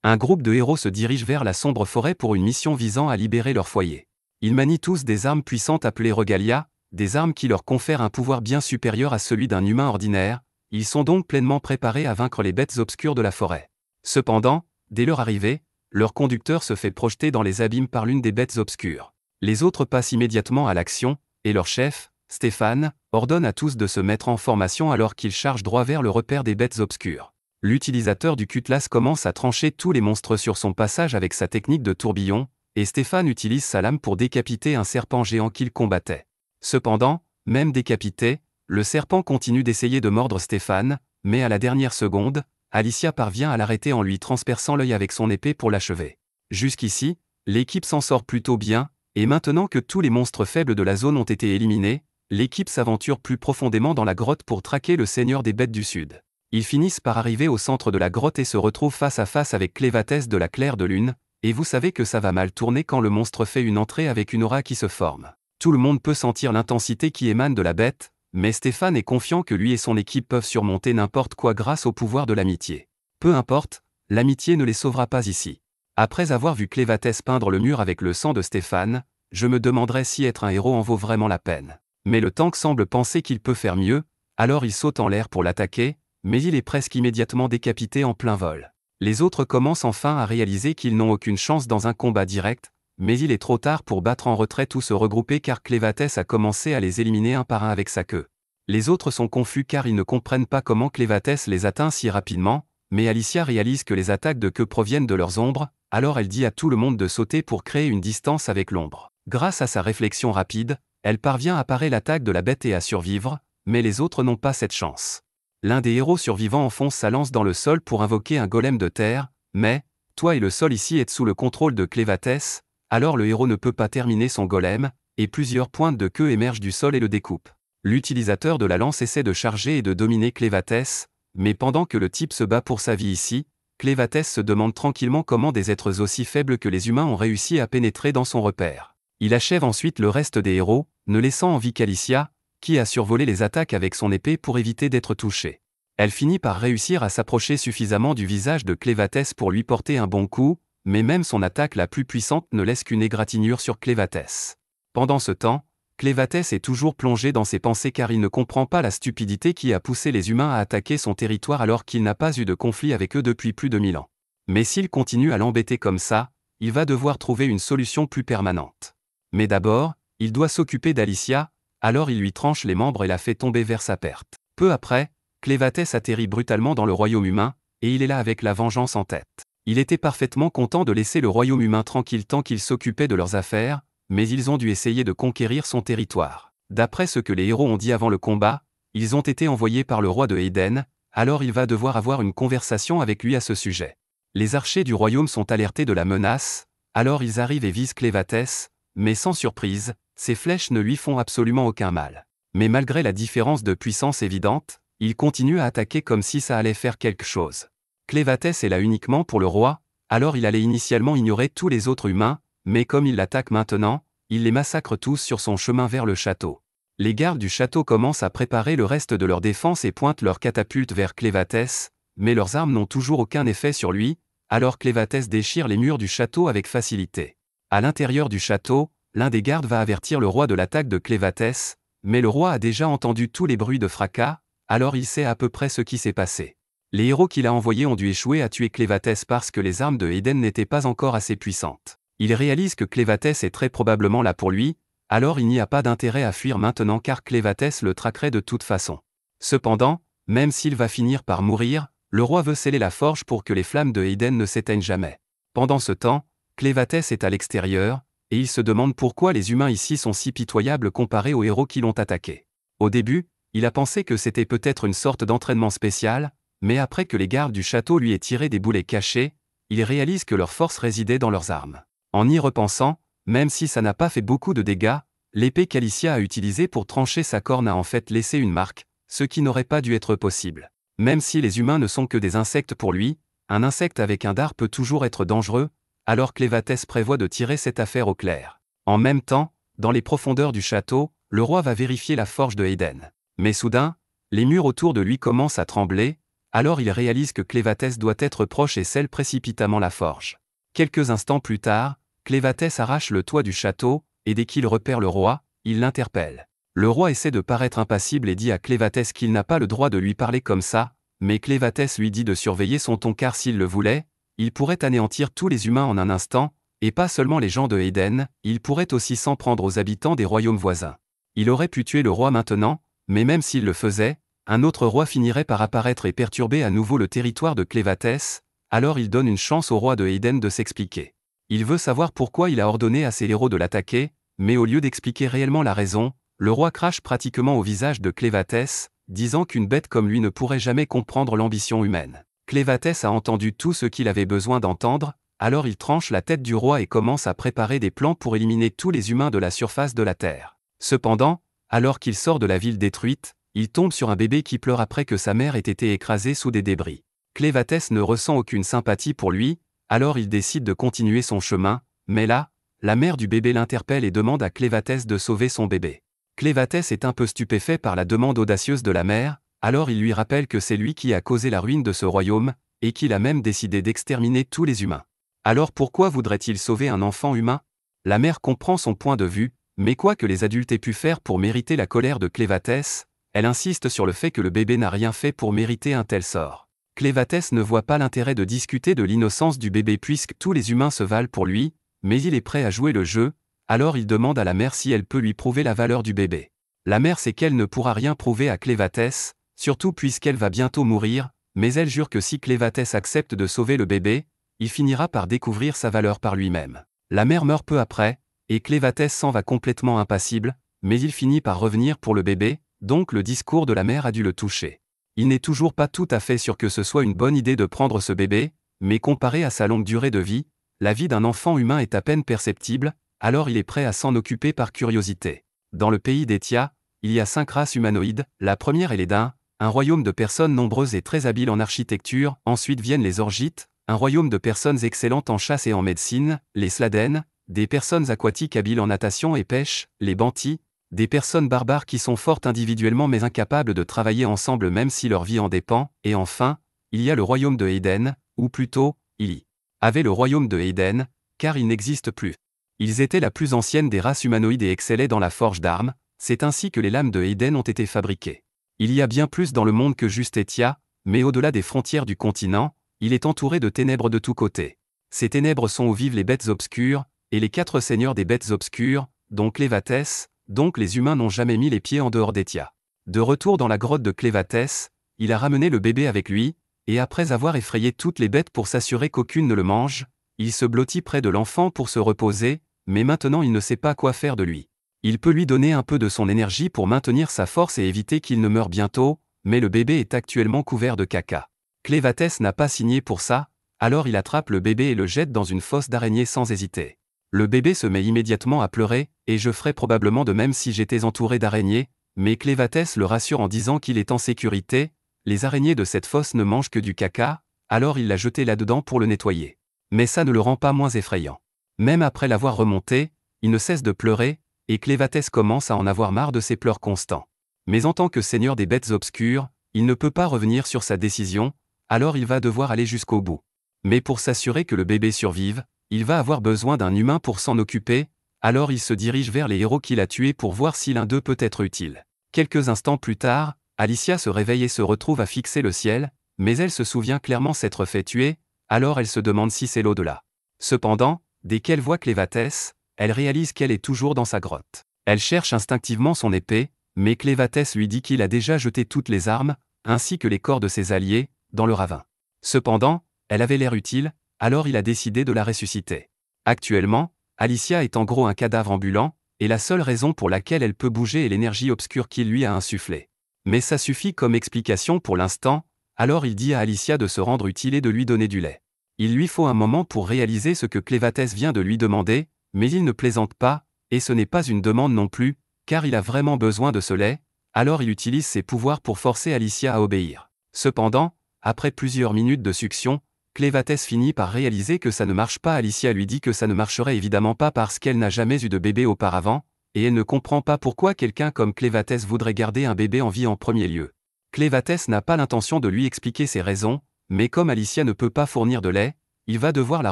Un groupe de héros se dirige vers la sombre forêt pour une mission visant à libérer leur foyer. Ils manient tous des armes puissantes appelées Regalia, des armes qui leur confèrent un pouvoir bien supérieur à celui d'un humain ordinaire. Ils sont donc pleinement préparés à vaincre les bêtes obscures de la forêt. Cependant, dès leur arrivée, leur conducteur se fait projeter dans les abîmes par l'une des bêtes obscures. Les autres passent immédiatement à l'action, et leur chef, Stéphane, ordonne à tous de se mettre en formation alors qu'ils chargent droit vers le repère des bêtes obscures. L'utilisateur du cutlass commence à trancher tous les monstres sur son passage avec sa technique de tourbillon, et Stéphane utilise sa lame pour décapiter un serpent géant qu'il combattait. Cependant, même décapité, le serpent continue d'essayer de mordre Stéphane, mais à la dernière seconde, Alicia parvient à l'arrêter en lui transperçant l'œil avec son épée pour l'achever. Jusqu'ici, l'équipe s'en sort plutôt bien, et maintenant que tous les monstres faibles de la zone ont été éliminés, l'équipe s'aventure plus profondément dans la grotte pour traquer le seigneur des bêtes du Sud. Ils finissent par arriver au centre de la grotte et se retrouvent face à face avec Clévatès de la Claire de Lune, et vous savez que ça va mal tourner quand le monstre fait une entrée avec une aura qui se forme. Tout le monde peut sentir l'intensité qui émane de la bête, mais Stéphane est confiant que lui et son équipe peuvent surmonter n'importe quoi grâce au pouvoir de l'amitié. Peu importe, l'amitié ne les sauvera pas ici. Après avoir vu Clévatès peindre le mur avec le sang de Stéphane, je me demanderais si être un héros en vaut vraiment la peine. Mais le tank semble penser qu'il peut faire mieux, alors il saute en l'air pour l'attaquer, mais il est presque immédiatement décapité en plein vol. Les autres commencent enfin à réaliser qu'ils n'ont aucune chance dans un combat direct, mais il est trop tard pour battre en retraite ou se regrouper car Clévatès a commencé à les éliminer un par un avec sa queue. Les autres sont confus car ils ne comprennent pas comment Clévatès les atteint si rapidement, mais Alicia réalise que les attaques de queue proviennent de leurs ombres, alors elle dit à tout le monde de sauter pour créer une distance avec l'ombre. Grâce à sa réflexion rapide, elle parvient à parer l'attaque de la bête et à survivre, mais les autres n'ont pas cette chance. L'un des héros survivants enfonce sa lance dans le sol pour invoquer un golem de terre, mais, toi et le sol ici êtes sous le contrôle de Clévatès, alors le héros ne peut pas terminer son golem, et plusieurs pointes de queue émergent du sol et le découpent. L'utilisateur de la lance essaie de charger et de dominer Clévatès, mais pendant que le type se bat pour sa vie ici, Clévatès se demande tranquillement comment des êtres aussi faibles que les humains ont réussi à pénétrer dans son repère. Il achève ensuite le reste des héros, ne laissant en vie qu'Alicia, qui a survolé les attaques avec son épée pour éviter d'être touchée. Elle finit par réussir à s'approcher suffisamment du visage de Clévatès pour lui porter un bon coup, mais même son attaque la plus puissante ne laisse qu'une égratignure sur Clévatès. Pendant ce temps, Clévatès est toujours plongé dans ses pensées car il ne comprend pas la stupidité qui a poussé les humains à attaquer son territoire alors qu'il n'a pas eu de conflit avec eux depuis plus de 1000 ans. Mais s'il continue à l'embêter comme ça, il va devoir trouver une solution plus permanente. Mais d'abord, il doit s'occuper d'Alicia, alors il lui tranche les membres et la fait tomber vers sa perte. Peu après, Clévatès atterrit brutalement dans le royaume humain, et il est là avec la vengeance en tête. Il était parfaitement content de laisser le royaume humain tranquille tant qu'il s'occupait de leurs affaires, mais ils ont dû essayer de conquérir son territoire. D'après ce que les héros ont dit avant le combat, ils ont été envoyés par le roi de Eden, alors il va devoir avoir une conversation avec lui à ce sujet. Les archers du royaume sont alertés de la menace, alors ils arrivent et visent Clévatès, mais sans surprise, ces flèches ne lui font absolument aucun mal. Mais malgré la différence de puissance évidente, il continue à attaquer comme si ça allait faire quelque chose. Clévatès est là uniquement pour le roi, alors il allait initialement ignorer tous les autres humains, mais comme il l'attaque maintenant, il les massacre tous sur son chemin vers le château. Les gardes du château commencent à préparer le reste de leur défense et pointent leurs catapultes vers Clévatès, mais leurs armes n'ont toujours aucun effet sur lui, alors Clévatès déchire les murs du château avec facilité. À l'intérieur du château, l'un des gardes va avertir le roi de l'attaque de Clévatès, mais le roi a déjà entendu tous les bruits de fracas, alors il sait à peu près ce qui s'est passé. Les héros qu'il a envoyés ont dû échouer à tuer Clévatès parce que les armes de Eden n'étaient pas encore assez puissantes. Il réalise que Clévatès est très probablement là pour lui, alors il n'y a pas d'intérêt à fuir maintenant car Clévatès le traquerait de toute façon. Cependant, même s'il va finir par mourir, le roi veut sceller la forge pour que les flammes de Eden ne s'éteignent jamais. Pendant ce temps, Clévatès est à l'extérieur, et il se demande pourquoi les humains ici sont si pitoyables comparés aux héros qui l'ont attaqué. Au début, il a pensé que c'était peut-être une sorte d'entraînement spécial, mais après que les gardes du château lui aient tiré des boulets cachés, il réalise que leur force résidait dans leurs armes. En y repensant, même si ça n'a pas fait beaucoup de dégâts, l'épée qu'Alicia a utilisée pour trancher sa corne a en fait laissé une marque, ce qui n'aurait pas dû être possible. Même si les humains ne sont que des insectes pour lui, un insecte avec un dard peut toujours être dangereux, alors Clévatès prévoit de tirer cette affaire au clair. En même temps, dans les profondeurs du château, le roi va vérifier la forge de Eden. Mais soudain, les murs autour de lui commencent à trembler, Alors il réalise que Clévatès doit être proche et scelle précipitamment la forge. Quelques instants plus tard, Clévatès arrache le toit du château, et dès qu'il repère le roi, il l'interpelle. Le roi essaie de paraître impassible et dit à Clévatès qu'il n'a pas le droit de lui parler comme ça, mais Clévatès lui dit de surveiller son ton car s'il le voulait, il pourrait anéantir tous les humains en un instant, et pas seulement les gens de Éden, il pourrait aussi s'en prendre aux habitants des royaumes voisins. Il aurait pu tuer le roi maintenant, mais même s'il le faisait, un autre roi finirait par apparaître et perturber à nouveau le territoire de Clévatès, alors il donne une chance au roi de Éden de s'expliquer. Il veut savoir pourquoi il a ordonné à ses héros de l'attaquer, mais au lieu d'expliquer réellement la raison, le roi crache pratiquement au visage de Clévatès, disant qu'une bête comme lui ne pourrait jamais comprendre l'ambition humaine. Clévatès a entendu tout ce qu'il avait besoin d'entendre, alors il tranche la tête du roi et commence à préparer des plans pour éliminer tous les humains de la surface de la terre. Cependant, alors qu'il sort de la ville détruite, il tombe sur un bébé qui pleure après que sa mère ait été écrasée sous des débris. Clévatès ne ressent aucune sympathie pour lui, alors il décide de continuer son chemin, mais là, la mère du bébé l'interpelle et demande à Clévatès de sauver son bébé. Clévatès est un peu stupéfait par la demande audacieuse de la mère, alors il lui rappelle que c'est lui qui a causé la ruine de ce royaume, et qu'il a même décidé d'exterminer tous les humains. Alors pourquoi voudrait-il sauver un enfant humain? La mère comprend son point de vue, mais quoi que les adultes aient pu faire pour mériter la colère de Clévatès, elle insiste sur le fait que le bébé n'a rien fait pour mériter un tel sort. Clévatès ne voit pas l'intérêt de discuter de l'innocence du bébé puisque tous les humains se valent pour lui, mais il est prêt à jouer le jeu, alors il demande à la mère si elle peut lui prouver la valeur du bébé. La mère sait qu'elle ne pourra rien prouver à Clévatès, surtout puisqu'elle va bientôt mourir, mais elle jure que si Clévatès accepte de sauver le bébé, il finira par découvrir sa valeur par lui-même. La mère meurt peu après, et Clévatès s'en va complètement impassible, mais il finit par revenir pour le bébé, donc le discours de la mère a dû le toucher. Il n'est toujours pas tout à fait sûr que ce soit une bonne idée de prendre ce bébé, mais comparé à sa longue durée de vie, la vie d'un enfant humain est à peine perceptible, alors il est prêt à s'en occuper par curiosité. Dans le pays d'Étia, il y a 5 races humanoïdes, la première est les Dains, un royaume de personnes nombreuses et très habiles en architecture, ensuite viennent les Orgites, un royaume de personnes excellentes en chasse et en médecine, les Sladènes, des personnes aquatiques habiles en natation et pêche, les Bantis, des personnes barbares qui sont fortes individuellement mais incapables de travailler ensemble même si leur vie en dépend, et enfin, il y a le royaume de Éden, ou plutôt, il y avait le royaume de Éden, car il n'existe plus. Ils étaient la plus ancienne des races humanoïdes et excellaient dans la forge d'armes, c'est ainsi que les lames de Éden ont été fabriquées. Il y a bien plus dans le monde que juste Étia, mais au-delà des frontières du continent, il est entouré de ténèbres de tous côtés. Ces ténèbres sont où vivent les bêtes obscures, et les 4 seigneurs des bêtes obscures, dont Clévatès, donc les humains n'ont jamais mis les pieds en dehors d'Étia. De retour dans la grotte de Clévatès, il a ramené le bébé avec lui, et après avoir effrayé toutes les bêtes pour s'assurer qu'aucune ne le mange, il se blottit près de l'enfant pour se reposer, mais maintenant il ne sait pas quoi faire de lui. Il peut lui donner un peu de son énergie pour maintenir sa force et éviter qu'il ne meure bientôt, mais le bébé est actuellement couvert de caca. Clévatès n'a pas signé pour ça, alors il attrape le bébé et le jette dans une fosse d'araignée sans hésiter. Le bébé se met immédiatement à pleurer, et je ferais probablement de même si j'étais entouré d'araignées, mais Clévatès le rassure en disant qu'il est en sécurité, les araignées de cette fosse ne mangent que du caca, alors il l'a jeté là-dedans pour le nettoyer. Mais ça ne le rend pas moins effrayant. Même après l'avoir remonté, il ne cesse de pleurer, et Clévatès commence à en avoir marre de ses pleurs constants. Mais en tant que seigneur des bêtes obscures, il ne peut pas revenir sur sa décision, alors il va devoir aller jusqu'au bout. Mais pour s'assurer que le bébé survive, il va avoir besoin d'un humain pour s'en occuper, alors il se dirige vers les héros qu'il a tués pour voir si l'un d'eux peut être utile. Quelques instants plus tard, Alicia se réveille et se retrouve à fixer le ciel, mais elle se souvient clairement s'être fait tuer, alors elle se demande si c'est l'au-delà. Cependant, dès qu'elle voit Clévatès, elle réalise qu'elle est toujours dans sa grotte. Elle cherche instinctivement son épée, mais Clévatès lui dit qu'il a déjà jeté toutes les armes, ainsi que les corps de ses alliés, dans le ravin. Cependant, elle avait l'air utile, alors il a décidé de la ressusciter. Actuellement, Alicia est en gros un cadavre ambulant, et la seule raison pour laquelle elle peut bouger est l'énergie obscure qu'il lui a insufflée. Mais ça suffit comme explication pour l'instant, alors il dit à Alicia de se rendre utile et de lui donner du lait. Il lui faut un moment pour réaliser ce que Clévatès vient de lui demander, mais il ne plaisante pas, et ce n'est pas une demande non plus, car il a vraiment besoin de ce lait, alors il utilise ses pouvoirs pour forcer Alicia à obéir. Cependant, après plusieurs minutes de succion, Clévatès finit par réaliser que ça ne marche pas. Alicia lui dit que ça ne marcherait évidemment pas parce qu'elle n'a jamais eu de bébé auparavant, et elle ne comprend pas pourquoi quelqu'un comme Clévatès voudrait garder un bébé en vie en premier lieu. Clévatès n'a pas l'intention de lui expliquer ses raisons, mais comme Alicia ne peut pas fournir de lait, il va devoir la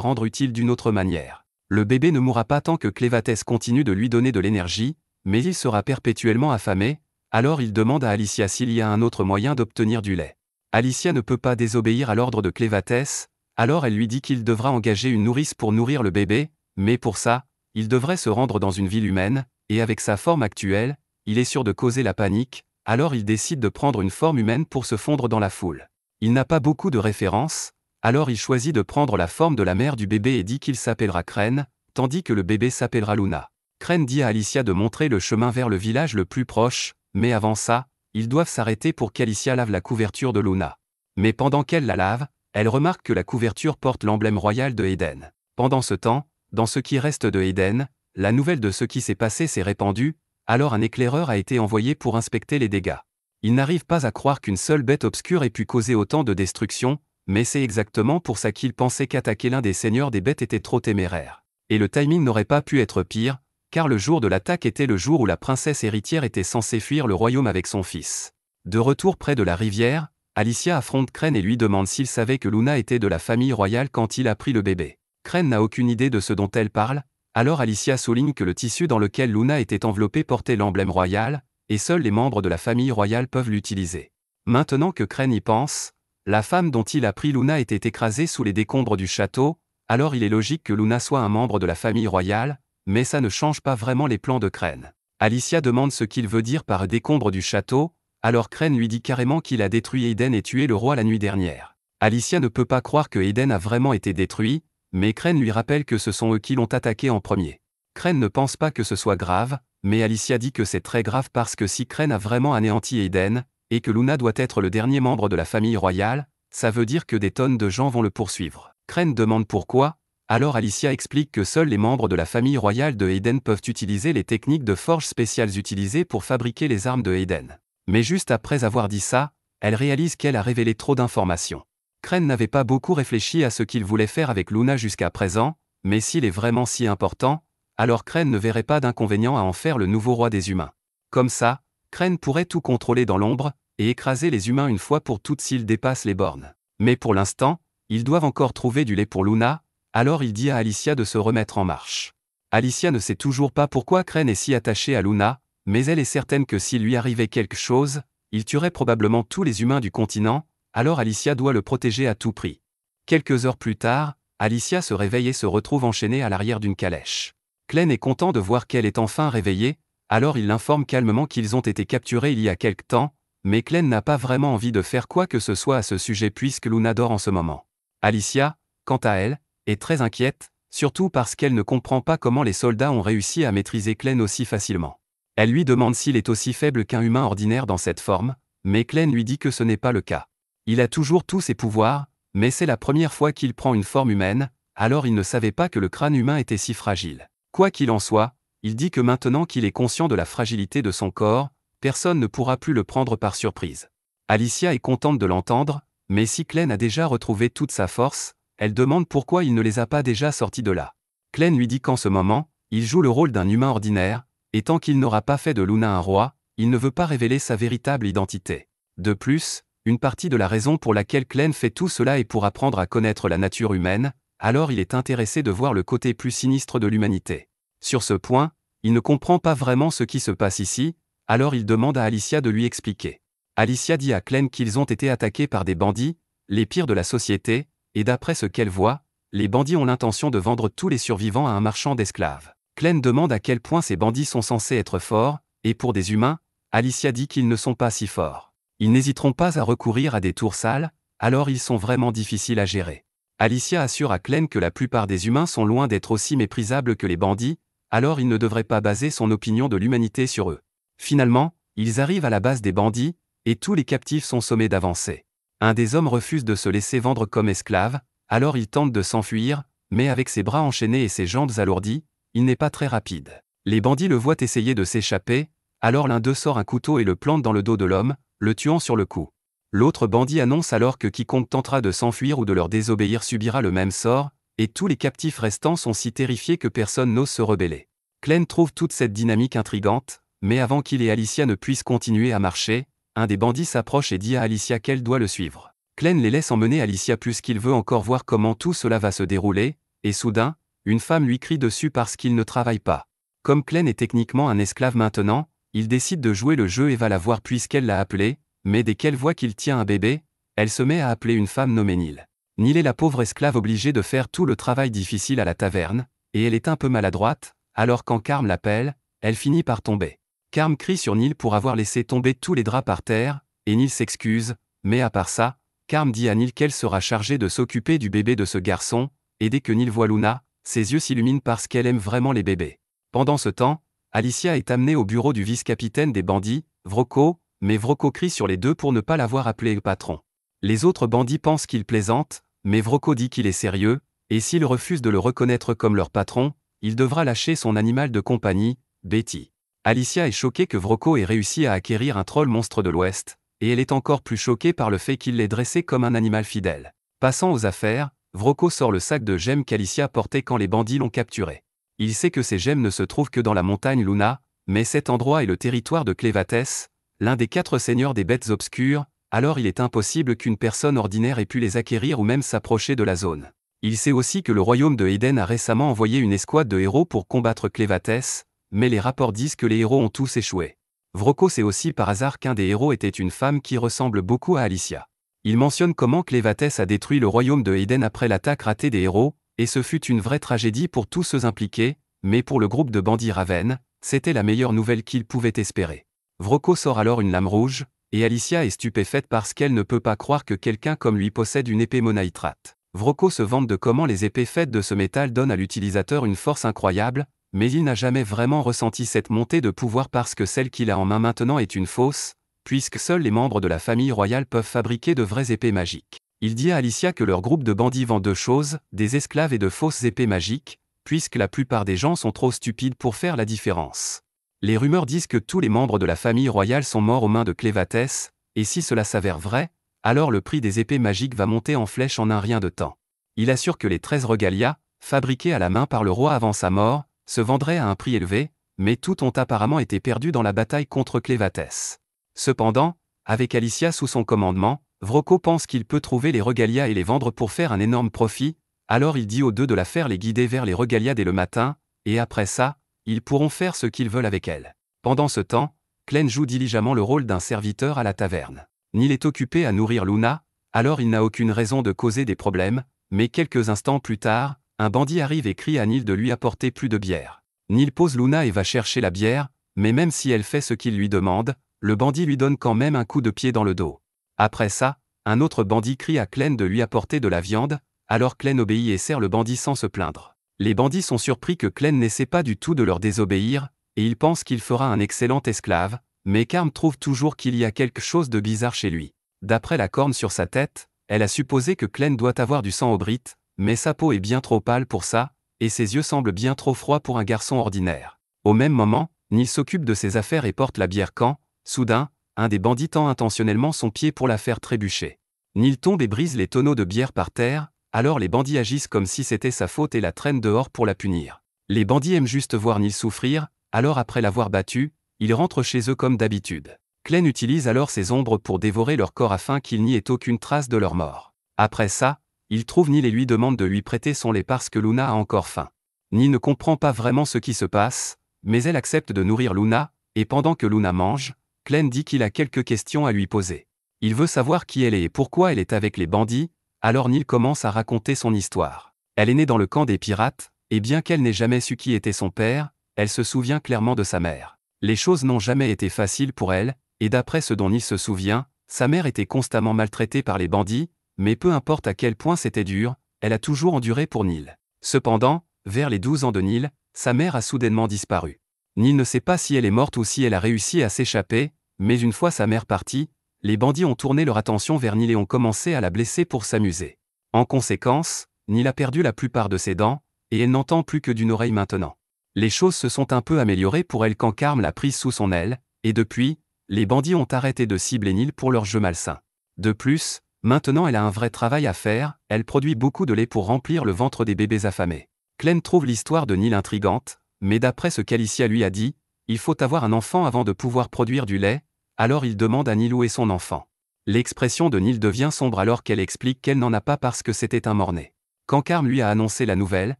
rendre utile d'une autre manière. Le bébé ne mourra pas tant que Clévatès continue de lui donner de l'énergie, mais il sera perpétuellement affamé, alors il demande à Alicia s'il y a un autre moyen d'obtenir du lait. Alicia ne peut pas désobéir à l'ordre de Clévatès, alors elle lui dit qu'il devra engager une nourrice pour nourrir le bébé, mais pour ça, il devrait se rendre dans une ville humaine, et avec sa forme actuelle, il est sûr de causer la panique, alors il décide de prendre une forme humaine pour se fondre dans la foule. Il n'a pas beaucoup de références, alors il choisit de prendre la forme de la mère du bébé et dit qu'il s'appellera Crène, tandis que le bébé s'appellera Luna. Crène dit à Alicia de montrer le chemin vers le village le plus proche, mais avant ça, ils doivent s'arrêter pour qu'Alicia lave la couverture de Luna. Mais pendant qu'elle la lave, elle remarque que la couverture porte l'emblème royal de Eden. Pendant ce temps, dans ce qui reste de Eden, la nouvelle de ce qui s'est passé s'est répandue, alors un éclaireur a été envoyé pour inspecter les dégâts. Il n'arrive pas à croire qu'une seule bête obscure ait pu causer autant de destruction, mais c'est exactement pour ça qu'il pensait qu'attaquer l'un des seigneurs des bêtes était trop téméraire. Et le timing n'aurait pas pu être pire, car le jour de l'attaque était le jour où la princesse héritière était censée fuir le royaume avec son fils. De retour près de la rivière, Alicia affronte Crène et lui demande s'il savait que Luna était de la famille royale quand il a pris le bébé. Crène n'a aucune idée de ce dont elle parle, alors Alicia souligne que le tissu dans lequel Luna était enveloppée portait l'emblème royal, et seuls les membres de la famille royale peuvent l'utiliser. Maintenant que Crène y pense, la femme dont il a pris Luna était écrasée sous les décombres du château, alors il est logique que Luna soit un membre de la famille royale, mais ça ne change pas vraiment les plans de Crène. Alicia demande ce qu'il veut dire par décombres du château, alors Crène lui dit carrément qu'il a détruit Eden et tué le roi la nuit dernière. Alicia ne peut pas croire que Eden a vraiment été détruit, mais Crène lui rappelle que ce sont eux qui l'ont attaqué en premier. Crène ne pense pas que ce soit grave, mais Alicia dit que c'est très grave parce que si Crène a vraiment anéanti Eden, et que Luna doit être le dernier membre de la famille royale, ça veut dire que des tonnes de gens vont le poursuivre. Crène demande pourquoi, alors Alicia explique que seuls les membres de la famille royale de Eden peuvent utiliser les techniques de forge spéciales utilisées pour fabriquer les armes de Eden. Mais juste après avoir dit ça, elle réalise qu'elle a révélé trop d'informations. Crène n'avait pas beaucoup réfléchi à ce qu'il voulait faire avec Luna jusqu'à présent, mais s'il est vraiment si important, alors Crène ne verrait pas d'inconvénient à en faire le nouveau roi des humains. Comme ça, Crène pourrait tout contrôler dans l'ombre, et écraser les humains une fois pour toutes s'ils dépassent les bornes. Mais pour l'instant, ils doivent encore trouver du lait pour Luna, alors il dit à Alicia de se remettre en marche. Alicia ne sait toujours pas pourquoi Crène est si attachée à Luna, mais elle est certaine que s'il lui arrivait quelque chose, il tuerait probablement tous les humains du continent, alors Alicia doit le protéger à tout prix. Quelques heures plus tard, Alicia se réveille et se retrouve enchaînée à l'arrière d'une calèche. Crène est content de voir qu'elle est enfin réveillée, alors il l'informe calmement qu'ils ont été capturés il y a quelque temps, mais Crène n'a pas vraiment envie de faire quoi que ce soit à ce sujet puisque Luna dort en ce moment. Alicia, quant à elle, est très inquiète, surtout parce qu'elle ne comprend pas comment les soldats ont réussi à maîtriser Crène aussi facilement. Elle lui demande s'il est aussi faible qu'un humain ordinaire dans cette forme, mais Crène lui dit que ce n'est pas le cas. Il a toujours tous ses pouvoirs, mais c'est la première fois qu'il prend une forme humaine, alors il ne savait pas que le crâne humain était si fragile. Quoi qu'il en soit, il dit que maintenant qu'il est conscient de la fragilité de son corps, personne ne pourra plus le prendre par surprise. Alicia est contente de l'entendre, mais si Crène a déjà retrouvé toute sa force, elle demande pourquoi il ne les a pas déjà sortis de là. Crène lui dit qu'en ce moment, il joue le rôle d'un humain ordinaire, et tant qu'il n'aura pas fait de Luna un roi, il ne veut pas révéler sa véritable identité. De plus, une partie de la raison pour laquelle Crène fait tout cela est pour apprendre à connaître la nature humaine, alors il est intéressé de voir le côté plus sinistre de l'humanité. Sur ce point, il ne comprend pas vraiment ce qui se passe ici, alors il demande à Alicia de lui expliquer. Alicia dit à Crène qu'ils ont été attaqués par des bandits, les pires de la société, et d'après ce qu'elle voit, les bandits ont l'intention de vendre tous les survivants à un marchand d'esclaves. Crène demande à quel point ces bandits sont censés être forts, et pour des humains, Alicia dit qu'ils ne sont pas si forts. Ils n'hésiteront pas à recourir à des tours sales, alors ils sont vraiment difficiles à gérer. Alicia assure à Crène que la plupart des humains sont loin d'être aussi méprisables que les bandits, alors il ne devrait pas baser son opinion de l'humanité sur eux. Finalement, ils arrivent à la base des bandits, et tous les captifs sont sommés d'avancer. Un des hommes refuse de se laisser vendre comme esclave, alors il tente de s'enfuir, mais avec ses bras enchaînés et ses jambes alourdies, il n'est pas très rapide. Les bandits le voient essayer de s'échapper, alors l'un d'eux sort un couteau et le plante dans le dos de l'homme, le tuant sur le coup. L'autre bandit annonce alors que quiconque tentera de s'enfuir ou de leur désobéir subira le même sort, et tous les captifs restants sont si terrifiés que personne n'ose se rebeller. Crène trouve toute cette dynamique intrigante, mais avant qu'il et Alicia ne puissent continuer à marcher, un des bandits s'approche et dit à Alicia qu'elle doit le suivre. Glenn les laisse emmener Alicia puisqu'il veut encore voir comment tout cela va se dérouler, et soudain, une femme lui crie dessus parce qu'il ne travaille pas. Comme Glenn est techniquement un esclave maintenant, il décide de jouer le jeu et va la voir puisqu'elle l'a appelé, mais dès qu'elle voit qu'il tient un bébé, elle se met à appeler une femme nommée Neil. Neil est la pauvre esclave obligée de faire tout le travail difficile à la taverne, et elle est un peu maladroite, alors quand Carm l'appelle, elle finit par tomber. Carm crie sur Neil pour avoir laissé tomber tous les draps par terre, et Neil s'excuse, mais à part ça, Carm dit à Neil qu'elle sera chargée de s'occuper du bébé de ce garçon, et dès que Neil voit Luna, ses yeux s'illuminent parce qu'elle aime vraiment les bébés. Pendant ce temps, Alicia est amenée au bureau du vice-capitaine des bandits, Vrocko, mais Vrocko crie sur les deux pour ne pas l'avoir appelé le patron. Les autres bandits pensent qu'il plaisante, mais Vrocko dit qu'il est sérieux, et s'il refuse de le reconnaître comme leur patron, il devra lâcher son animal de compagnie, Betty. Alicia est choquée que Vrocko ait réussi à acquérir un troll monstre de l'Ouest, et elle est encore plus choquée par le fait qu'il l'ait dressé comme un animal fidèle. Passant aux affaires, Vrocko sort le sac de gemmes qu'Alicia portait quand les bandits l'ont capturé. Il sait que ces gemmes ne se trouvent que dans la montagne Luna, mais cet endroit est le territoire de Clévatès, l'un des 4 seigneurs des bêtes obscures, alors il est impossible qu'une personne ordinaire ait pu les acquérir ou même s'approcher de la zone. Il sait aussi que le royaume de Eden a récemment envoyé une escouade de héros pour combattre Clévatès, mais les rapports disent que les héros ont tous échoué. Vrocko sait aussi par hasard qu'un des héros était une femme qui ressemble beaucoup à Alicia. Il mentionne comment Clévatès a détruit le royaume de Eden après l'attaque ratée des héros, et ce fut une vraie tragédie pour tous ceux impliqués, mais pour le groupe de bandits Raven, c'était la meilleure nouvelle qu'ils pouvaient espérer. Vrocko sort alors une lame rouge, et Alicia est stupéfaite parce qu'elle ne peut pas croire que quelqu'un comme lui possède une épée monaïtrate. Vrocko se vante de comment les épées faites de ce métal donnent à l'utilisateur une force incroyable, mais il n'a jamais vraiment ressenti cette montée de pouvoir parce que celle qu'il a en main maintenant est une fausse, puisque seuls les membres de la famille royale peuvent fabriquer de vraies épées magiques. Il dit à Alicia que leur groupe de bandits vend 2 choses, des esclaves et de fausses épées magiques, puisque la plupart des gens sont trop stupides pour faire la différence. Les rumeurs disent que tous les membres de la famille royale sont morts aux mains de Clévatès, et si cela s'avère vrai, alors le prix des épées magiques va monter en flèche en un rien de temps. Il assure que les 13 regalias, fabriqués à la main par le roi avant sa mort, se vendraient à un prix élevé, mais tout ont apparemment été perdus dans la bataille contre Clévatès. Cependant, avec Alicia sous son commandement, Vrocko pense qu'il peut trouver les regalias et les vendre pour faire un énorme profit, alors il dit aux deux de la faire les guider vers les regalias dès le matin, et après ça, ils pourront faire ce qu'ils veulent avec elles. Pendant ce temps, Glenn joue diligemment le rôle d'un serviteur à la taverne. Neil est occupé à nourrir Luna, alors il n'a aucune raison de causer des problèmes, mais quelques instants plus tard, un bandit arrive et crie à Neil de lui apporter plus de bière. Neil pose Luna et va chercher la bière, mais même si elle fait ce qu'il lui demande, le bandit lui donne quand même un coup de pied dans le dos. Après ça, un autre bandit crie à Glenn de lui apporter de la viande, alors Glenn obéit et sert le bandit sans se plaindre. Les bandits sont surpris que Glenn n'essaie pas du tout de leur désobéir, et ils pensent qu'il fera un excellent esclave, mais Carm trouve toujours qu'il y a quelque chose de bizarre chez lui. D'après la corne sur sa tête, elle a supposé que Glenn doit avoir du sang au brite, mais sa peau est bien trop pâle pour ça, et ses yeux semblent bien trop froids pour un garçon ordinaire. Au même moment, Neil s'occupe de ses affaires et porte la bière quand, soudain, un des bandits tend intentionnellement son pied pour la faire trébucher. Neil tombe et brise les tonneaux de bière par terre, alors les bandits agissent comme si c'était sa faute et la traînent dehors pour la punir. Les bandits aiment juste voir Neil souffrir, alors après l'avoir battu, ils rentrent chez eux comme d'habitude. Glenn utilise alors ses ombres pour dévorer leur corps afin qu'il n'y ait aucune trace de leur mort. Après ça, il trouve Neil et lui demande de lui prêter son lait parce que Luna a encore faim. Neil ne comprend pas vraiment ce qui se passe, mais elle accepte de nourrir Luna, et pendant que Luna mange, Glenn dit qu'il a quelques questions à lui poser. Il veut savoir qui elle est et pourquoi elle est avec les bandits, alors Neil commence à raconter son histoire. Elle est née dans le camp des pirates, et bien qu'elle n'ait jamais su qui était son père, elle se souvient clairement de sa mère. Les choses n'ont jamais été faciles pour elle, et d'après ce dont Neil se souvient, sa mère était constamment maltraitée par les bandits, mais peu importe à quel point c'était dur, elle a toujours enduré pour Neil. Cependant, vers les 12 ans de Neil, sa mère a soudainement disparu. Neil ne sait pas si elle est morte ou si elle a réussi à s'échapper, mais une fois sa mère partie, les bandits ont tourné leur attention vers Neil et ont commencé à la blesser pour s'amuser. En conséquence, Neil a perdu la plupart de ses dents, et elle n'entend plus que d'une oreille maintenant. Les choses se sont un peu améliorées pour elle quand Carm l'a prise sous son aile, et depuis, les bandits ont arrêté de cibler Neil pour leur jeu malsain. De plus, maintenant elle a un vrai travail à faire, elle produit beaucoup de lait pour remplir le ventre des bébés affamés. Glenn trouve l'histoire de Neil intrigante, mais d'après ce qu'Alicia lui a dit, il faut avoir un enfant avant de pouvoir produire du lait, alors il demande à Neil où est son enfant. L'expression de Neil devient sombre alors qu'elle explique qu'elle n'en a pas parce que c'était un mort-né. Quand Carm lui a annoncé la nouvelle,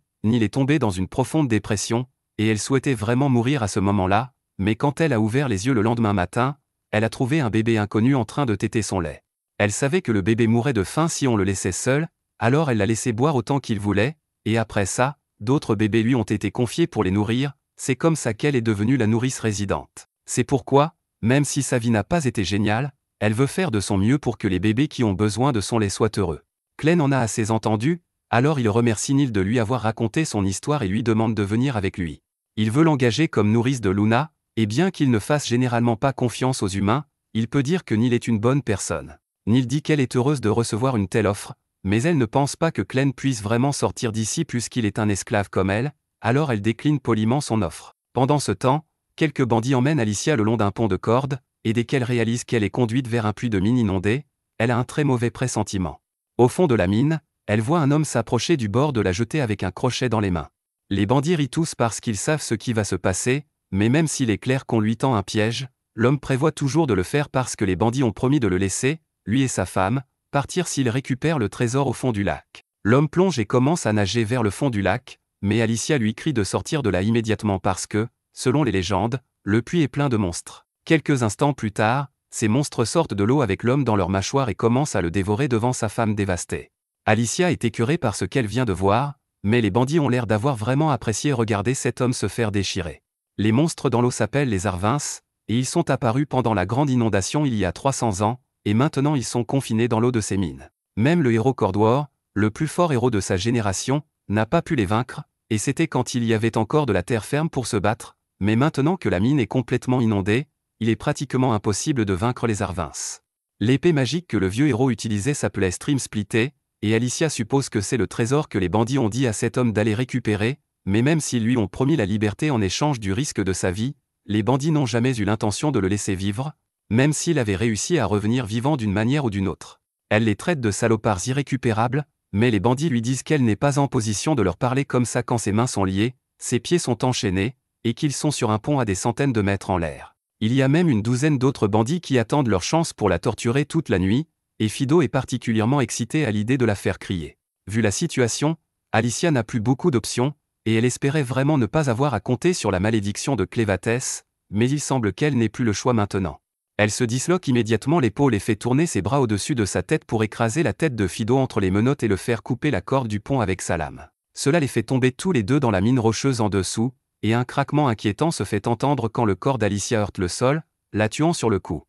Neil est tombée dans une profonde dépression, et elle souhaitait vraiment mourir à ce moment-là, mais quand elle a ouvert les yeux le lendemain matin, elle a trouvé un bébé inconnu en train de téter son lait. Elle savait que le bébé mourrait de faim si on le laissait seul, alors elle l'a laissé boire autant qu'il voulait, et après ça, d'autres bébés lui ont été confiés pour les nourrir, c'est comme ça qu'elle est devenue la nourrice résidente. C'est pourquoi, même si sa vie n'a pas été géniale, elle veut faire de son mieux pour que les bébés qui ont besoin de son lait soient heureux. Glenn en a assez entendu, alors il remercie Neil de lui avoir raconté son histoire et lui demande de venir avec lui. Il veut l'engager comme nourrice de Luna, et bien qu'il ne fasse généralement pas confiance aux humains, il peut dire que Neil est une bonne personne. Neil dit qu'elle est heureuse de recevoir une telle offre, mais elle ne pense pas que Glenn puisse vraiment sortir d'ici puisqu'il est un esclave comme elle, alors elle décline poliment son offre. Pendant ce temps, quelques bandits emmènent Alicia le long d'un pont de cordes, et dès qu'elle réalise qu'elle est conduite vers un puits de mine inondé, elle a un très mauvais pressentiment. Au fond de la mine, elle voit un homme s'approcher du bord de la jetée avec un crochet dans les mains. Les bandits rient tous parce qu'ils savent ce qui va se passer, mais même s'il est clair qu'on lui tend un piège, l'homme prévoit toujours de le faire parce que les bandits ont promis de le laisser, lui et sa femme, partir s'il récupère le trésor au fond du lac. L'homme plonge et commence à nager vers le fond du lac, mais Alicia lui crie de sortir de là immédiatement parce que, selon les légendes, le puits est plein de monstres. Quelques instants plus tard, ces monstres sortent de l'eau avec l'homme dans leur mâchoire et commencent à le dévorer devant sa femme dévastée. Alicia est écœurée par ce qu'elle vient de voir, mais les bandits ont l'air d'avoir vraiment apprécié regarder cet homme se faire déchirer. Les monstres dans l'eau s'appellent les Arvinces, et ils sont apparus pendant la grande inondation il y a 300 ans, et maintenant ils sont confinés dans l'eau de ces mines. Même le héros Cordwar, le plus fort héros de sa génération, n'a pas pu les vaincre, et c'était quand il y avait encore de la terre ferme pour se battre, mais maintenant que la mine est complètement inondée, il est pratiquement impossible de vaincre les Arvinces. L'épée magique que le vieux héros utilisait s'appelait Stream Splitté, et Alicia suppose que c'est le trésor que les bandits ont dit à cet homme d'aller récupérer, mais même s'ils lui ont promis la liberté en échange du risque de sa vie, les bandits n'ont jamais eu l'intention de le laisser vivre, même s'il avait réussi à revenir vivant d'une manière ou d'une autre. Elle les traite de salopards irrécupérables, mais les bandits lui disent qu'elle n'est pas en position de leur parler comme ça quand ses mains sont liées, ses pieds sont enchaînés, et qu'ils sont sur un pont à des centaines de mètres en l'air. Il y a même une douzaine d'autres bandits qui attendent leur chance pour la torturer toute la nuit, et Fido est particulièrement excitée à l'idée de la faire crier. Vu la situation, Alicia n'a plus beaucoup d'options, et elle espérait vraiment ne pas avoir à compter sur la malédiction de Clévatès, mais il semble qu'elle n'ait plus le choix maintenant. Elle se disloque immédiatement l'épaule et fait tourner ses bras au-dessus de sa tête pour écraser la tête de Fido entre les menottes et le faire couper la corde du pont avec sa lame. Cela les fait tomber tous les deux dans la mine rocheuse en dessous, et un craquement inquiétant se fait entendre quand le corps d'Alicia heurte le sol, la tuant sur le coup.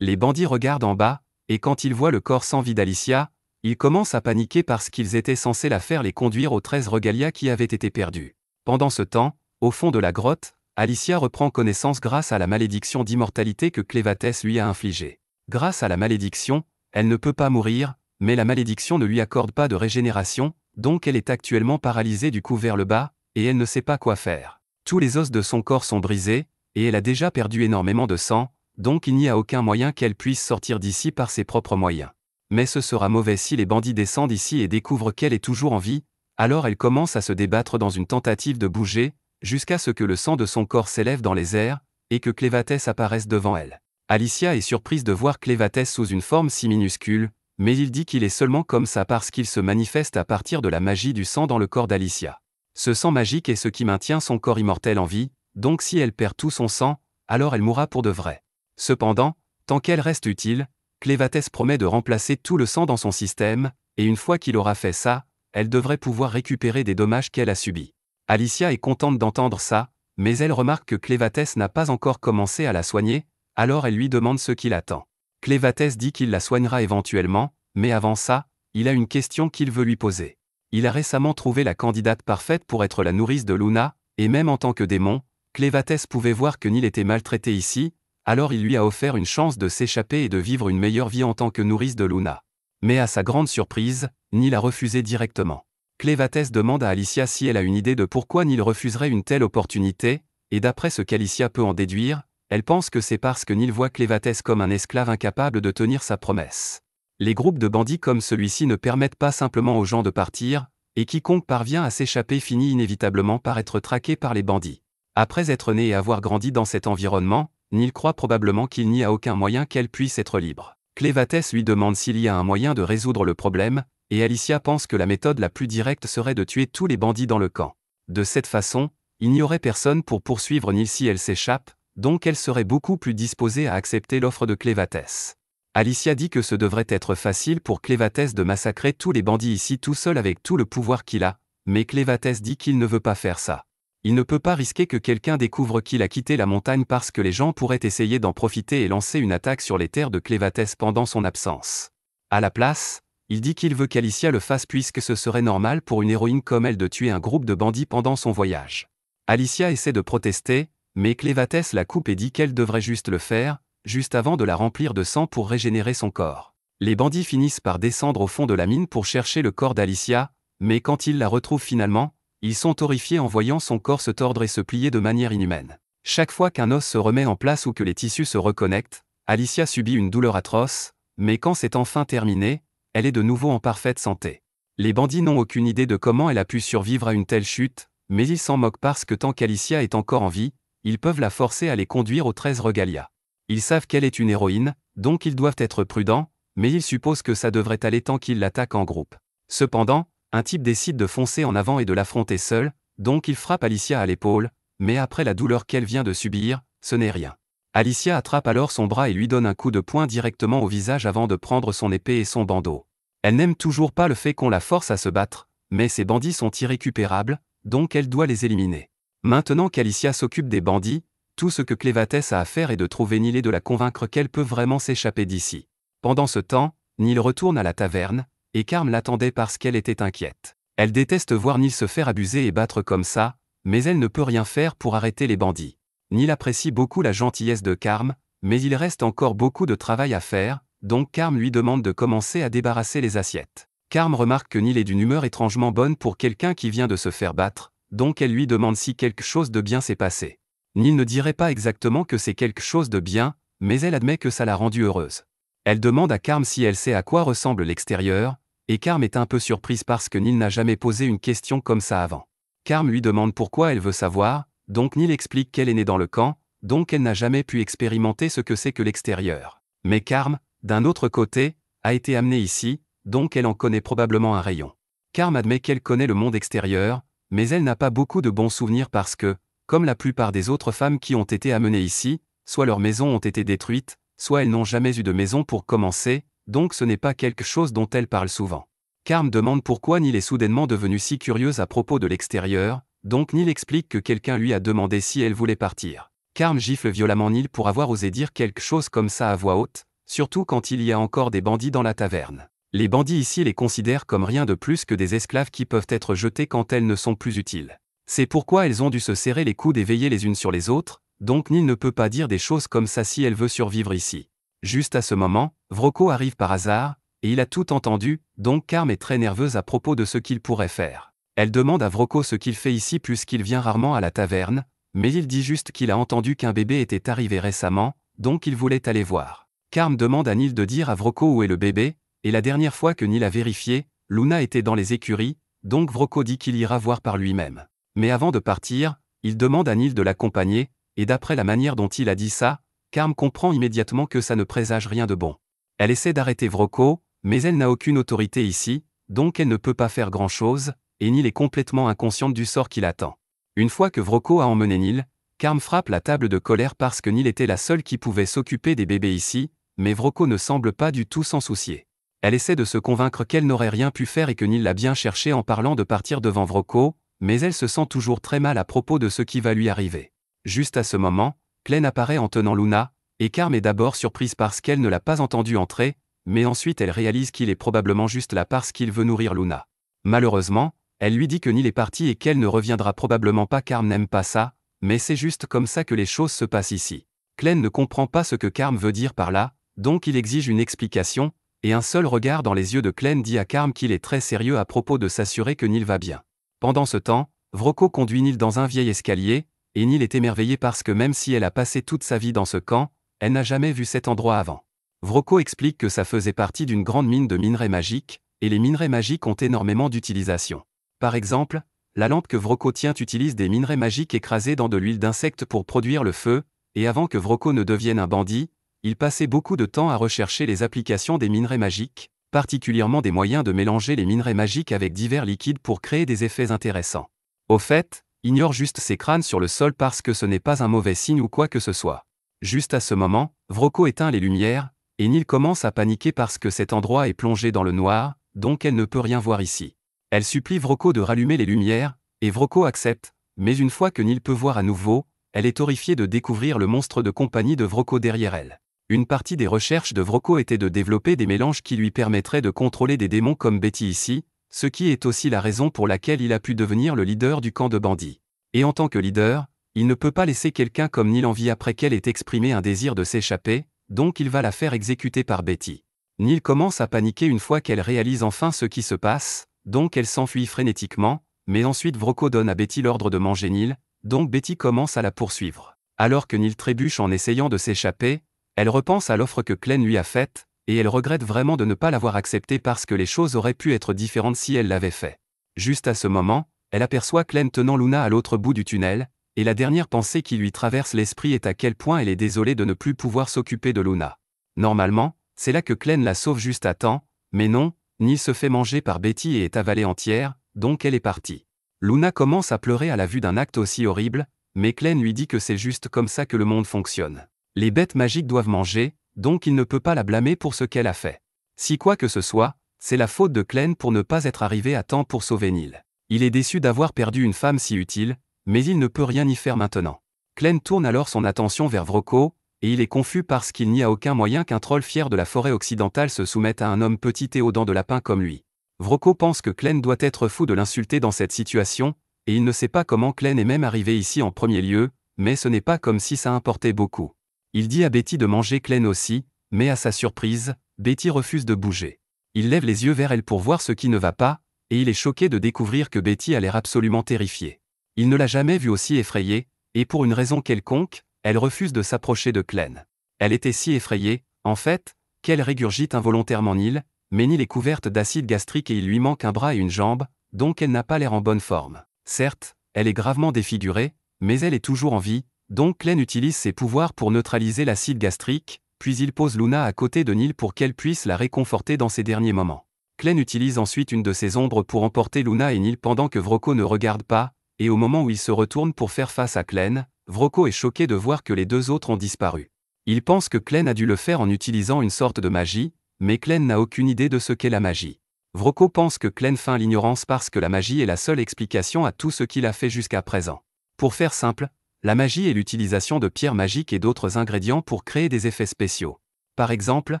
Les bandits regardent en bas, et quand ils voient le corps sans vie d'Alicia, ils commencent à paniquer parce qu'ils étaient censés la faire les conduire aux 13 regalias qui avaient été perdus. Pendant ce temps, au fond de la grotte, Alicia reprend connaissance grâce à la malédiction d'immortalité que Clévatès lui a infligée. Grâce à la malédiction, elle ne peut pas mourir, mais la malédiction ne lui accorde pas de régénération, donc elle est actuellement paralysée du cou vers le bas, et elle ne sait pas quoi faire. Tous les os de son corps sont brisés, et elle a déjà perdu énormément de sang, donc il n'y a aucun moyen qu'elle puisse sortir d'ici par ses propres moyens. Mais ce sera mauvais si les bandits descendent ici et découvrent qu'elle est toujours en vie, alors elle commence à se débattre dans une tentative de bouger, jusqu'à ce que le sang de son corps s'élève dans les airs, et que Clévatès apparaisse devant elle. Alicia est surprise de voir Clévatès sous une forme si minuscule, mais il dit qu'il est seulement comme ça parce qu'il se manifeste à partir de la magie du sang dans le corps d'Alicia. Ce sang magique est ce qui maintient son corps immortel en vie, donc si elle perd tout son sang, alors elle mourra pour de vrai. Cependant, tant qu'elle reste utile, Clévatès promet de remplacer tout le sang dans son système, et une fois qu'il aura fait ça, elle devrait pouvoir récupérer des dommages qu'elle a subis. Alicia est contente d'entendre ça, mais elle remarque que Clévatès n'a pas encore commencé à la soigner, alors elle lui demande ce qu'il attend. Clévatès dit qu'il la soignera éventuellement, mais avant ça, il a une question qu'il veut lui poser. Il a récemment trouvé la candidate parfaite pour être la nourrice de Luna, et même en tant que démon, Clévatès pouvait voir que Neil était maltraité ici, alors il lui a offert une chance de s'échapper et de vivre une meilleure vie en tant que nourrice de Luna. Mais à sa grande surprise, Neil a refusé directement. Clévatès demande à Alicia si elle a une idée de pourquoi Neil refuserait une telle opportunité, et d'après ce qu'Alicia peut en déduire, elle pense que c'est parce que Neil voit Clévatès comme un esclave incapable de tenir sa promesse. Les groupes de bandits comme celui-ci ne permettent pas simplement aux gens de partir, et quiconque parvient à s'échapper finit inévitablement par être traqué par les bandits. Après être né et avoir grandi dans cet environnement, Neil croit probablement qu'il n'y a aucun moyen qu'elle puisse être libre. Clévatès lui demande s'il y a un moyen de résoudre le problème, et Alicia pense que la méthode la plus directe serait de tuer tous les bandits dans le camp. De cette façon, il n'y aurait personne pour poursuivre Neil si elle s'échappe, donc elle serait beaucoup plus disposée à accepter l'offre de Clévatès. Alicia dit que ce devrait être facile pour Clévatès de massacrer tous les bandits ici tout seul avec tout le pouvoir qu'il a, mais Clévatès dit qu'il ne veut pas faire ça. Il ne peut pas risquer que quelqu'un découvre qu'il a quitté la montagne parce que les gens pourraient essayer d'en profiter et lancer une attaque sur les terres de Clévatès pendant son absence. À la place, il dit qu'il veut qu'Alicia le fasse puisque ce serait normal pour une héroïne comme elle de tuer un groupe de bandits pendant son voyage. Alicia essaie de protester, mais Clévatès la coupe et dit qu'elle devrait juste le faire, juste avant de la remplir de sang pour régénérer son corps. Les bandits finissent par descendre au fond de la mine pour chercher le corps d'Alicia, mais quand ils la retrouvent finalement, ils sont horrifiés en voyant son corps se tordre et se plier de manière inhumaine. Chaque fois qu'un os se remet en place ou que les tissus se reconnectent, Alicia subit une douleur atroce, mais quand c'est enfin terminé, elle est de nouveau en parfaite santé. Les bandits n'ont aucune idée de comment elle a pu survivre à une telle chute, mais ils s'en moquent parce que tant qu'Alicia est encore en vie, ils peuvent la forcer à les conduire aux 13 Regalia. Ils savent qu'elle est une héroïne, donc ils doivent être prudents, mais ils supposent que ça devrait aller tant qu'ils l'attaquent en groupe. Cependant, un type décide de foncer en avant et de l'affronter seul, donc il frappe Alicia à l'épaule, mais après la douleur qu'elle vient de subir, ce n'est rien. Alicia attrape alors son bras et lui donne un coup de poing directement au visage avant de prendre son épée et son bandeau. Elle n'aime toujours pas le fait qu'on la force à se battre, mais ces bandits sont irrécupérables, donc elle doit les éliminer. Maintenant qu'Alicia s'occupe des bandits, tout ce que Clévatès a à faire est de trouver Neil et de la convaincre qu'elle peut vraiment s'échapper d'ici. Pendant ce temps, Neil retourne à la taverne, et Carm l'attendait parce qu'elle était inquiète. Elle déteste voir Neil se faire abuser et battre comme ça, mais elle ne peut rien faire pour arrêter les bandits. Neil apprécie beaucoup la gentillesse de Carm, mais il reste encore beaucoup de travail à faire, donc Carm lui demande de commencer à débarrasser les assiettes. Carm remarque que Neil est d'une humeur étrangement bonne pour quelqu'un qui vient de se faire battre, donc elle lui demande si quelque chose de bien s'est passé. Neil ne dirait pas exactement que c'est quelque chose de bien, mais elle admet que ça l'a rendue heureuse. Elle demande à Carm si elle sait à quoi ressemble l'extérieur, et Carm est un peu surprise parce que Neil n'a jamais posé une question comme ça avant. Carm lui demande pourquoi elle veut savoir, donc Neil explique qu'elle est née dans le camp, donc elle n'a jamais pu expérimenter ce que c'est que l'extérieur. Mais Carm, d'un autre côté, a été amenée ici, donc elle en connaît probablement un rayon. Carm admet qu'elle connaît le monde extérieur, mais elle n'a pas beaucoup de bons souvenirs parce que, comme la plupart des autres femmes qui ont été amenées ici, soit leurs maisons ont été détruites, soit elles n'ont jamais eu de maison pour commencer, donc ce n'est pas quelque chose dont elle parle souvent. Carm demande pourquoi Neil est soudainement devenue si curieuse à propos de l'extérieur, donc Neil explique que quelqu'un lui a demandé si elle voulait partir. Carm gifle violemment Neil pour avoir osé dire quelque chose comme ça à voix haute, surtout quand il y a encore des bandits dans la taverne. Les bandits ici les considèrent comme rien de plus que des esclaves qui peuvent être jetés quand elles ne sont plus utiles. C'est pourquoi elles ont dû se serrer les coudes et veiller les unes sur les autres, donc Neil ne peut pas dire des choses comme ça si elle veut survivre ici. Juste à ce moment, Vrocko arrive par hasard, et il a tout entendu, donc Carm est très nerveuse à propos de ce qu'il pourrait faire. Elle demande à Vrocko ce qu'il fait ici puisqu'il vient rarement à la taverne, mais il dit juste qu'il a entendu qu'un bébé était arrivé récemment, donc il voulait aller voir. Carm demande à Neil de dire à Vrocko où est le bébé, et la dernière fois que Neil a vérifié, Luna était dans les écuries, donc Vrocko dit qu'il ira voir par lui-même. Mais avant de partir, il demande à Neil de l'accompagner, et d'après la manière dont il a dit ça, Carm comprend immédiatement que ça ne présage rien de bon. Elle essaie d'arrêter Vrocko, mais elle n'a aucune autorité ici, donc elle ne peut pas faire grand-chose, et Neil est complètement inconsciente du sort qui l'attend. Une fois que Vrocko a emmené Neil, Carm frappe la table de colère parce que Neil était la seule qui pouvait s'occuper des bébés ici, mais Vrocko ne semble pas du tout s'en soucier. Elle essaie de se convaincre qu'elle n'aurait rien pu faire et que Neil l'a bien cherché en parlant de partir devant Vrocko, mais elle se sent toujours très mal à propos de ce qui va lui arriver. Juste à ce moment, Clem apparaît en tenant Luna, et Carm est d'abord surprise parce qu'elle ne l'a pas entendu entrer, mais ensuite elle réalise qu'il est probablement juste là parce qu'il veut nourrir Luna. Malheureusement, elle lui dit que Neil est parti et qu'elle ne reviendra probablement pas. Carm n'aime pas ça, mais c'est juste comme ça que les choses se passent ici. Clem ne comprend pas ce que Carm veut dire par là, donc il exige une explication, et un seul regard dans les yeux de Clem dit à Carm qu'il est très sérieux à propos de s'assurer que Neil va bien. Pendant ce temps, Vrocko conduit Neil dans un vieil escalier, et Neil est émerveillée parce que même si elle a passé toute sa vie dans ce camp, elle n'a jamais vu cet endroit avant. Vrocko explique que ça faisait partie d'une grande mine de minerais magiques, et les minerais magiques ont énormément d'utilisation. Par exemple, la lampe que Vrocko tient utilise des minerais magiques écrasés dans de l'huile d'insecte pour produire le feu, et avant que Vroko ne devienne un bandit, il passait beaucoup de temps à rechercher les applications des minerais magiques, particulièrement des moyens de mélanger les minerais magiques avec divers liquides pour créer des effets intéressants. Au fait, ignore juste ces crânes sur le sol parce que ce n'est pas un mauvais signe ou quoi que ce soit. Juste à ce moment, Vroko éteint les lumières, et Neil commence à paniquer parce que cet endroit est plongé dans le noir, donc elle ne peut rien voir ici. Elle supplie Vroko de rallumer les lumières, et Vroko accepte, mais une fois que Neil peut voir à nouveau, elle est horrifiée de découvrir le monstre de compagnie de Vroko derrière elle. Une partie des recherches de Vroko était de développer des mélanges qui lui permettraient de contrôler des démons comme Betty ici, ce qui est aussi la raison pour laquelle il a pu devenir le leader du camp de bandits. Et en tant que leader, il ne peut pas laisser quelqu'un comme Neil en vie après qu'elle ait exprimé un désir de s'échapper, donc il va la faire exécuter par Betty. Neil commence à paniquer une fois qu'elle réalise enfin ce qui se passe, donc elle s'enfuit frénétiquement, mais ensuite Vroko donne à Betty l'ordre de manger Neil, donc Betty commence à la poursuivre. Alors que Neil trébuche en essayant de s'échapper, elle repense à l'offre que Clem lui a faite, et elle regrette vraiment de ne pas l'avoir acceptée parce que les choses auraient pu être différentes si elle l'avait fait. Juste à ce moment, elle aperçoit Clem tenant Luna à l'autre bout du tunnel, et la dernière pensée qui lui traverse l'esprit est à quel point elle est désolée de ne plus pouvoir s'occuper de Luna. Normalement, c'est là que Clem la sauve juste à temps, mais non, Neil se fait manger par Betty et est avalée entière, donc elle est partie. Luna commence à pleurer à la vue d'un acte aussi horrible, mais Clem lui dit que c'est juste comme ça que le monde fonctionne. Les bêtes magiques doivent manger, donc il ne peut pas la blâmer pour ce qu'elle a fait. Si quoi que ce soit, c'est la faute de Clem pour ne pas être arrivé à temps pour sauver Neil. Il est déçu d'avoir perdu une femme si utile, mais il ne peut rien y faire maintenant. Clem tourne alors son attention vers Vroko, et il est confus parce qu'il n'y a aucun moyen qu'un troll fier de la forêt occidentale se soumette à un homme petit et aux dents de lapin comme lui. Vroko pense que Clem doit être fou de l'insulter dans cette situation, et il ne sait pas comment Clem est même arrivé ici en premier lieu, mais ce n'est pas comme si ça importait beaucoup. Il dit à Betty de manger Clem aussi, mais à sa surprise, Betty refuse de bouger. Il lève les yeux vers elle pour voir ce qui ne va pas, et il est choqué de découvrir que Betty a l'air absolument terrifiée. Il ne l'a jamais vue aussi effrayée, et pour une raison quelconque, elle refuse de s'approcher de Clem. Elle était si effrayée, en fait, qu'elle régurgite involontairement Neil, mais Neil est couverte d'acide gastrique et il lui manque un bras et une jambe, donc elle n'a pas l'air en bonne forme. Certes, elle est gravement défigurée, mais elle est toujours en vie, donc Clem utilise ses pouvoirs pour neutraliser l'acide gastrique, puis il pose Luna à côté de Neil pour qu'elle puisse la réconforter dans ses derniers moments. Clem utilise ensuite une de ses ombres pour emporter Luna et Neil pendant que Vroko ne regarde pas, et au moment où il se retourne pour faire face à Clem, Vroko est choqué de voir que les deux autres ont disparu. Il pense que Clem a dû le faire en utilisant une sorte de magie, mais Clem n'a aucune idée de ce qu'est la magie. Vroko pense que Clem feint l'ignorance parce que la magie est la seule explication à tout ce qu'il a fait jusqu'à présent. Pour faire simple, la magie est l'utilisation de pierres magiques et d'autres ingrédients pour créer des effets spéciaux. Par exemple,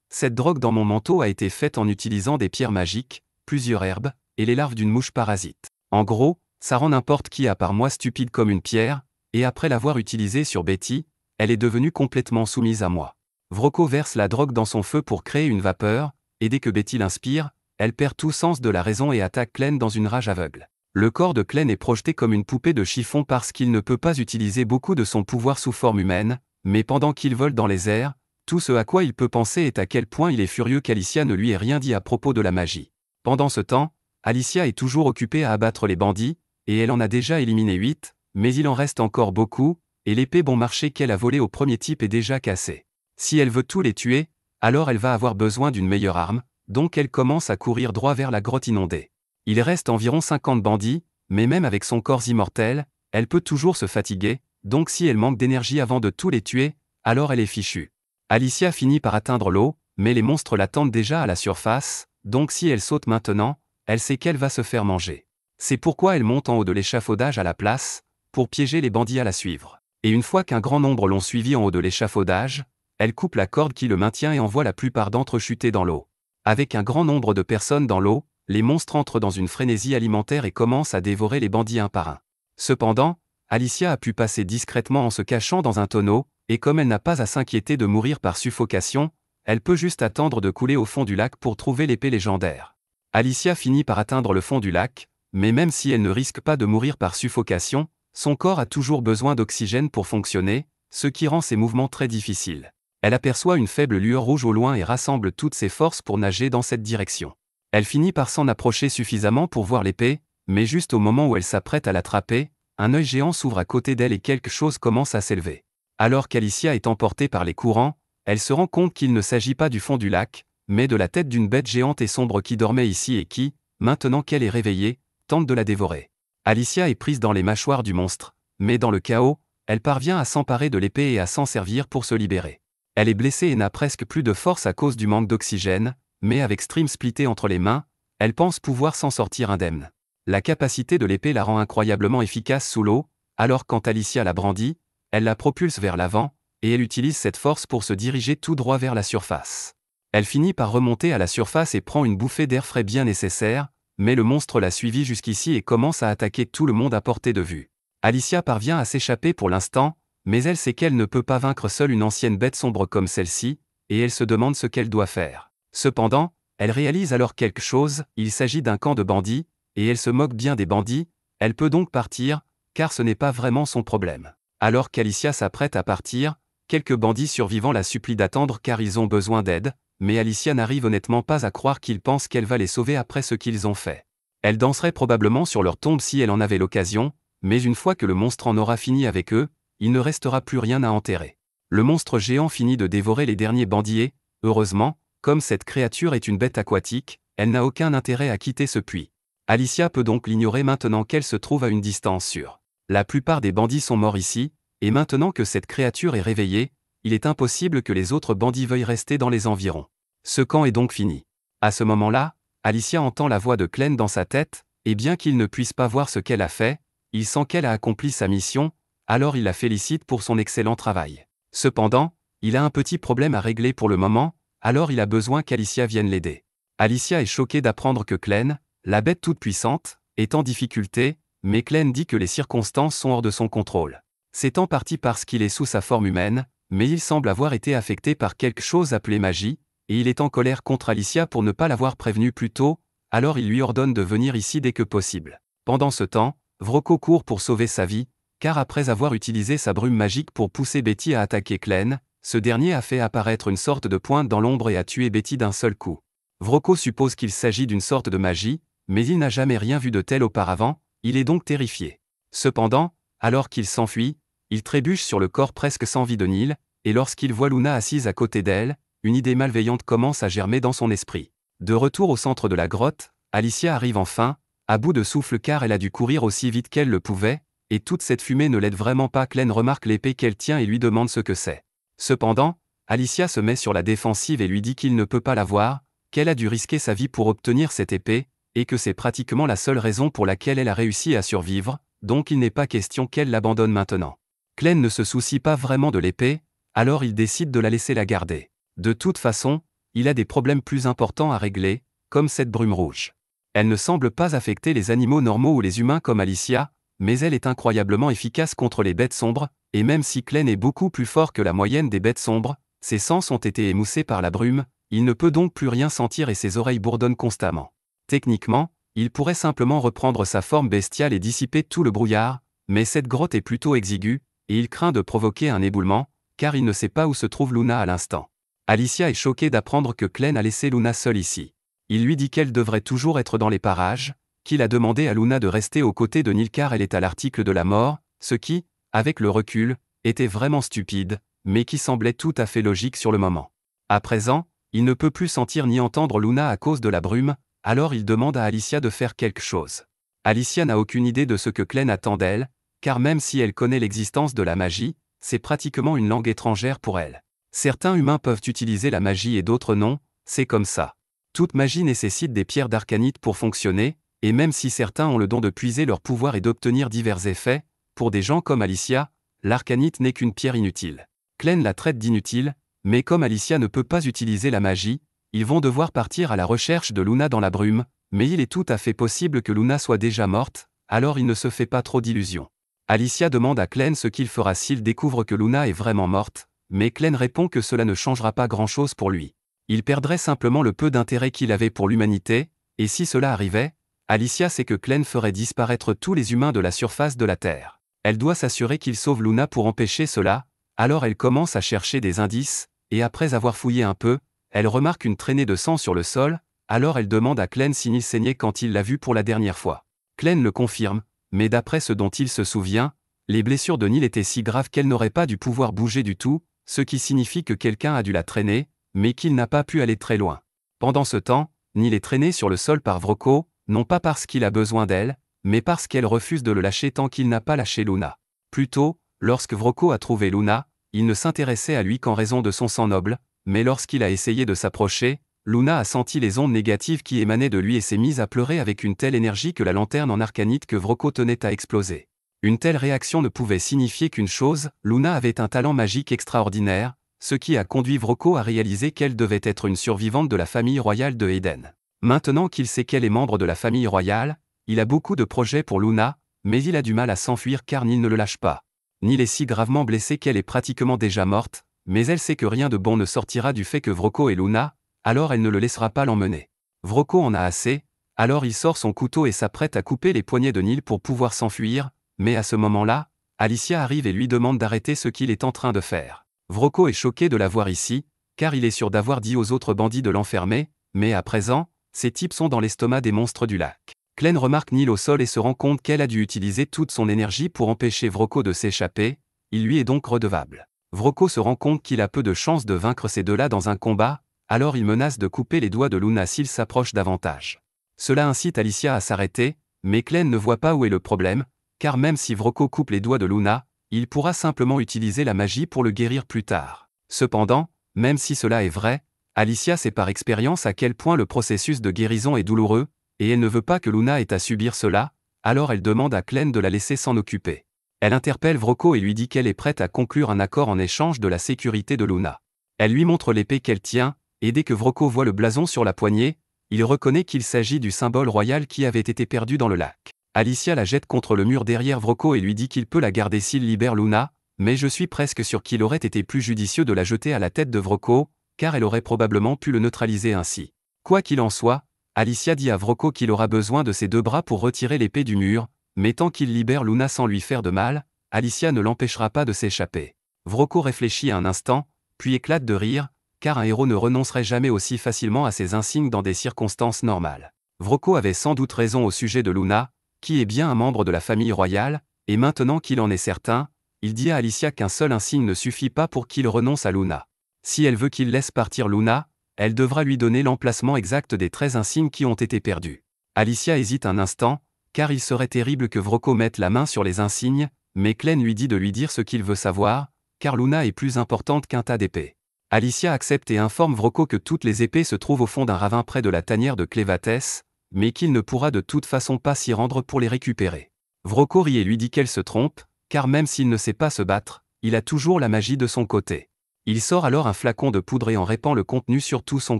cette drogue dans mon manteau a été faite en utilisant des pierres magiques, plusieurs herbes, et les larves d'une mouche parasite. En gros, ça rend n'importe qui à part moi stupide comme une pierre, et après l'avoir utilisée sur Betty, elle est devenue complètement soumise à moi. Vroko verse la drogue dans son feu pour créer une vapeur, et dès que Betty l'inspire, elle perd tout sens de la raison et attaque Clem dans une rage aveugle. Le corps de Clem est projeté comme une poupée de chiffon parce qu'il ne peut pas utiliser beaucoup de son pouvoir sous forme humaine, mais pendant qu'il vole dans les airs, tout ce à quoi il peut penser est à quel point il est furieux qu'Alicia ne lui ait rien dit à propos de la magie. Pendant ce temps, Alicia est toujours occupée à abattre les bandits, et elle en a déjà éliminé 8, mais il en reste encore beaucoup, et l'épée bon marché qu'elle a volée au premier type est déjà cassée. Si elle veut tous les tuer, alors elle va avoir besoin d'une meilleure arme, donc elle commence à courir droit vers la grotte inondée. Il reste environ 50 bandits, mais même avec son corps immortel, elle peut toujours se fatiguer, donc si elle manque d'énergie avant de tous les tuer, alors elle est fichue. Alicia finit par atteindre l'eau, mais les monstres l'attendent déjà à la surface, donc si elle saute maintenant, elle sait qu'elle va se faire manger. C'est pourquoi elle monte en haut de l'échafaudage à la place, pour piéger les bandits à la suivre. Et une fois qu'un grand nombre l'ont suivi en haut de l'échafaudage, elle coupe la corde qui le maintient et envoie la plupart d'entre eux chuter dans l'eau. Avec un grand nombre de personnes dans l'eau, les monstres entrent dans une frénésie alimentaire et commencent à dévorer les bandits un par un. Cependant, Alicia a pu passer discrètement en se cachant dans un tonneau, et comme elle n'a pas à s'inquiéter de mourir par suffocation, elle peut juste attendre de couler au fond du lac pour trouver l'épée légendaire. Alicia finit par atteindre le fond du lac, mais même si elle ne risque pas de mourir par suffocation, son corps a toujours besoin d'oxygène pour fonctionner, ce qui rend ses mouvements très difficiles. Elle aperçoit une faible lueur rouge au loin et rassemble toutes ses forces pour nager dans cette direction. Elle finit par s'en approcher suffisamment pour voir l'épée, mais juste au moment où elle s'apprête à l'attraper, un œil géant s'ouvre à côté d'elle et quelque chose commence à s'élever. Alors qu'Alicia est emportée par les courants, elle se rend compte qu'il ne s'agit pas du fond du lac, mais de la tête d'une bête géante et sombre qui dormait ici et qui, maintenant qu'elle est réveillée, tente de la dévorer. Alicia est prise dans les mâchoires du monstre, mais dans le chaos, elle parvient à s'emparer de l'épée et à s'en servir pour se libérer. Elle est blessée et n'a presque plus de force à cause du manque d'oxygène, mais avec Stream splitté entre les mains, elle pense pouvoir s'en sortir indemne. La capacité de l'épée la rend incroyablement efficace sous l'eau, alors quand Alicia la brandit, elle la propulse vers l'avant, et elle utilise cette force pour se diriger tout droit vers la surface. Elle finit par remonter à la surface et prend une bouffée d'air frais bien nécessaire, mais le monstre l'a suivie jusqu'ici et commence à attaquer tout le monde à portée de vue. Alicia parvient à s'échapper pour l'instant, mais elle sait qu'elle ne peut pas vaincre seule une ancienne bête sombre comme celle-ci, et elle se demande ce qu'elle doit faire. Cependant, elle réalise alors quelque chose, il s'agit d'un camp de bandits, et elle se moque bien des bandits, elle peut donc partir, car ce n'est pas vraiment son problème. Alors qu'Alicia s'apprête à partir, quelques bandits survivants la supplient d'attendre car ils ont besoin d'aide, mais Alicia n'arrive honnêtement pas à croire qu'ils pensent qu'elle va les sauver après ce qu'ils ont fait. Elle danserait probablement sur leur tombe si elle en avait l'occasion, mais une fois que le monstre en aura fini avec eux, il ne restera plus rien à enterrer. Le monstre géant finit de dévorer les derniers bandits et, heureusement, comme cette créature est une bête aquatique, elle n'a aucun intérêt à quitter ce puits. Alicia peut donc l'ignorer maintenant qu'elle se trouve à une distance sûre. La plupart des bandits sont morts ici, et maintenant que cette créature est réveillée, il est impossible que les autres bandits veuillent rester dans les environs. Ce camp est donc fini. À ce moment-là, Alicia entend la voix de Clem dans sa tête, et bien qu'il ne puisse pas voir ce qu'elle a fait, il sent qu'elle a accompli sa mission, alors il la félicite pour son excellent travail. Cependant, il a un petit problème à régler pour le moment, alors il a besoin qu'Alicia vienne l'aider. Alicia est choquée d'apprendre que Clem, la bête toute puissante, est en difficulté, mais Clem dit que les circonstances sont hors de son contrôle. C'est en partie parce qu'il est sous sa forme humaine, mais il semble avoir été affecté par quelque chose appelé magie, et il est en colère contre Alicia pour ne pas l'avoir prévenu plus tôt, alors il lui ordonne de venir ici dès que possible. Pendant ce temps, Vrocco court pour sauver sa vie, car après avoir utilisé sa brume magique pour pousser Betty à attaquer Clem, ce dernier a fait apparaître une sorte de pointe dans l'ombre et a tué Betty d'un seul coup. Vrocco suppose qu'il s'agit d'une sorte de magie, mais il n'a jamais rien vu de tel auparavant, il est donc terrifié. Cependant, alors qu'il s'enfuit, il trébuche sur le corps presque sans vie de Neil, et lorsqu'il voit Luna assise à côté d'elle, une idée malveillante commence à germer dans son esprit. De retour au centre de la grotte, Alicia arrive enfin, à bout de souffle car elle a dû courir aussi vite qu'elle le pouvait, et toute cette fumée ne l'aide vraiment pas. Clem remarque l'épée qu'elle tient et lui demande ce que c'est. Cependant, Alicia se met sur la défensive et lui dit qu'il ne peut pas la voir, qu'elle a dû risquer sa vie pour obtenir cette épée, et que c'est pratiquement la seule raison pour laquelle elle a réussi à survivre, donc il n'est pas question qu'elle l'abandonne maintenant. Clem ne se soucie pas vraiment de l'épée, alors il décide de la laisser la garder. De toute façon, il a des problèmes plus importants à régler, comme cette brume rouge. Elle ne semble pas affecter les animaux normaux ou les humains comme Alicia, mais elle est incroyablement efficace contre les bêtes sombres, et même si Clem est beaucoup plus fort que la moyenne des bêtes sombres, ses sens ont été émoussés par la brume, il ne peut donc plus rien sentir et ses oreilles bourdonnent constamment. Techniquement, il pourrait simplement reprendre sa forme bestiale et dissiper tout le brouillard, mais cette grotte est plutôt exiguë, et il craint de provoquer un éboulement, car il ne sait pas où se trouve Luna à l'instant. Alicia est choquée d'apprendre que Clem a laissé Luna seule ici. Il lui dit qu'elle devrait toujours être dans les parages, qu'il a demandé à Luna de rester aux côtés de Neil car elle est à l'article de la mort, ce qui, avec le recul, était vraiment stupide, mais qui semblait tout à fait logique sur le moment. À présent, il ne peut plus sentir ni entendre Luna à cause de la brume, alors il demande à Alicia de faire quelque chose. Alicia n'a aucune idée de ce que Clem attend d'elle, car même si elle connaît l'existence de la magie, c'est pratiquement une langue étrangère pour elle. Certains humains peuvent utiliser la magie et d'autres non, c'est comme ça. Toute magie nécessite des pierres d'arcanite pour fonctionner, et même si certains ont le don de puiser leur pouvoir et d'obtenir divers effets, pour des gens comme Alicia, l'arcanite n'est qu'une pierre inutile. Clem la traite d'inutile, mais comme Alicia ne peut pas utiliser la magie, ils vont devoir partir à la recherche de Luna dans la brume, mais il est tout à fait possible que Luna soit déjà morte, alors il ne se fait pas trop d'illusions. Alicia demande à Clem ce qu'il fera s'il découvre que Luna est vraiment morte, mais Clem répond que cela ne changera pas grand-chose pour lui. Il perdrait simplement le peu d'intérêt qu'il avait pour l'humanité, et si cela arrivait, Alicia sait que Clem ferait disparaître tous les humains de la surface de la Terre. Elle doit s'assurer qu'il sauve Luna pour empêcher cela, alors elle commence à chercher des indices, et après avoir fouillé un peu, elle remarque une traînée de sang sur le sol, alors elle demande à Clem s'il saignait quand il l'a vu pour la dernière fois. Clem le confirme, mais d'après ce dont il se souvient, Les blessures de Neil étaient si graves qu'elle n'aurait pas dû pouvoir bouger du tout, ce qui signifie que quelqu'un a dû la traîner, mais qu'il n'a pas pu aller très loin. Pendant ce temps, Neil est traîné sur le sol par Vrocko, non pas parce qu'il a besoin d'elle, mais parce qu'elle refuse de le lâcher tant qu'il n'a pas lâché Luna. Plus tôt, lorsque Vrocko a trouvé Luna, il ne s'intéressait à lui qu'en raison de son sang noble, mais lorsqu'il a essayé de s'approcher, Luna a senti les ondes négatives qui émanaient de lui et s'est mise à pleurer avec une telle énergie que la lanterne en arcanite que Vrocko tenait à exploser. Une telle réaction ne pouvait signifier qu'une chose, Luna avait un talent magique extraordinaire, ce qui a conduit Vrocko à réaliser qu'elle devait être une survivante de la famille royale de Eden. Maintenant qu'il sait qu'elle est membre de la famille royale, il a beaucoup de projets pour Luna, mais il a du mal à s'enfuir car Neil ne le lâche pas. Neil est si gravement blessée qu'elle est pratiquement déjà morte, mais elle sait que rien de bon ne sortira du fait que Vrocko est Luna, alors elle ne le laissera pas l'emmener. Vrocko en a assez, alors il sort son couteau et s'apprête à couper les poignets de Neil pour pouvoir s'enfuir, mais à ce moment-là, Alicia arrive et lui demande d'arrêter ce qu'il est en train de faire. Vrocko est choqué de la voir ici, car il est sûr d'avoir dit aux autres bandits de l'enfermer, mais à présent, ces types sont dans l'estomac des monstres du lac. Clem remarque Neil au sol et se rend compte qu'elle a dû utiliser toute son énergie pour empêcher Vrocko de s'échapper, il lui est donc redevable. Vrocko se rend compte qu'il a peu de chances de vaincre ces deux-là dans un combat, alors il menace de couper les doigts de Luna s'il s'approche davantage. Cela incite Alicia à s'arrêter, mais Clem ne voit pas où est le problème, car même si Vrocko coupe les doigts de Luna, il pourra simplement utiliser la magie pour le guérir plus tard. Cependant, même si cela est vrai, Alicia sait par expérience à quel point le processus de guérison est douloureux, et elle ne veut pas que Luna ait à subir cela, alors elle demande à Clem de la laisser s'en occuper. Elle interpelle Vrocko et lui dit qu'elle est prête à conclure un accord en échange de la sécurité de Luna. Elle lui montre l'épée qu'elle tient, et dès que Vrocko voit le blason sur la poignée, il reconnaît qu'il s'agit du symbole royal qui avait été perdu dans le lac. Alicia la jette contre le mur derrière Vrocko et lui dit qu'il peut la garder s'il libère Luna, mais je suis presque sûr qu'il aurait été plus judicieux de la jeter à la tête de Vrocko, car elle aurait probablement pu le neutraliser ainsi. Quoi qu'il en soit, Alicia dit à Vrocko qu'il aura besoin de ses deux bras pour retirer l'épée du mur, mais tant qu'il libère Luna sans lui faire de mal, Alicia ne l'empêchera pas de s'échapper. Vrocko réfléchit un instant, puis éclate de rire, car un héros ne renoncerait jamais aussi facilement à ses insignes dans des circonstances normales. Vrocko avait sans doute raison au sujet de Luna, qui est bien un membre de la famille royale, et maintenant qu'il en est certain, il dit à Alicia qu'un seul insigne ne suffit pas pour qu'il renonce à Luna. Si elle veut qu'il laisse partir Luna, elle devra lui donner l'emplacement exact des 13 insignes qui ont été perdus. Alicia hésite un instant, car il serait terrible que Vrocko mette la main sur les insignes, mais Clem lui dit de lui dire ce qu'il veut savoir, car Luna est plus importante qu'un tas d'épées. Alicia accepte et informe Vrocko que toutes les épées se trouvent au fond d'un ravin près de la tanière de Clévatès, mais qu'il ne pourra de toute façon pas s'y rendre pour les récupérer. Vrocko rit et lui dit qu'elle se trompe, car même s'il ne sait pas se battre, il a toujours la magie de son côté. Il sort alors un flacon de poudre et en répand le contenu sur tout son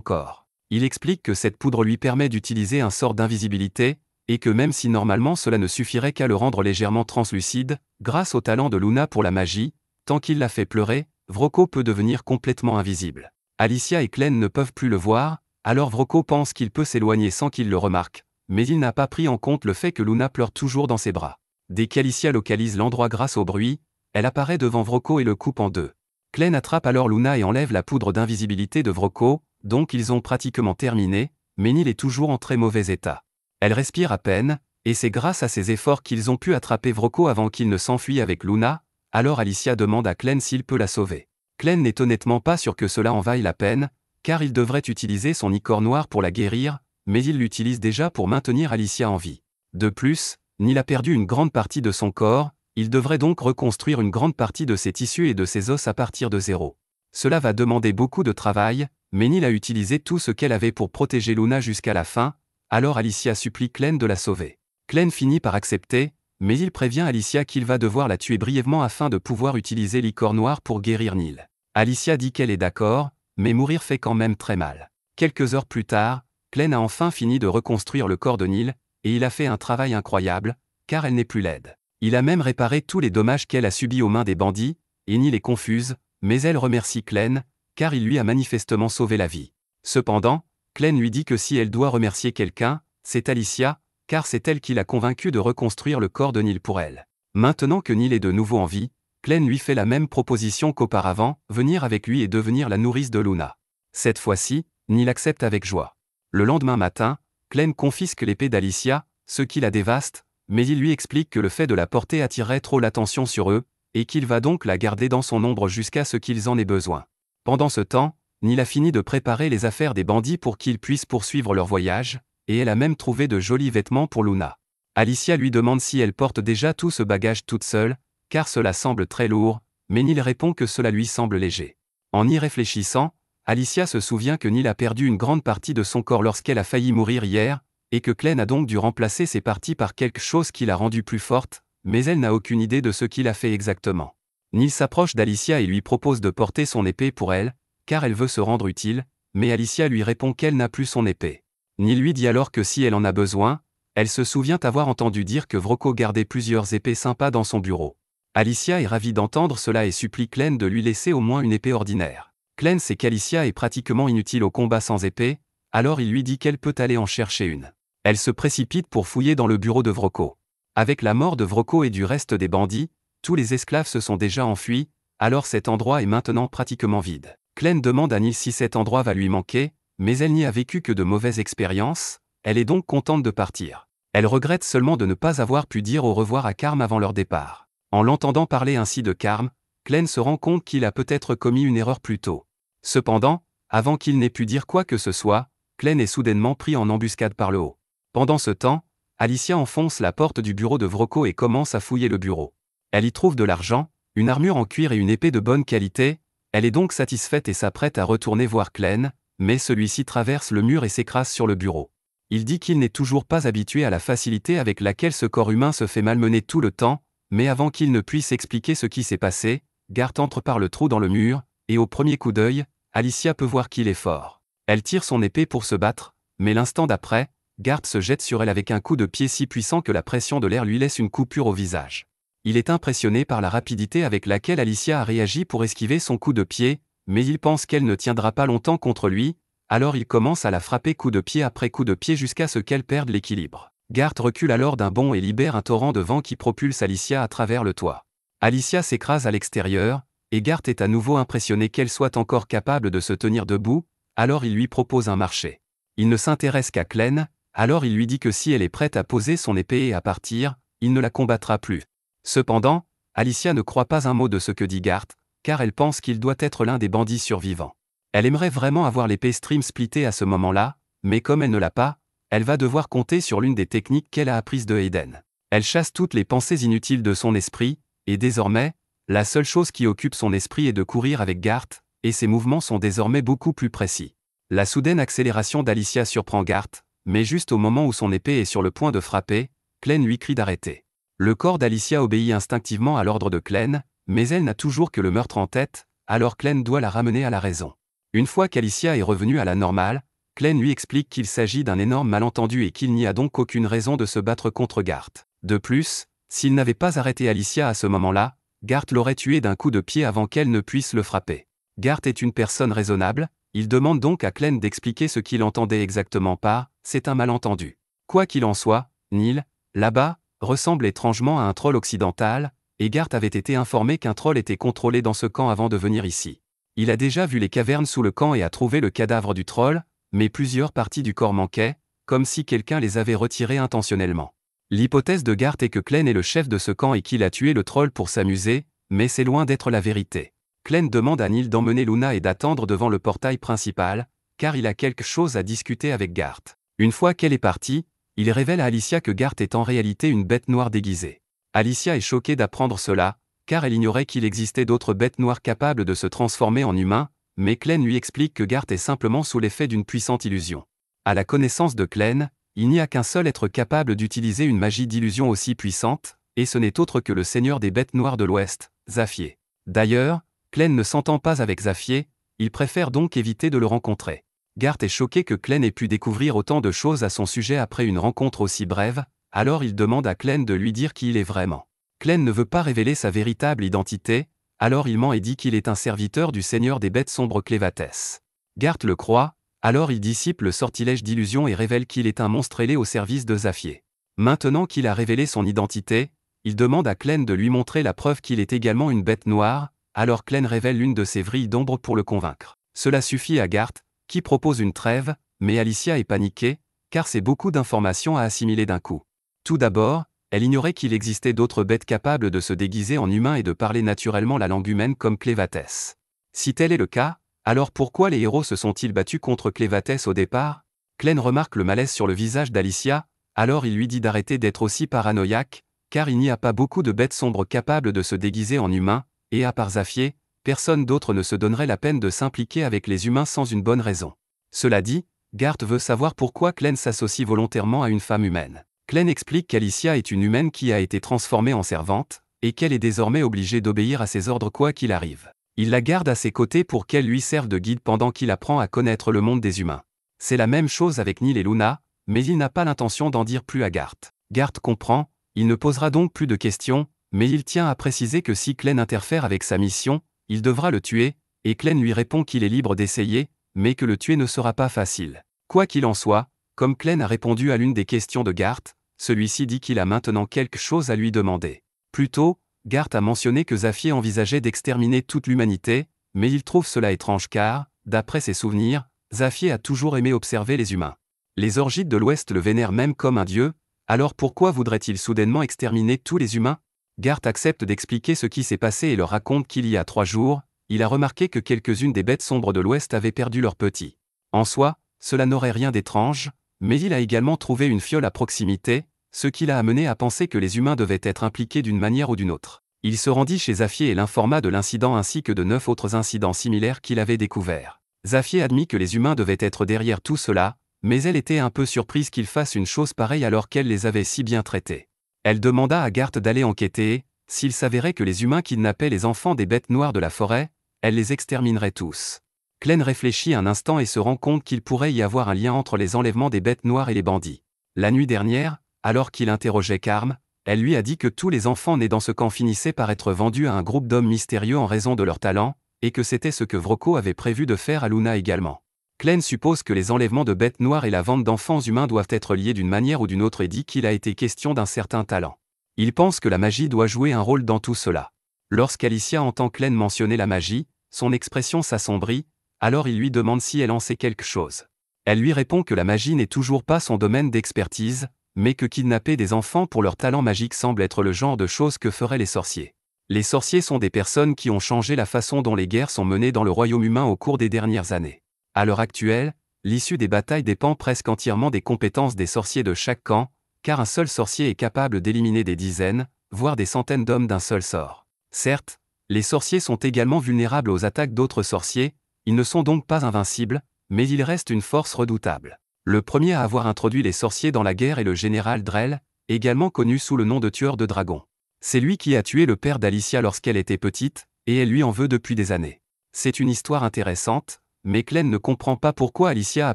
corps. Il explique que cette poudre lui permet d'utiliser un sort d'invisibilité, et que même si normalement cela ne suffirait qu'à le rendre légèrement translucide, grâce au talent de Luna pour la magie, tant qu'il la fait pleurer, Vrocko peut devenir complètement invisible. Alicia et Clem ne peuvent plus le voir, alors Vrocko pense qu'il peut s'éloigner sans qu'il le remarque, mais il n'a pas pris en compte le fait que Luna pleure toujours dans ses bras. Dès qu'Alicia localise l'endroit grâce au bruit, elle apparaît devant Vrocko et le coupe en deux. Clem attrape alors Luna et enlève la poudre d'invisibilité de Vrocko, donc ils ont pratiquement terminé, mais Neil est toujours en très mauvais état. Elle respire à peine, et c'est grâce à ses efforts qu'ils ont pu attraper Vrocko avant qu'il ne s'enfuit avec Luna, alors Alicia demande à Clem s'il peut la sauver. Clem n'est honnêtement pas sûr que cela en vaille la peine, car il devrait utiliser son ichor noir pour la guérir, mais il l'utilise déjà pour maintenir Alicia en vie. De plus, Neil a perdu une grande partie de son corps, il devrait donc reconstruire une grande partie de ses tissus et de ses os à partir de zéro. Cela va demander beaucoup de travail, mais Neil a utilisé tout ce qu'elle avait pour protéger Luna jusqu'à la fin, alors Alicia supplie Clem de la sauver. Clem finit par accepter, mais il prévient Alicia qu'il va devoir la tuer brièvement afin de pouvoir utiliser l'ichor noir pour guérir Neil. Alicia dit qu'elle est d'accord, mais mourir fait quand même très mal. Quelques heures plus tard, Clem a enfin fini de reconstruire le corps de Neil, et il a fait un travail incroyable, car elle n'est plus laide. Il a même réparé tous les dommages qu'elle a subis aux mains des bandits, et Neil est confuse, mais elle remercie Clem, car il lui a manifestement sauvé la vie. Cependant, Clem lui dit que si elle doit remercier quelqu'un, c'est Alicia, car c'est elle qui l'a convaincue de reconstruire le corps de Neil pour elle. Maintenant que Neil est de nouveau en vie, Clem lui fait la même proposition qu'auparavant, venir avec lui et devenir la nourrice de Luna. Cette fois-ci, Neil accepte avec joie. Le lendemain matin, Clem confisque l'épée d'Alicia, ce qui la dévaste, mais il lui explique que le fait de la porter attirerait trop l'attention sur eux, et qu'il va donc la garder dans son ombre jusqu'à ce qu'ils en aient besoin. Pendant ce temps, Neil a fini de préparer les affaires des bandits pour qu'ils puissent poursuivre leur voyage, et elle a même trouvé de jolis vêtements pour Luna. Alicia lui demande si elle porte déjà tout ce bagage toute seule, car cela semble très lourd, mais Neil répond que cela lui semble léger. En y réfléchissant, Alicia se souvient que Neil a perdu une grande partie de son corps lorsqu'elle a failli mourir hier, et que Glenn a donc dû remplacer ces parties par quelque chose qui l'a rendue plus forte, mais elle n'a aucune idée de ce qu'il a fait exactement. Neil s'approche d'Alicia et lui propose de porter son épée pour elle, car elle veut se rendre utile, mais Alicia lui répond qu'elle n'a plus son épée. Neil lui dit alors que si elle en a besoin, elle se souvient avoir entendu dire que Vrocko gardait plusieurs épées sympas dans son bureau. Alicia est ravie d'entendre cela et supplie Glenn de lui laisser au moins une épée ordinaire. Glenn sait qu'Alicia est pratiquement inutile au combat sans épée, alors il lui dit qu'elle peut aller en chercher une. Elle se précipite pour fouiller dans le bureau de Vrocko. Avec la mort de Vrocko et du reste des bandits, tous les esclaves se sont déjà enfuis, alors cet endroit est maintenant pratiquement vide. Glenn demande à Neil si cet endroit va lui manquer, mais elle n'y a vécu que de mauvaises expériences, elle est donc contente de partir. Elle regrette seulement de ne pas avoir pu dire au revoir à Carm avant leur départ. En l'entendant parler ainsi de Carm, Glenn se rend compte qu'il a peut-être commis une erreur plus tôt. Cependant, avant qu'il n'ait pu dire quoi que ce soit, Glenn est soudainement pris en embuscade par le haut. Pendant ce temps, Alicia enfonce la porte du bureau de Vrocko et commence à fouiller le bureau. Elle y trouve de l'argent, une armure en cuir et une épée de bonne qualité, elle est donc satisfaite et s'apprête à retourner voir Glenn, mais celui-ci traverse le mur et s'écrase sur le bureau. Il dit qu'il n'est toujours pas habitué à la facilité avec laquelle ce corps humain se fait malmener tout le temps, mais avant qu'il ne puisse expliquer ce qui s'est passé, Garth entre par le trou dans le mur, et au premier coup d'œil, Alicia peut voir qu'il est fort. Elle tire son épée pour se battre, mais l'instant d'après, Garth se jette sur elle avec un coup de pied si puissant que la pression de l'air lui laisse une coupure au visage. Il est impressionné par la rapidité avec laquelle Alicia a réagi pour esquiver son coup de pied, mais il pense qu'elle ne tiendra pas longtemps contre lui, alors il commence à la frapper coup de pied après coup de pied jusqu'à ce qu'elle perde l'équilibre. Garth recule alors d'un bond et libère un torrent de vent qui propulse Alicia à travers le toit. Alicia s'écrase à l'extérieur, et Garth est à nouveau impressionné qu'elle soit encore capable de se tenir debout, alors il lui propose un marché. Il ne s'intéresse qu'à Glenn, alors il lui dit que si elle est prête à poser son épée et à partir, il ne la combattra plus. Cependant, Alicia ne croit pas un mot de ce que dit Garth, car elle pense qu'il doit être l'un des bandits survivants. Elle aimerait vraiment avoir l'épée Stream splittée à ce moment-là, mais comme elle ne l'a pas, elle va devoir compter sur l'une des techniques qu'elle a apprises de Hayden. Elle chasse toutes les pensées inutiles de son esprit, et désormais, la seule chose qui occupe son esprit est de courir avec Garth, et ses mouvements sont désormais beaucoup plus précis. La soudaine accélération d'Alicia surprend Garth, mais juste au moment où son épée est sur le point de frapper, Glenn lui crie d'arrêter. Le corps d'Alicia obéit instinctivement à l'ordre de Glenn, mais elle n'a toujours que le meurtre en tête, alors Glenn doit la ramener à la raison. Une fois qu'Alicia est revenue à la normale, Glenn lui explique qu'il s'agit d'un énorme malentendu et qu'il n'y a donc aucune raison de se battre contre Garth. De plus, s'il n'avait pas arrêté Alicia à ce moment-là, Garth l'aurait tué d'un coup de pied avant qu'elle ne puisse le frapper. Garth est une personne raisonnable, il demande donc à Glenn d'expliquer ce qu'il entendait exactement par « c'est un malentendu ». Quoi qu'il en soit, Neil, là-bas, ressemble étrangement à un troll occidental, et Garth avait été informé qu'un troll était contrôlé dans ce camp avant de venir ici. Il a déjà vu les cavernes sous le camp et a trouvé le cadavre du troll, mais plusieurs parties du corps manquaient, comme si quelqu'un les avait retirées intentionnellement. L'hypothèse de Garth est que Glenn est le chef de ce camp et qu'il a tué le troll pour s'amuser, mais c'est loin d'être la vérité. Glenn demande à Neil d'emmener Luna et d'attendre devant le portail principal, car il a quelque chose à discuter avec Garth. Une fois qu'elle est partie, il révèle à Alicia que Garth est en réalité une bête noire déguisée. Alicia est choquée d'apprendre cela, car elle ignorait qu'il existait d'autres bêtes noires capables de se transformer en humains, mais Glenn lui explique que Garth est simplement sous l'effet d'une puissante illusion. À la connaissance de Glenn, il n'y a qu'un seul être capable d'utiliser une magie d'illusion aussi puissante, et ce n'est autre que le seigneur des bêtes noires de l'Ouest, Zaffier. D'ailleurs, Glenn ne s'entend pas avec Zaffier, il préfère donc éviter de le rencontrer. Garth est choqué que Glenn ait pu découvrir autant de choses à son sujet après une rencontre aussi brève, alors il demande à Glenn de lui dire qui il est vraiment. Glenn ne veut pas révéler sa véritable identité, alors il ment et dit qu'il est un serviteur du seigneur des bêtes sombres Clévatès. Garth le croit, alors il dissipe le sortilège d'illusion et révèle qu'il est un monstre ailé au service de Zaffier. Maintenant qu'il a révélé son identité, il demande à Glenn de lui montrer la preuve qu'il est également une bête noire, alors Glenn révèle l'une de ses vrilles d'ombre pour le convaincre. Cela suffit à Garth, qui propose une trêve, mais Alicia est paniquée, car c'est beaucoup d'informations à assimiler d'un coup. Tout d'abord, Elle ignorait qu'il existait d'autres bêtes capables de se déguiser en humains et de parler naturellement la langue humaine comme Clévatès. Si tel est le cas, alors pourquoi les héros se sont-ils battus contre Clévatès au départ? Clène remarque le malaise sur le visage d'Alicia, alors il lui dit d'arrêter d'être aussi paranoïaque, car il n'y a pas beaucoup de bêtes sombres capables de se déguiser en humains, et à part Zaffier, personne d'autre ne se donnerait la peine de s'impliquer avec les humains sans une bonne raison. Cela dit, Garth veut savoir pourquoi Clène s'associe volontairement à une femme humaine. Clène explique qu'Alicia est une humaine qui a été transformée en servante, et qu'elle est désormais obligée d'obéir à ses ordres quoi qu'il arrive. Il la garde à ses côtés pour qu'elle lui serve de guide pendant qu'il apprend à connaître le monde des humains. C'est la même chose avec Neil et Luna, mais il n'a pas l'intention d'en dire plus à Garth. Garth comprend, il ne posera donc plus de questions, mais il tient à préciser que si Clène interfère avec sa mission, il devra le tuer, et Clène lui répond qu'il est libre d'essayer, mais que le tuer ne sera pas facile. Quoi qu'il en soit, comme Clène a répondu à l'une des questions de Garth, celui-ci dit qu'il a maintenant quelque chose à lui demander. Plus tôt, Garth a mentionné que Zaffier envisageait d'exterminer toute l'humanité, mais il trouve cela étrange car, d'après ses souvenirs, Zaffier a toujours aimé observer les humains. Les Orgites de l'Ouest le vénèrent même comme un dieu, alors pourquoi voudrait-il soudainement exterminer tous les humains? Garth accepte d'expliquer ce qui s'est passé et leur raconte qu'il y a 3 jours, il a remarqué que quelques-unes des bêtes sombres de l'Ouest avaient perdu leurs petits. En soi, cela n'aurait rien d'étrange, mais il a également trouvé une fiole à proximité, ce qui l'a amené à penser que les humains devaient être impliqués d'une manière ou d'une autre. Il se rendit chez Zaffier et l'informa de l'incident ainsi que de 9 autres incidents similaires qu'il avait découverts. Zaffier admit que les humains devaient être derrière tout cela, mais elle était un peu surprise qu'il fasse une chose pareille alors qu'elle les avait si bien traités. Elle demanda à Garth d'aller enquêter et, s'il s'avérait que les humains kidnappaient les enfants des bêtes noires de la forêt, elle les exterminerait tous. Clène réfléchit un instant et se rend compte qu'il pourrait y avoir un lien entre les enlèvements des bêtes noires et les bandits. La nuit dernière, alors qu'il interrogeait Carm, elle lui a dit que tous les enfants nés dans ce camp finissaient par être vendus à un groupe d'hommes mystérieux en raison de leur talent, et que c'était ce que Vrocko avait prévu de faire à Luna également. Clène suppose que les enlèvements de bêtes noires et la vente d'enfants humains doivent être liés d'une manière ou d'une autre et dit qu'il a été question d'un certain talent. Il pense que la magie doit jouer un rôle dans tout cela. Lorsqu'Alicia entend Clène mentionner la magie, son expression s'assombrit, alors il lui demande si elle en sait quelque chose. Elle lui répond que la magie n'est toujours pas son domaine d'expertise, mais que kidnapper des enfants pour leur talent magique semble être le genre de choses que feraient les sorciers. Les sorciers sont des personnes qui ont changé la façon dont les guerres sont menées dans le royaume humain au cours des dernières années. À l'heure actuelle, l'issue des batailles dépend presque entièrement des compétences des sorciers de chaque camp, car un seul sorcier est capable d'éliminer des dizaines, voire des centaines d'hommes d'un seul sort. Certes, les sorciers sont également vulnérables aux attaques d'autres sorciers, ils ne sont donc pas invincibles, mais ils restent une force redoutable. Le premier à avoir introduit les sorciers dans la guerre est le général Drell, également connu sous le nom de tueur de dragons. C'est lui qui a tué le père d'Alicia lorsqu'elle était petite, et elle lui en veut depuis des années. C'est une histoire intéressante, mais Clène ne comprend pas pourquoi Alicia a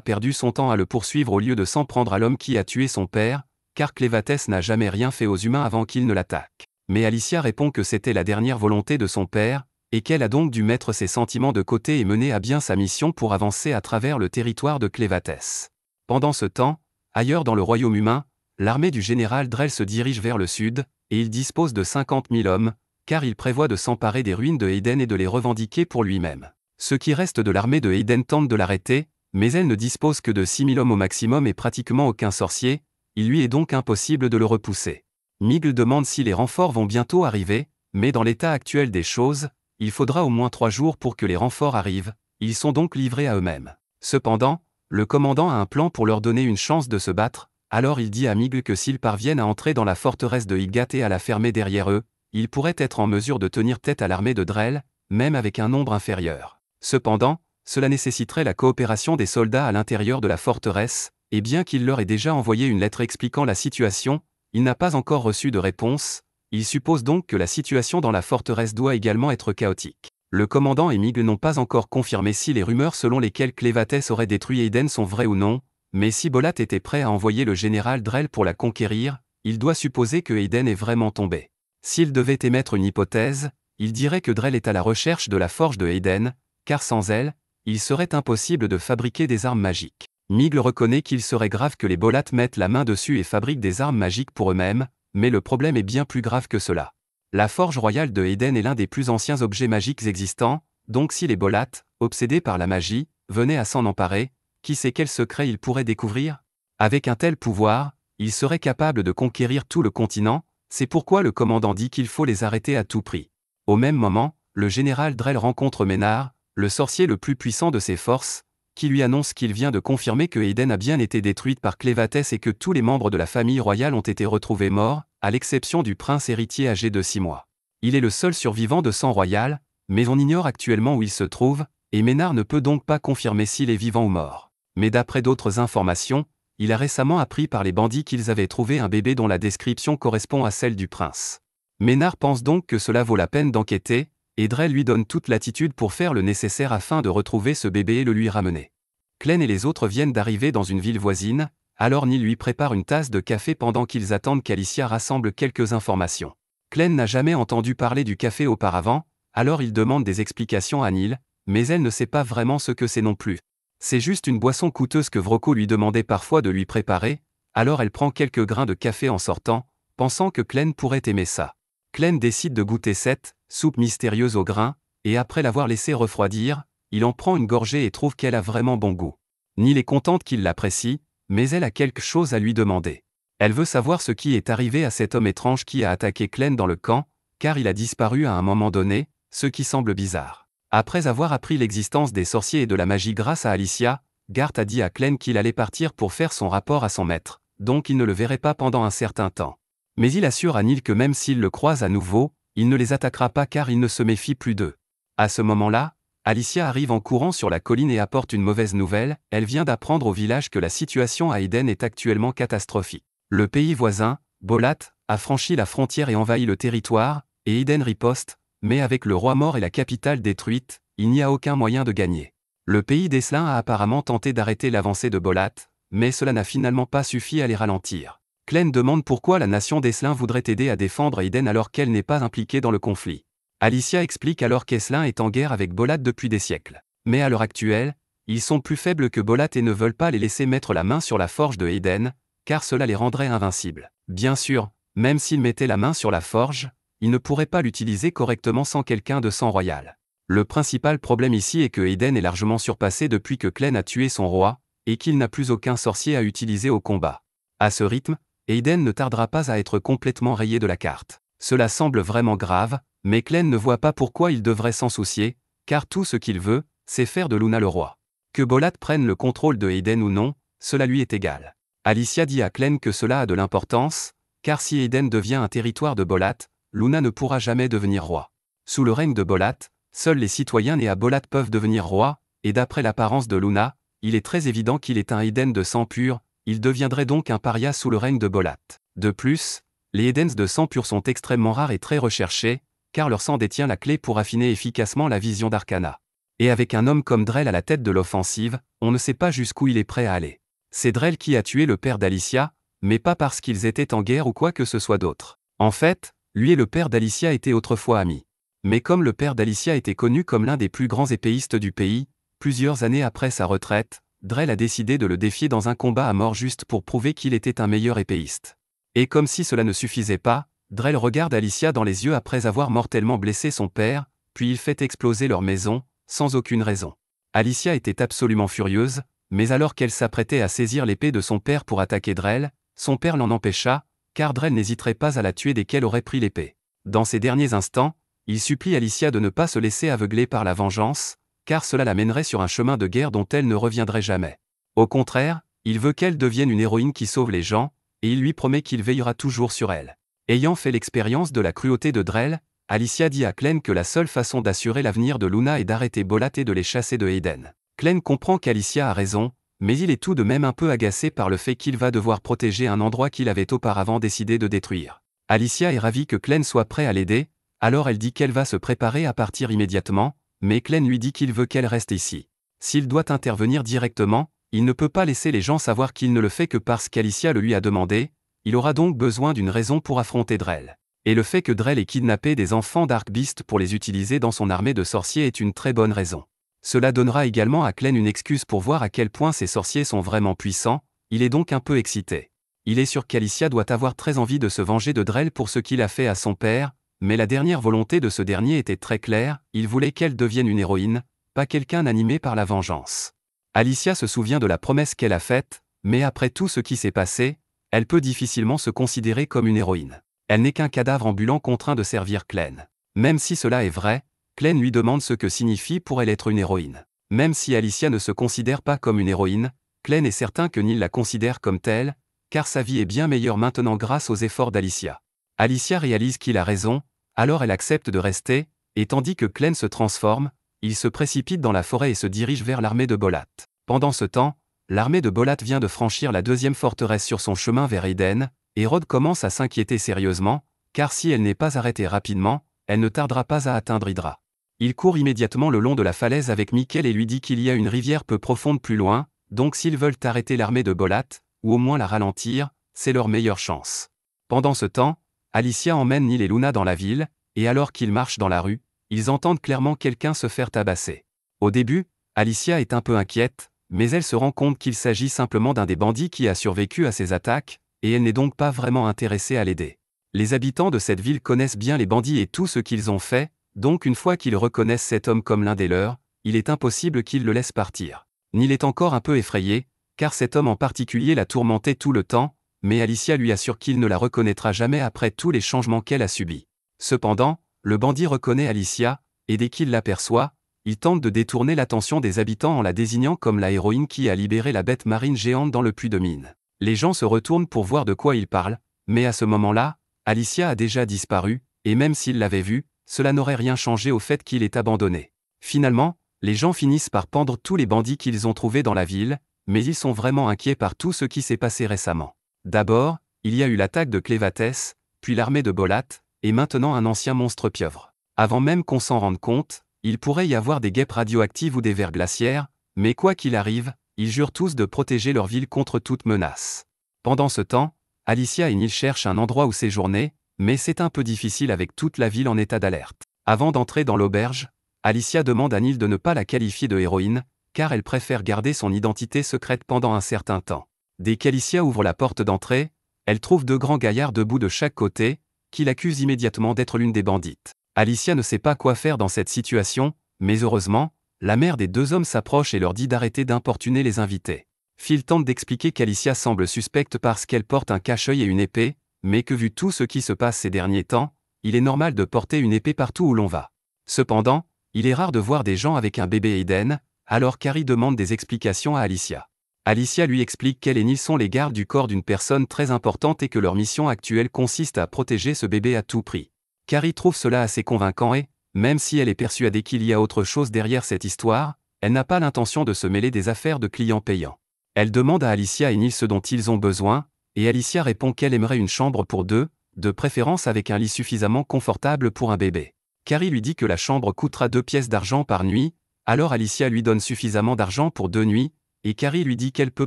perdu son temps à le poursuivre au lieu de s'en prendre à l'homme qui a tué son père, car Clévatès n'a jamais rien fait aux humains avant qu'ils ne l'attaquent. Mais Alicia répond que c'était la dernière volonté de son père, et qu'elle a donc dû mettre ses sentiments de côté et mener à bien sa mission pour avancer à travers le territoire de Clévatès. Pendant ce temps, ailleurs dans le royaume humain, l'armée du général Drell se dirige vers le sud, et il dispose de 50 000 hommes, car il prévoit de s'emparer des ruines de Hayden et de les revendiquer pour lui-même. Ce qui reste de l'armée de Hayden tente de l'arrêter, mais elle ne dispose que de 6 000 hommes au maximum et pratiquement aucun sorcier, il lui est donc impossible de le repousser. Miguel demande si les renforts vont bientôt arriver, mais dans l'état actuel des choses, il faudra au moins 3 jours pour que les renforts arrivent, ils sont donc livrés à eux-mêmes. Cependant, le commandant a un plan pour leur donner une chance de se battre, alors il dit à Miguel que s'ils parviennent à entrer dans la forteresse de Higat et à la fermer derrière eux, ils pourraient être en mesure de tenir tête à l'armée de Drell, même avec un nombre inférieur. Cependant, cela nécessiterait la coopération des soldats à l'intérieur de la forteresse, et bien qu'il leur ait déjà envoyé une lettre expliquant la situation, il n'a pas encore reçu de réponse, il suppose donc que la situation dans la forteresse doit également être chaotique. Le commandant et Miguel n'ont pas encore confirmé si les rumeurs selon lesquelles Clévatès aurait détruit Hayden sont vraies ou non, mais si Bolat était prêt à envoyer le général Drell pour la conquérir, il doit supposer que Hayden est vraiment tombé. S'il devait émettre une hypothèse, il dirait que Drell est à la recherche de la forge de Hayden, car sans elle, il serait impossible de fabriquer des armes magiques. Miguel reconnaît qu'il serait grave que les Bolat mettent la main dessus et fabriquent des armes magiques pour eux-mêmes, mais le problème est bien plus grave que cela. La forge royale de Hayden est l'un des plus anciens objets magiques existants, donc si les Bolat, obsédés par la magie, venaient à s'en emparer, qui sait quel secret ils pourraient découvrir? Avec un tel pouvoir, Ils seraient capables de conquérir tout le continent, c'est pourquoi le commandant dit qu'il faut les arrêter à tout prix. Au même moment, le général Drell rencontre Ménard, le sorcier le plus puissant de ses forces, qui lui annonce qu'il vient de confirmer que Eden a bien été détruite par Clévatès et que tous les membres de la famille royale ont été retrouvés morts, à l'exception du prince héritier âgé de 6 mois. Il est le seul survivant de sang royal, mais on ignore actuellement où il se trouve, et Ménard ne peut donc pas confirmer s'il est vivant ou mort. Mais d'après d'autres informations, il a récemment appris par les bandits qu'ils avaient trouvé un bébé dont la description correspond à celle du prince. Ménard pense donc que cela vaut la peine d'enquêter, et Drell lui donne toute l'attitude pour faire le nécessaire afin de retrouver ce bébé et le lui ramener. Clem et les autres viennent d'arriver dans une ville voisine, alors Neil lui prépare une tasse de café pendant qu'ils attendent qu'Alicia rassemble quelques informations. Clem n'a jamais entendu parler du café auparavant, alors il demande des explications à Neil, mais elle ne sait pas vraiment ce que c'est non plus. C'est juste une boisson coûteuse que Vrocco lui demandait parfois de lui préparer, alors elle prend quelques grains de café en sortant, pensant que Clem pourrait aimer ça. Clem décide de goûter cette soupe mystérieuse aux grains, et après l'avoir laissée refroidir, il en prend une gorgée et trouve qu'elle a vraiment bon goût. Neil est contente qu'il l'apprécie, mais elle a quelque chose à lui demander. Elle veut savoir ce qui est arrivé à cet homme étrange qui a attaqué Clem dans le camp, car il a disparu à un moment donné, ce qui semble bizarre. Après avoir appris l'existence des sorciers et de la magie grâce à Alicia, Garth a dit à Clem qu'il allait partir pour faire son rapport à son maître, donc il ne le verrait pas pendant un certain temps. Mais il assure à Neil que même s'il le croise à nouveau, il ne les attaquera pas car il ne se méfie plus d'eux. À ce moment-là, Alicia arrive en courant sur la colline et apporte une mauvaise nouvelle, elle vient d'apprendre au village que la situation à Eden est actuellement catastrophique. Le pays voisin, Bolat, a franchi la frontière et envahi le territoire, et Eden riposte, mais avec le roi mort et la capitale détruite, il n'y a aucun moyen de gagner. Le pays d'Eslin a apparemment tenté d'arrêter l'avancée de Bolat, mais cela n'a finalement pas suffi à les ralentir. Clem demande pourquoi la nation d'Eslin voudrait aider à défendre Eden alors qu'elle n'est pas impliquée dans le conflit. Alicia explique alors qu'Eslin est en guerre avec Bolat depuis des siècles. Mais à l'heure actuelle, ils sont plus faibles que Bolat et ne veulent pas les laisser mettre la main sur la forge de Eden, car cela les rendrait invincibles. Bien sûr, même s'ils mettaient la main sur la forge, ils ne pourraient pas l'utiliser correctement sans quelqu'un de sang royal. Le principal problème ici est que Eden est largement surpassé depuis que Clem a tué son roi, et qu'il n'a plus aucun sorcier à utiliser au combat. À ce rythme, Eden ne tardera pas à être complètement rayé de la carte. Cela semble vraiment grave, mais Clem ne voit pas pourquoi il devrait s'en soucier, car tout ce qu'il veut, c'est faire de Luna le roi. Que Bolat prenne le contrôle de Eden ou non, cela lui est égal. Alicia dit à Clem que cela a de l'importance, car si Eden devient un territoire de Bolat, Luna ne pourra jamais devenir roi. Sous le règne de Bolat, seuls les citoyens nés à Bolat peuvent devenir rois, et d'après l'apparence de Luna, il est très évident qu'il est un Eden de sang pur, il deviendrait donc un paria sous le règne de Bolat. De plus, les Edens de sang pur sont extrêmement rares et très recherchés, car leur sang détient la clé pour affiner efficacement la vision d'Arcana. Et avec un homme comme Drell à la tête de l'offensive, on ne sait pas jusqu'où il est prêt à aller. C'est Drell qui a tué le père d'Alicia, mais pas parce qu'ils étaient en guerre ou quoi que ce soit d'autre. En fait, lui et le père d'Alicia étaient autrefois amis. Mais comme le père d'Alicia était connu comme l'un des plus grands épéistes du pays, plusieurs années après sa retraite, Drell a décidé de le défier dans un combat à mort juste pour prouver qu'il était un meilleur épéiste. Et comme si cela ne suffisait pas, Drell regarde Alicia dans les yeux après avoir mortellement blessé son père, puis il fait exploser leur maison, sans aucune raison. Alicia était absolument furieuse, mais alors qu'elle s'apprêtait à saisir l'épée de son père pour attaquer Drell, son père l'en empêcha, car Drell n'hésiterait pas à la tuer dès qu'elle aurait pris l'épée. Dans ces derniers instants, il supplie Alicia de ne pas se laisser aveugler par la vengeance, car cela la mènerait sur un chemin de guerre dont elle ne reviendrait jamais. Au contraire, il veut qu'elle devienne une héroïne qui sauve les gens, et il lui promet qu'il veillera toujours sur elle. Ayant fait l'expérience de la cruauté de Drell, Alicia dit à Clem que la seule façon d'assurer l'avenir de Luna est d'arrêter Bolat et de les chasser de Eden. Clem comprend qu'Alicia a raison, mais il est tout de même un peu agacé par le fait qu'il va devoir protéger un endroit qu'il avait auparavant décidé de détruire. Alicia est ravie que Clem soit prêt à l'aider, alors elle dit qu'elle va se préparer à partir immédiatement, mais Clem lui dit qu'il veut qu'elle reste ici. S'il doit intervenir directement, il ne peut pas laisser les gens savoir qu'il ne le fait que parce qu'Alicia le lui a demandé, il aura donc besoin d'une raison pour affronter Drell. Et le fait que Drell ait kidnappé des enfants d'Arcbeast pour les utiliser dans son armée de sorciers est une très bonne raison. Cela donnera également à Clem une excuse pour voir à quel point ces sorciers sont vraiment puissants, il est donc un peu excité. Il est sûr qu'Alicia doit avoir très envie de se venger de Drell pour ce qu'il a fait à son père, mais la dernière volonté de ce dernier était très claire, il voulait qu'elle devienne une héroïne, pas quelqu'un animé par la vengeance. Alicia se souvient de la promesse qu'elle a faite, mais après tout ce qui s'est passé, Elle peut difficilement se considérer comme une héroïne. Elle n'est qu'un cadavre ambulant contraint de servir Clem. Même si cela est vrai, Clem lui demande ce que signifie pour elle être une héroïne. Même si Alicia ne se considère pas comme une héroïne, Clem est certain que Neil la considère comme telle, car sa vie est bien meilleure maintenant grâce aux efforts d'Alicia. Alicia réalise qu'il a raison, alors elle accepte de rester, et tandis que Clem se transforme, il se précipite dans la forêt et se dirige vers l'armée de Bolat. Pendant ce temps, l'armée de Bolat vient de franchir la deuxième forteresse sur son chemin vers Eden, et Rod commence à s'inquiéter sérieusement, car si elle n'est pas arrêtée rapidement, elle ne tardera pas à atteindre Hydra. Il court immédiatement le long de la falaise avec Michael et lui dit qu'il y a une rivière peu profonde plus loin, donc s'ils veulent arrêter l'armée de Bolat, ou au moins la ralentir, c'est leur meilleure chance. Pendant ce temps, Alicia emmène Neil et Luna dans la ville, et alors qu'ils marchent dans la rue, ils entendent clairement quelqu'un se faire tabasser. Au début, Alicia est un peu inquiète, mais elle se rend compte qu'il s'agit simplement d'un des bandits qui a survécu à ces attaques, et elle n'est donc pas vraiment intéressée à l'aider. Les habitants de cette ville connaissent bien les bandits et tout ce qu'ils ont fait, donc une fois qu'ils reconnaissent cet homme comme l'un des leurs, il est impossible qu'ils le laissent partir. Neil est encore un peu effrayé, car cet homme en particulier l'a tourmenté tout le temps, mais Alicia lui assure qu'il ne la reconnaîtra jamais après tous les changements qu'elle a subis. Cependant, le bandit reconnaît Alicia, et dès qu'il l'aperçoit, il tente de détourner l'attention des habitants en la désignant comme la héroïne qui a libéré la bête marine géante dans le puits de mine. Les gens se retournent pour voir de quoi il parle, mais à ce moment-là, Alicia a déjà disparu, et même s'il l'avait vue, cela n'aurait rien changé au fait qu'il est abandonné. Finalement, les gens finissent par pendre tous les bandits qu'ils ont trouvés dans la ville, mais ils sont vraiment inquiets par tout ce qui s'est passé récemment. D'abord, il y a eu l'attaque de Clévatès, puis l'armée de Bolat, et maintenant un ancien monstre pieuvre. Avant même qu'on s'en rende compte, il pourrait y avoir des guêpes radioactives ou des vers glaciaires, mais quoi qu'il arrive, ils jurent tous de protéger leur ville contre toute menace. Pendant ce temps, Alicia et Neil cherchent un endroit où séjourner, mais c'est un peu difficile avec toute la ville en état d'alerte. Avant d'entrer dans l'auberge, Alicia demande à Neil de ne pas la qualifier de héroïne, car elle préfère garder son identité secrète pendant un certain temps. Dès qu'Alicia ouvre la porte d'entrée, elle trouve deux grands gaillards debout de chaque côté, qui l'accusent immédiatement d'être l'une des bandites. Alicia ne sait pas quoi faire dans cette situation, mais heureusement, la mère des deux hommes s'approche et leur dit d'arrêter d'importuner les invités. Phil tente d'expliquer qu'Alicia semble suspecte parce qu'elle porte un cache-œil et une épée, mais que vu tout ce qui se passe ces derniers temps, il est normal de porter une épée partout où l'on va. Cependant, il est rare de voir des gens avec un bébé Eden, alors Carrie demande des explications à Alicia. Alicia lui explique qu'elle et Neil sont les gardes du corps d'une personne très importante et que leur mission actuelle consiste à protéger ce bébé à tout prix. Carrie trouve cela assez convaincant et, même si elle est persuadée qu'il y a autre chose derrière cette histoire, elle n'a pas l'intention de se mêler des affaires de clients payants. Elle demande à Alicia et Neil ce dont ils ont besoin, et Alicia répond qu'elle aimerait une chambre pour deux, de préférence avec un lit suffisamment confortable pour un bébé. Carrie lui dit que la chambre coûtera 2 pièces d'argent par nuit, alors Alicia lui donne suffisamment d'argent pour 2 nuits, et Carrie lui dit qu'elle peut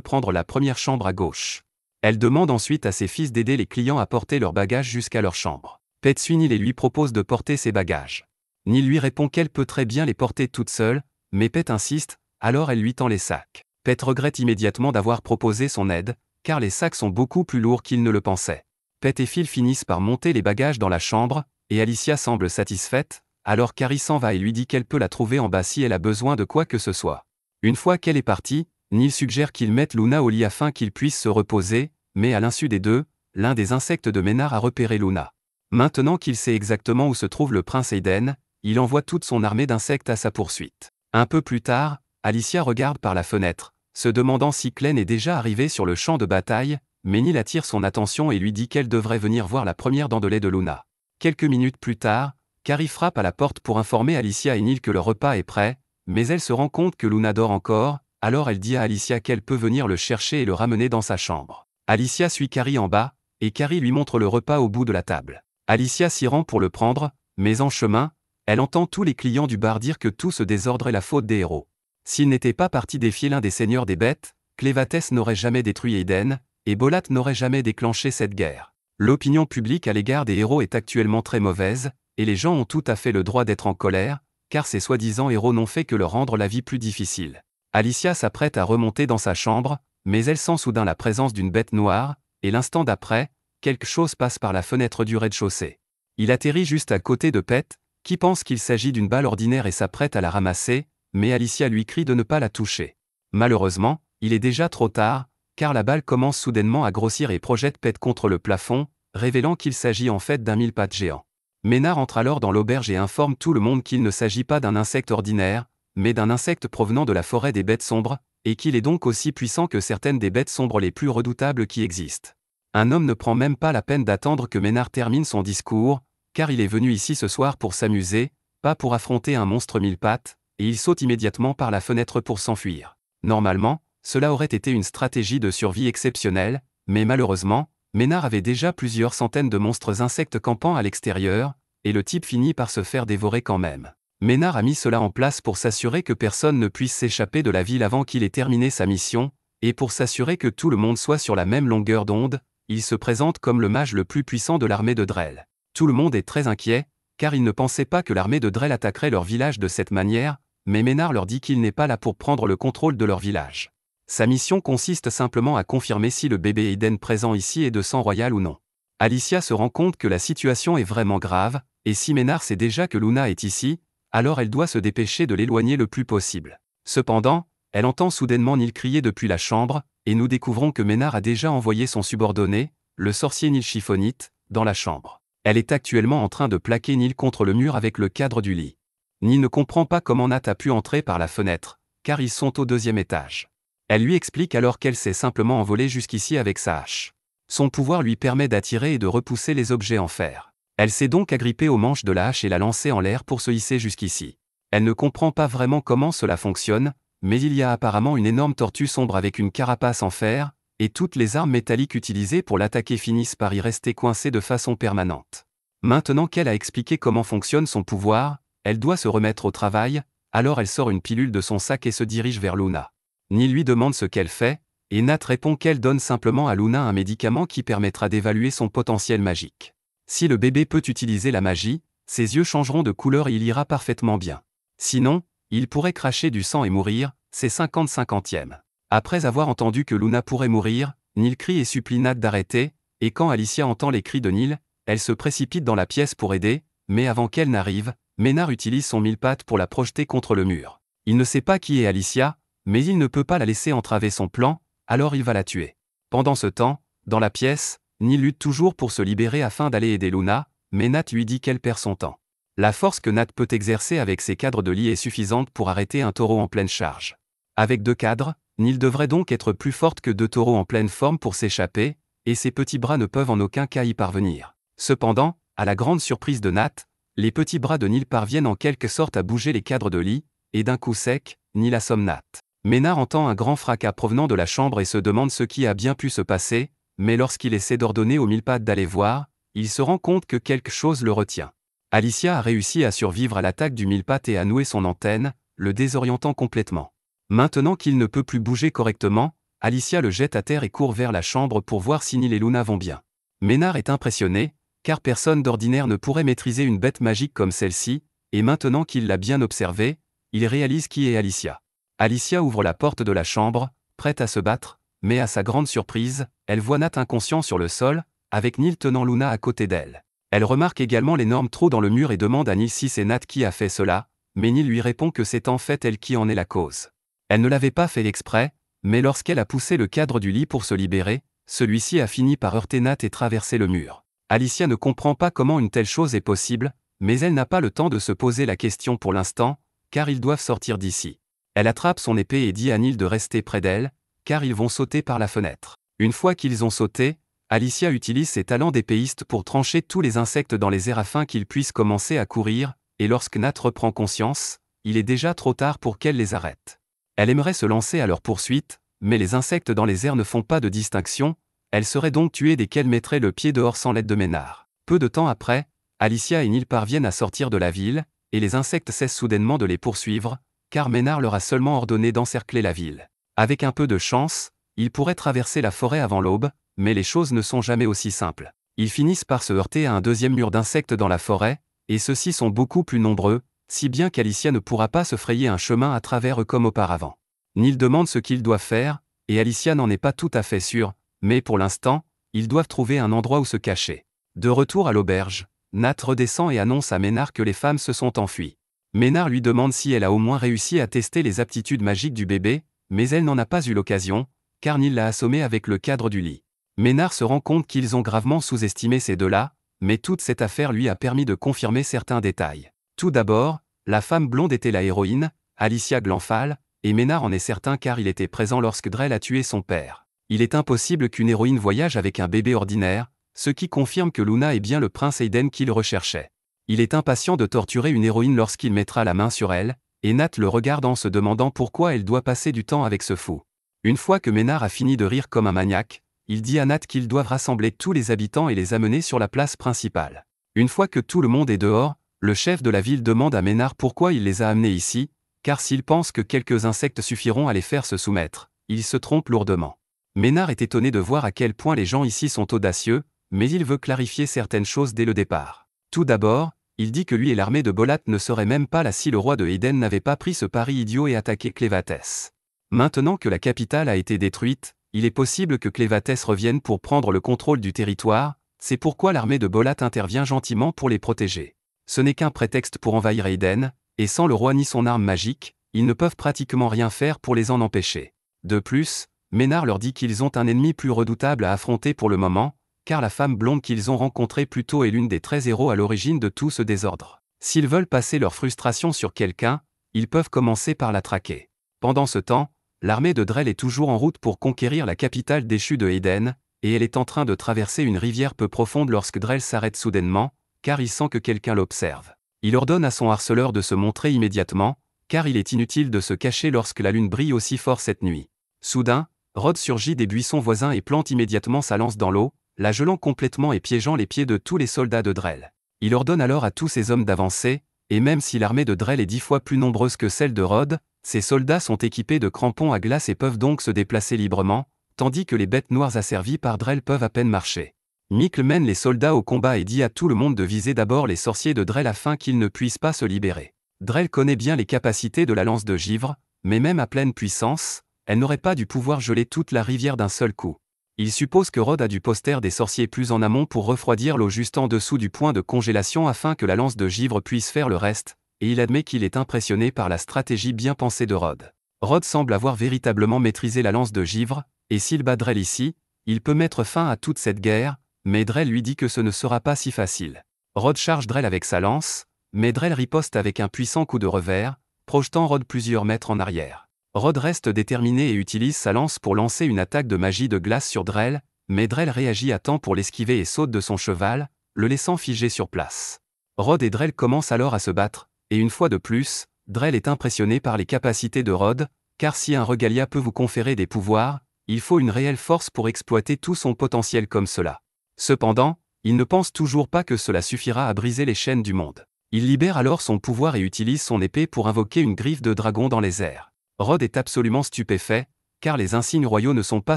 prendre la première chambre à gauche. Elle demande ensuite à ses fils d'aider les clients à porter leurs bagages jusqu'à leur chambre. Pet suit Neil et lui propose de porter ses bagages. Neil lui répond qu'elle peut très bien les porter toute seule, mais Pet insiste, alors elle lui tend les sacs. Pet regrette immédiatement d'avoir proposé son aide, car les sacs sont beaucoup plus lourds qu'il ne le pensait. Pet et Phil finissent par monter les bagages dans la chambre, et Alicia semble satisfaite, alors Carrie s'en va et lui dit qu'elle peut la trouver en bas si elle a besoin de quoi que ce soit. Une fois qu'elle est partie, Neil suggère qu'ils mettent Luna au lit afin qu'ils puissent se reposer, mais à l'insu des deux, l'un des insectes de Ménard a repéré Luna. Maintenant qu'il sait exactement où se trouve le prince Eden, il envoie toute son armée d'insectes à sa poursuite. Un peu plus tard, Alicia regarde par la fenêtre, se demandant si Clem est déjà arrivé sur le champ de bataille, mais Neil attire son attention et lui dit qu'elle devrait venir voir la première dent de lait de Luna. Quelques minutes plus tard, Carrie frappe à la porte pour informer Alicia et Neil que le repas est prêt, mais elle se rend compte que Luna dort encore, alors elle dit à Alicia qu'elle peut venir le chercher et le ramener dans sa chambre. Alicia suit Carrie en bas, et Carrie lui montre le repas au bout de la table. Alicia s'y rend pour le prendre, mais en chemin, elle entend tous les clients du bar dire que tout ce désordre est la faute des héros. S'ils n'étaient pas partis défier l'un des seigneurs des bêtes, Clévatès n'aurait jamais détruit Eden, et Bolat n'aurait jamais déclenché cette guerre. L'opinion publique à l'égard des héros est actuellement très mauvaise, et les gens ont tout à fait le droit d'être en colère, car ces soi-disant héros n'ont fait que leur rendre la vie plus difficile. Alicia s'apprête à remonter dans sa chambre, mais elle sent soudain la présence d'une bête noire, et l'instant d'après, quelque chose passe par la fenêtre du rez-de-chaussée. Il atterrit juste à côté de Pet, qui pense qu'il s'agit d'une balle ordinaire et s'apprête à la ramasser, mais Alicia lui crie de ne pas la toucher. Malheureusement, il est déjà trop tard, car la balle commence soudainement à grossir et projette Pet contre le plafond, révélant qu'il s'agit en fait d'un mille-pattes géant. Ménard entre alors dans l'auberge et informe tout le monde qu'il ne s'agit pas d'un insecte ordinaire, mais d'un insecte provenant de la forêt des bêtes sombres, et qu'il est donc aussi puissant que certaines des bêtes sombres les plus redoutables qui existent. Un homme ne prend même pas la peine d'attendre que Ménard termine son discours, car il est venu ici ce soir pour s'amuser, pas pour affronter un monstre mille pattes, et il saute immédiatement par la fenêtre pour s'enfuir. Normalement, cela aurait été une stratégie de survie exceptionnelle, mais malheureusement, Ménard avait déjà plusieurs centaines de monstres insectes campant à l'extérieur, et le type finit par se faire dévorer quand même. Ménard a mis cela en place pour s'assurer que personne ne puisse s'échapper de la ville avant qu'il ait terminé sa mission, et pour s'assurer que tout le monde soit sur la même longueur d'onde, il se présente comme le mage le plus puissant de l'armée de Drell. Tout le monde est très inquiet, car il ne pensait pas que l'armée de Drell attaquerait leur village de cette manière, mais Ménard leur dit qu'il n'est pas là pour prendre le contrôle de leur village. Sa mission consiste simplement à confirmer si le bébé Eden présent ici est de sang royal ou non. Alicia se rend compte que la situation est vraiment grave, et si Ménard sait déjà que Luna est ici, alors elle doit se dépêcher de l'éloigner le plus possible. Cependant, elle entend soudainement Neil crier depuis la chambre, et nous découvrons que Ménard a déjà envoyé son subordonné, le sorcier Neil Chiffonite, dans la chambre. Elle est actuellement en train de plaquer Neil contre le mur avec le cadre du lit. Neil ne comprend pas comment Nat a pu entrer par la fenêtre, car ils sont au 2e étage. Elle lui explique alors qu'elle s'est simplement envolée jusqu'ici avec sa hache. Son pouvoir lui permet d'attirer et de repousser les objets en fer. Elle s'est donc agrippée aux manches de la hache et la lancer en l'air pour se hisser jusqu'ici. Elle ne comprend pas vraiment comment cela fonctionne, mais il y a apparemment une énorme tortue sombre avec une carapace en fer, et toutes les armes métalliques utilisées pour l'attaquer finissent par y rester coincées de façon permanente. Maintenant qu'elle a expliqué comment fonctionne son pouvoir, elle doit se remettre au travail, alors elle sort une pilule de son sac et se dirige vers Luna. Neil lui demande ce qu'elle fait, et Nat répond qu'elle donne simplement à Luna un médicament qui permettra d'évaluer son potentiel magique. Si le bébé peut utiliser la magie, ses yeux changeront de couleur et il ira parfaitement bien. Sinon, il pourrait cracher du sang et mourir, c'est 50-50e. Après avoir entendu que Luna pourrait mourir, Neil crie et supplie Nat d'arrêter, et quand Alicia entend les cris de Neil, elle se précipite dans la pièce pour aider, mais avant qu'elle n'arrive, Ménard utilise son mille-pattes pour la projeter contre le mur. Il ne sait pas qui est Alicia, mais il ne peut pas la laisser entraver son plan, alors il va la tuer. Pendant ce temps, dans la pièce, Neil lutte toujours pour se libérer afin d'aller aider Luna, mais Nat lui dit qu'elle perd son temps. La force que Nat peut exercer avec ses cadres de lit est suffisante pour arrêter un taureau en pleine charge. Avec 2 cadres, Neil devrait donc être plus forte que 2 taureaux en pleine forme pour s'échapper, et ses petits bras ne peuvent en aucun cas y parvenir. Cependant, à la grande surprise de Nat, les petits bras de Neil parviennent en quelque sorte à bouger les cadres de lit, et d'un coup sec, Neil assomme Nat. Ménard entend un grand fracas provenant de la chambre et se demande ce qui a bien pu se passer, mais lorsqu'il essaie d'ordonner aux mille-pattes d'aller voir, il se rend compte que quelque chose le retient. Alicia a réussi à survivre à l'attaque du mille-pattes et à nouer son antenne, le désorientant complètement. Maintenant qu'il ne peut plus bouger correctement, Alicia le jette à terre et court vers la chambre pour voir si Neil et Luna vont bien. Ménard est impressionné, car personne d'ordinaire ne pourrait maîtriser une bête magique comme celle-ci, et maintenant qu'il l'a bien observée, il réalise qui est Alicia. Alicia ouvre la porte de la chambre, prête à se battre, mais à sa grande surprise, elle voit Nat inconscient sur le sol, avec Neil tenant Luna à côté d'elle. Elle remarque également l'énorme trou dans le mur et demande à Neil si c'est Nat qui a fait cela, mais Neil lui répond que c'est en fait elle qui en est la cause. Elle ne l'avait pas fait exprès, mais lorsqu'elle a poussé le cadre du lit pour se libérer, celui-ci a fini par heurter Nat et traverser le mur. Alicia ne comprend pas comment une telle chose est possible, mais elle n'a pas le temps de se poser la question pour l'instant, car ils doivent sortir d'ici. Elle attrape son épée et dit à Neil de rester près d'elle, car ils vont sauter par la fenêtre. Une fois qu'ils ont sauté, Alicia utilise ses talents d'épéiste pour trancher tous les insectes dans les airs afin qu'ils puissent commencer à courir, et lorsque Nat reprend conscience, il est déjà trop tard pour qu'elle les arrête. Elle aimerait se lancer à leur poursuite, mais les insectes dans les airs ne font pas de distinction, elle serait donc tuée dès qu'elle mettrait le pied dehors sans l'aide de Ménard. Peu de temps après, Alicia et Neil parviennent à sortir de la ville, et les insectes cessent soudainement de les poursuivre, car Ménard leur a seulement ordonné d'encercler la ville. Avec un peu de chance, ils pourraient traverser la forêt avant l'aube, mais les choses ne sont jamais aussi simples. Ils finissent par se heurter à un 2e mur d'insectes dans la forêt, et ceux-ci sont beaucoup plus nombreux, si bien qu'Alicia ne pourra pas se frayer un chemin à travers eux comme auparavant. Neil demande ce qu'ils doivent faire, et Alicia n'en est pas tout à fait sûre, mais pour l'instant, ils doivent trouver un endroit où se cacher. De retour à l'auberge, Nat redescend et annonce à Ménard que les femmes se sont enfuies. Ménard lui demande si elle a au moins réussi à tester les aptitudes magiques du bébé, mais elle n'en a pas eu l'occasion, car Neil l'a assommé avec le cadre du lit. Ménard se rend compte qu'ils ont gravement sous-estimé ces deux-là, mais toute cette affaire lui a permis de confirmer certains détails. Tout d'abord, la femme blonde était la héroïne, Alicia Glanfal, et Ménard en est certain car il était présent lorsque Drell a tué son père. Il est impossible qu'une héroïne voyage avec un bébé ordinaire, ce qui confirme que Luna est bien le prince Aiden qu'il recherchait. Il est impatient de torturer une héroïne lorsqu'il mettra la main sur elle, et Nat le regarde en se demandant pourquoi elle doit passer du temps avec ce fou. Une fois que Ménard a fini de rire comme un maniaque, il dit à Nat qu'ils doivent rassembler tous les habitants et les amener sur la place principale. Une fois que tout le monde est dehors, le chef de la ville demande à Ménard pourquoi il les a amenés ici, car s'il pense que quelques insectes suffiront à les faire se soumettre, il se trompe lourdement. Ménard est étonné de voir à quel point les gens ici sont audacieux, mais il veut clarifier certaines choses dès le départ. Tout d'abord, il dit que lui et l'armée de Bolat ne seraient même pas là si le roi de Eden n'avait pas pris ce pari idiot et attaqué Clévatès. Maintenant que la capitale a été détruite, il est possible que Clévatès revienne pour prendre le contrôle du territoire, c'est pourquoi l'armée de Bolat intervient gentiment pour les protéger. Ce n'est qu'un prétexte pour envahir Eden, et sans le roi ni son arme magique, ils ne peuvent pratiquement rien faire pour les en empêcher. De plus, Ménard leur dit qu'ils ont un ennemi plus redoutable à affronter pour le moment, car la femme blonde qu'ils ont rencontrée plus tôt est l'une des 13 héros à l'origine de tout ce désordre. S'ils veulent passer leur frustration sur quelqu'un, ils peuvent commencer par la traquer. Pendant ce temps, l'armée de Drell est toujours en route pour conquérir la capitale déchue de Eden, et elle est en train de traverser une rivière peu profonde lorsque Drell s'arrête soudainement, car il sent que quelqu'un l'observe. Il ordonne à son harceleur de se montrer immédiatement, car il est inutile de se cacher lorsque la lune brille aussi fort cette nuit. Soudain, Rod surgit des buissons voisins et plante immédiatement sa lance dans l'eau, la gelant complètement et piégeant les pieds de tous les soldats de Drell. Il ordonne alors à tous ses hommes d'avancer, et même si l'armée de Drell est 10 fois plus nombreuse que celle de Rod, ses soldats sont équipés de crampons à glace et peuvent donc se déplacer librement, tandis que les bêtes noires asservies par Drell peuvent à peine marcher. Mickle mène les soldats au combat et dit à tout le monde de viser d'abord les sorciers de Drell afin qu'ils ne puissent pas se libérer. Drell connaît bien les capacités de la lance de givre, mais même à pleine puissance, elle n'aurait pas dû pouvoir geler toute la rivière d'un seul coup. Il suppose que Rod a dû poster des sorciers plus en amont pour refroidir l'eau juste en dessous du point de congélation afin que la lance de givre puisse faire le reste, et il admet qu'il est impressionné par la stratégie bien pensée de Rod. Rod semble avoir véritablement maîtrisé la lance de givre, et s'il bat Drell ici, il peut mettre fin à toute cette guerre, mais Drell lui dit que ce ne sera pas si facile. Rod charge Drell avec sa lance, mais Drell riposte avec un puissant coup de revers, projetant Rod plusieurs mètres en arrière. Rod reste déterminé et utilise sa lance pour lancer une attaque de magie de glace sur Drell, mais Drell réagit à temps pour l'esquiver et saute de son cheval, le laissant figé sur place. Rod et Drell commencent alors à se battre, et une fois de plus, Drell est impressionné par les capacités de Rod, car si un Regalia peut vous conférer des pouvoirs, il faut une réelle force pour exploiter tout son potentiel comme cela. Cependant, il ne pense toujours pas que cela suffira à briser les chaînes du monde. Il libère alors son pouvoir et utilise son épée pour invoquer une griffe de dragon dans les airs. Rod est absolument stupéfait, car les insignes royaux ne sont pas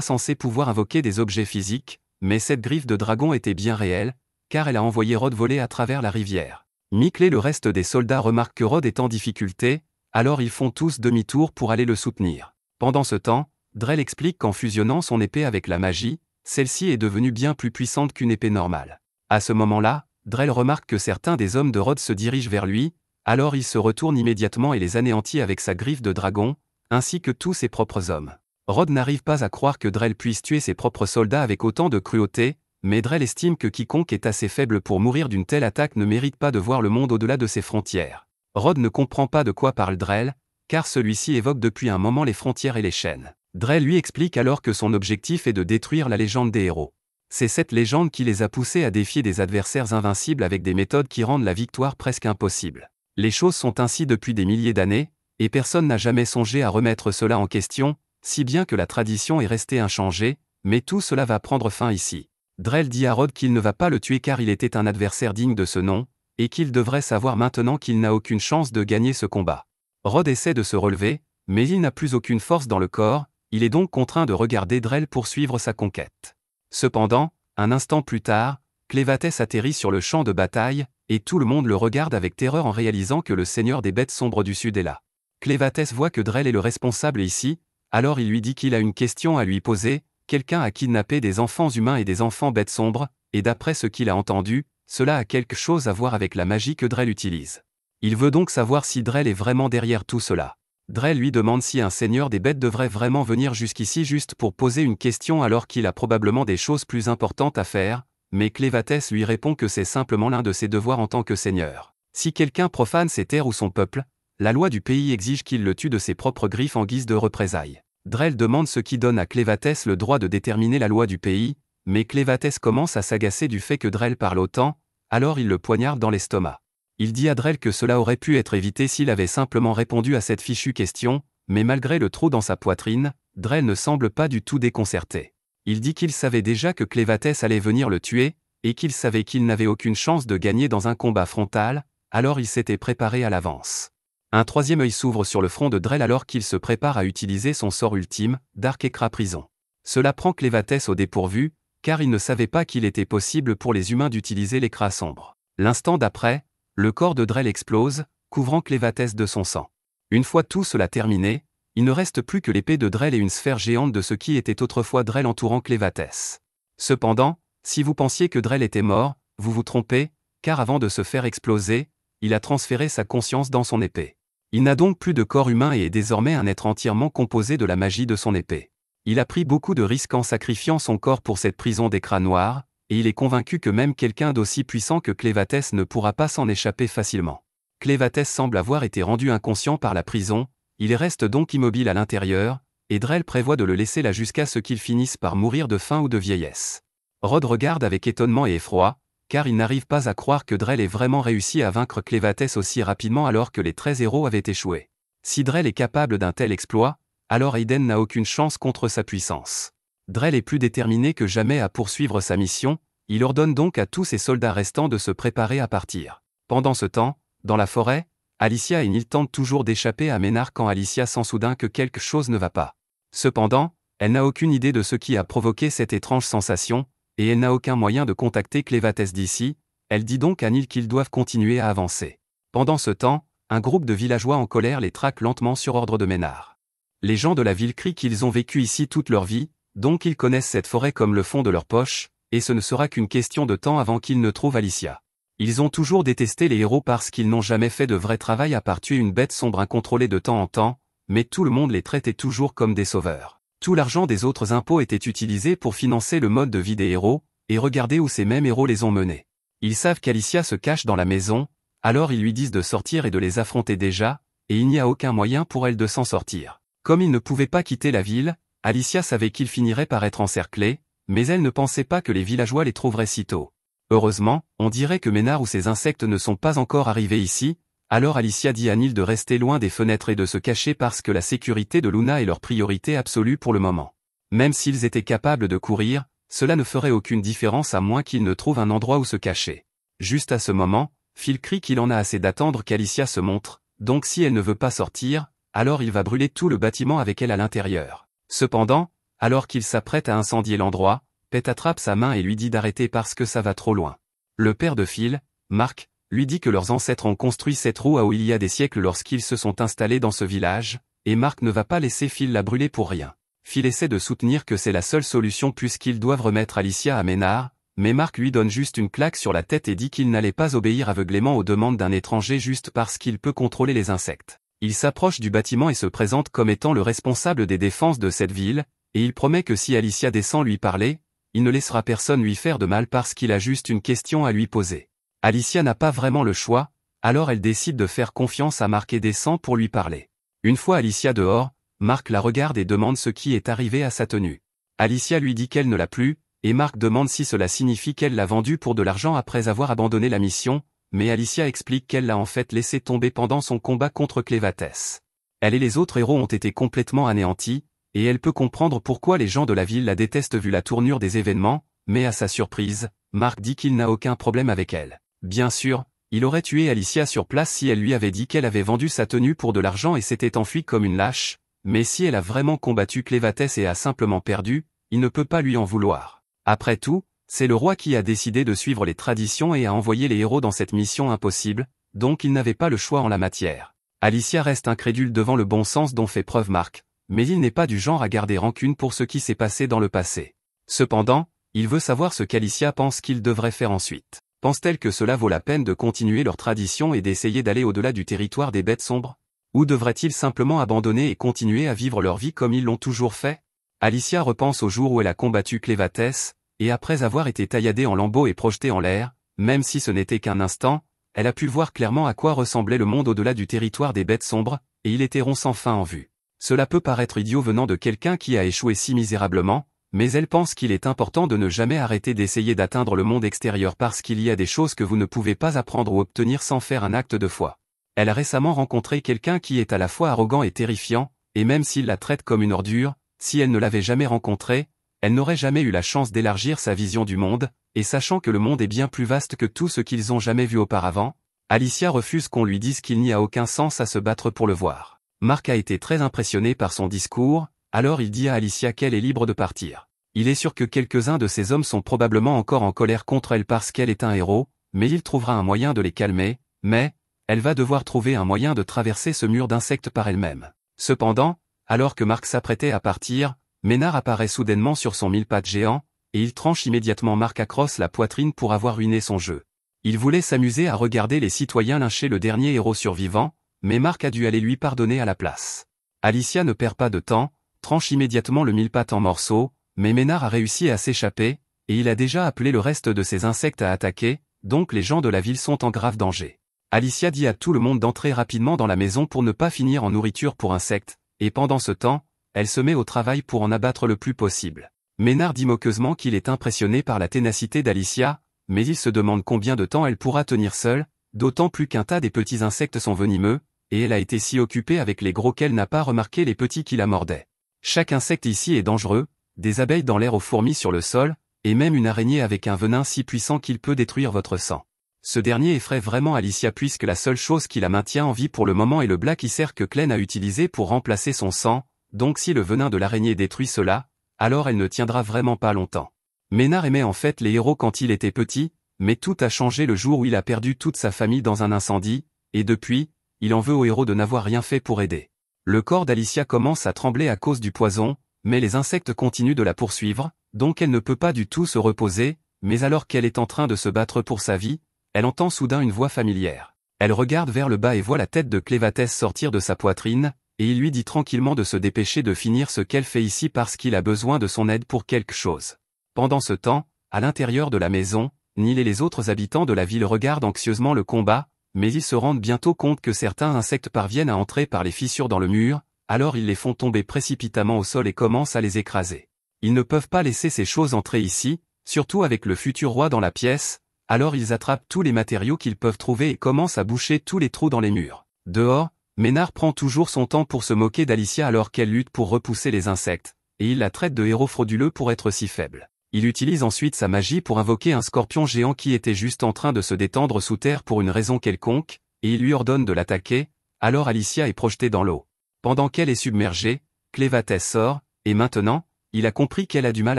censés pouvoir invoquer des objets physiques, mais cette griffe de dragon était bien réelle, car elle a envoyé Rod voler à travers la rivière. Mickle et le reste des soldats remarquent que Rod est en difficulté, alors ils font tous demi-tour pour aller le soutenir. Pendant ce temps, Drell explique qu'en fusionnant son épée avec la magie, celle-ci est devenue bien plus puissante qu'une épée normale. À ce moment-là, Drell remarque que certains des hommes de Rod se dirigent vers lui, alors il se retourne immédiatement et les anéantit avec sa griffe de dragon, ainsi que tous ses propres hommes. Rod n'arrive pas à croire que Drell puisse tuer ses propres soldats avec autant de cruauté, mais Drell estime que quiconque est assez faible pour mourir d'une telle attaque ne mérite pas de voir le monde au-delà de ses frontières. Rod ne comprend pas de quoi parle Drell, car celui-ci évoque depuis un moment les frontières et les chaînes. Drell lui explique alors que son objectif est de détruire la légende des héros. C'est cette légende qui les a poussés à défier des adversaires invincibles avec des méthodes qui rendent la victoire presque impossible. Les choses sont ainsi depuis des milliers d'années, et personne n'a jamais songé à remettre cela en question, si bien que la tradition est restée inchangée, mais tout cela va prendre fin ici. Drell dit à Rod qu'il ne va pas le tuer car il était un adversaire digne de ce nom, et qu'il devrait savoir maintenant qu'il n'a aucune chance de gagner ce combat. Rod essaie de se relever, mais il n'a plus aucune force dans le corps, il est donc contraint de regarder Drell poursuivre sa conquête. Cependant, un instant plus tard, Clévatès atterrit sur le champ de bataille, et tout le monde le regarde avec terreur en réalisant que le seigneur des bêtes sombres du Sud est là. Clévatès voit que Drell est le responsable ici, alors il lui dit qu'il a une question à lui poser, quelqu'un a kidnappé des enfants humains et des enfants bêtes sombres, et d'après ce qu'il a entendu, cela a quelque chose à voir avec la magie que Drell utilise. Il veut donc savoir si Drell est vraiment derrière tout cela. Drell lui demande si un seigneur des bêtes devrait vraiment venir jusqu'ici juste pour poser une question alors qu'il a probablement des choses plus importantes à faire, mais Clévatès lui répond que c'est simplement l'un de ses devoirs en tant que seigneur. Si quelqu'un profane ses terres ou son peuple, la loi du pays exige qu'il le tue de ses propres griffes en guise de représailles. Drell demande ce qui donne à Clévatès le droit de déterminer la loi du pays, mais Clévatès commence à s'agacer du fait que Drell parle autant, alors il le poignarde dans l'estomac. Il dit à Drell que cela aurait pu être évité s'il avait simplement répondu à cette fichue question, mais malgré le trou dans sa poitrine, Drell ne semble pas du tout déconcerté. Il dit qu'il savait déjà que Clévatès allait venir le tuer, et qu'il savait qu'il n'avait aucune chance de gagner dans un combat frontal, alors il s'était préparé à l'avance. Un troisième œil s'ouvre sur le front de Drell alors qu'il se prépare à utiliser son sort ultime, Dark Écrat Prison. Cela prend Clévatès au dépourvu, car il ne savait pas qu'il était possible pour les humains d'utiliser l'écrat sombre. L'instant d'après, le corps de Drell explose, couvrant Clévatès de son sang. Une fois tout cela terminé, il ne reste plus que l'épée de Drell et une sphère géante de ce qui était autrefois Drell entourant Clévatès. Cependant, si vous pensiez que Drell était mort, vous vous trompez, car avant de se faire exploser, il a transféré sa conscience dans son épée. Il n'a donc plus de corps humain et est désormais un être entièrement composé de la magie de son épée. Il a pris beaucoup de risques en sacrifiant son corps pour cette prison d'écrat noir, et il est convaincu que même quelqu'un d'aussi puissant que Clévatès ne pourra pas s'en échapper facilement. Clévatès semble avoir été rendu inconscient par la prison, il reste donc immobile à l'intérieur, et Drell prévoit de le laisser là jusqu'à ce qu'il finisse par mourir de faim ou de vieillesse. Rod regarde avec étonnement et effroi, car il n'arrive pas à croire que Drell ait vraiment réussi à vaincre Clévatès aussi rapidement alors que les 13 héros avaient échoué. Si Drell est capable d'un tel exploit, alors Aiden n'a aucune chance contre sa puissance. Drell est plus déterminé que jamais à poursuivre sa mission, il ordonne donc à tous ses soldats restants de se préparer à partir. Pendant ce temps, dans la forêt, Alicia et Neil tentent toujours d'échapper à Ménard quand Alicia sent soudain que quelque chose ne va pas. Cependant, elle n'a aucune idée de ce qui a provoqué cette étrange sensation, et elle n'a aucun moyen de contacter Clévatès d'ici, elle dit donc à Neil qu'ils doivent continuer à avancer. Pendant ce temps, un groupe de villageois en colère les traque lentement sur ordre de Ménard. Les gens de la ville crient qu'ils ont vécu ici toute leur vie, donc ils connaissent cette forêt comme le fond de leur poche, et ce ne sera qu'une question de temps avant qu'ils ne trouvent Alicia. Ils ont toujours détesté les héros parce qu'ils n'ont jamais fait de vrai travail à part tuer une bête sombre incontrôlée de temps en temps, mais tout le monde les traitait toujours comme des sauveurs. Tout l'argent des autres impôts était utilisé pour financer le mode de vie des héros, et regardez où ces mêmes héros les ont menés. Ils savent qu'Alicia se cache dans la maison, alors ils lui disent de sortir et de les affronter déjà, et il n'y a aucun moyen pour elle de s'en sortir. Comme ils ne pouvaient pas quitter la ville, Alicia savait qu'ils finiraient par être encerclés, mais elle ne pensait pas que les villageois les trouveraient si tôt. Heureusement, on dirait que Ménard ou ses insectes ne sont pas encore arrivés ici, alors Alicia dit à Neil de rester loin des fenêtres et de se cacher parce que la sécurité de Luna est leur priorité absolue pour le moment. Même s'ils étaient capables de courir, cela ne ferait aucune différence à moins qu'ils ne trouvent un endroit où se cacher. Juste à ce moment, Phil crie qu'il en a assez d'attendre qu'Alicia se montre, donc si elle ne veut pas sortir, alors il va brûler tout le bâtiment avec elle à l'intérieur. Cependant, alors qu'il s'apprête à incendier l'endroit, Pet attrape sa main et lui dit d'arrêter parce que ça va trop loin. Le père de Phil, Mark, lui dit que leurs ancêtres ont construit cette roue à eau il y a des siècles lorsqu'ils se sont installés dans ce village, et Mark ne va pas laisser Phil la brûler pour rien. Phil essaie de soutenir que c'est la seule solution puisqu'ils doivent remettre Alicia à Ménard, mais Mark lui donne juste une claque sur la tête et dit qu'il n'allait pas obéir aveuglément aux demandes d'un étranger juste parce qu'il peut contrôler les insectes. Il s'approche du bâtiment et se présente comme étant le responsable des défenses de cette ville, et il promet que si Alicia descend lui parler, il ne laissera personne lui faire de mal parce qu'il a juste une question à lui poser. Alicia n'a pas vraiment le choix, alors elle décide de faire confiance à Mark et descend pour lui parler. Une fois Alicia dehors, Mark la regarde et demande ce qui est arrivé à sa tenue. Alicia lui dit qu'elle ne l'a plus, et Mark demande si cela signifie qu'elle l'a vendue pour de l'argent après avoir abandonné la mission, mais Alicia explique qu'elle l'a en fait laissé tomber pendant son combat contre Clévatès. Elle et les autres héros ont été complètement anéantis, et elle peut comprendre pourquoi les gens de la ville la détestent vu la tournure des événements, mais à sa surprise, Mark dit qu'il n'a aucun problème avec elle. Bien sûr, il aurait tué Alicia sur place si elle lui avait dit qu'elle avait vendu sa tenue pour de l'argent et s'était enfuie comme une lâche, mais si elle a vraiment combattu Clévatès et a simplement perdu, il ne peut pas lui en vouloir. Après tout, c'est le roi qui a décidé de suivre les traditions et a envoyé les héros dans cette mission impossible, donc il n'avait pas le choix en la matière. Alicia reste incrédule devant le bon sens dont fait preuve Mark, mais il n'est pas du genre à garder rancune pour ce qui s'est passé dans le passé. Cependant, il veut savoir ce qu'Alicia pense qu'il devrait faire ensuite. Pense-t-elle que cela vaut la peine de continuer leur tradition et d'essayer d'aller au-delà du territoire des bêtes sombres? Ou devraient-ils simplement abandonner et continuer à vivre leur vie comme ils l'ont toujours fait? Alicia repense au jour où elle a combattu Clévatès, et après avoir été tailladée en lambeaux et projetée en l'air, même si ce n'était qu'un instant, elle a pu voir clairement à quoi ressemblait le monde au-delà du territoire des bêtes sombres, et il était rond sans fin en vue. Cela peut paraître idiot venant de quelqu'un qui a échoué si misérablement, mais elle pense qu'il est important de ne jamais arrêter d'essayer d'atteindre le monde extérieur parce qu'il y a des choses que vous ne pouvez pas apprendre ou obtenir sans faire un acte de foi. Elle a récemment rencontré quelqu'un qui est à la fois arrogant et terrifiant, et même s'il la traite comme une ordure, si elle ne l'avait jamais rencontré, elle n'aurait jamais eu la chance d'élargir sa vision du monde, et sachant que le monde est bien plus vaste que tout ce qu'ils ont jamais vu auparavant, Alicia refuse qu'on lui dise qu'il n'y a aucun sens à se battre pour le voir. Mark a été très impressionné par son discours, alors il dit à Alicia qu'elle est libre de partir. Il est sûr que quelques-uns de ces hommes sont probablement encore en colère contre elle parce qu'elle est un héros, mais il trouvera un moyen de les calmer, mais elle va devoir trouver un moyen de traverser ce mur d'insectes par elle-même. Cependant, alors que Mark s'apprêtait à partir, Ménard apparaît soudainement sur son mille-pattes géant, et il tranche immédiatement Mark across la poitrine pour avoir ruiné son jeu. Il voulait s'amuser à regarder les citoyens lyncher le dernier héros survivant, mais Mark a dû aller lui pardonner à la place. Alicia ne perd pas de temps, tranche immédiatement le mille-pattes en morceaux, mais Ménard a réussi à s'échapper, et il a déjà appelé le reste de ses insectes à attaquer, donc les gens de la ville sont en grave danger. Alicia dit à tout le monde d'entrer rapidement dans la maison pour ne pas finir en nourriture pour insectes, et pendant ce temps, elle se met au travail pour en abattre le plus possible. Ménard dit moqueusement qu'il est impressionné par la ténacité d'Alicia, mais il se demande combien de temps elle pourra tenir seule, d'autant plus qu'un tas des petits insectes sont venimeux, et elle a été si occupée avec les gros qu'elle n'a pas remarqué les petits qui la mordaient. Chaque insecte ici est dangereux, des abeilles dans l'air aux fourmis sur le sol, et même une araignée avec un venin si puissant qu'il peut détruire votre sang. Ce dernier effraie vraiment Alicia puisque la seule chose qui la maintient en vie pour le moment est le Black Icer que Glenn a utilisé pour remplacer son sang, donc si le venin de l'araignée détruit cela, alors elle ne tiendra vraiment pas longtemps. Ménard aimait en fait les héros quand il était petit, mais tout a changé le jour où il a perdu toute sa famille dans un incendie, et depuis, il en veut aux héros de n'avoir rien fait pour aider. Le corps d'Alicia commence à trembler à cause du poison, mais les insectes continuent de la poursuivre, donc elle ne peut pas du tout se reposer, mais alors qu'elle est en train de se battre pour sa vie, elle entend soudain une voix familière. Elle regarde vers le bas et voit la tête de Clévatès sortir de sa poitrine, et il lui dit tranquillement de se dépêcher de finir ce qu'elle fait ici parce qu'il a besoin de son aide pour quelque chose. Pendant ce temps, à l'intérieur de la maison, Neil et les autres habitants de la ville regardent anxieusement le combat, mais ils se rendent bientôt compte que certains insectes parviennent à entrer par les fissures dans le mur, alors ils les font tomber précipitamment au sol et commencent à les écraser. Ils ne peuvent pas laisser ces choses entrer ici, surtout avec le futur roi dans la pièce, alors ils attrapent tous les matériaux qu'ils peuvent trouver et commencent à boucher tous les trous dans les murs. Dehors, Ménard prend toujours son temps pour se moquer d'Alicia alors qu'elle lutte pour repousser les insectes, et il la traite de héros frauduleux pour être si faible. Il utilise ensuite sa magie pour invoquer un scorpion géant qui était juste en train de se détendre sous terre pour une raison quelconque, et il lui ordonne de l'attaquer, alors Alicia est projetée dans l'eau. Pendant qu'elle est submergée, Clévatès sort, et maintenant, il a compris qu'elle a du mal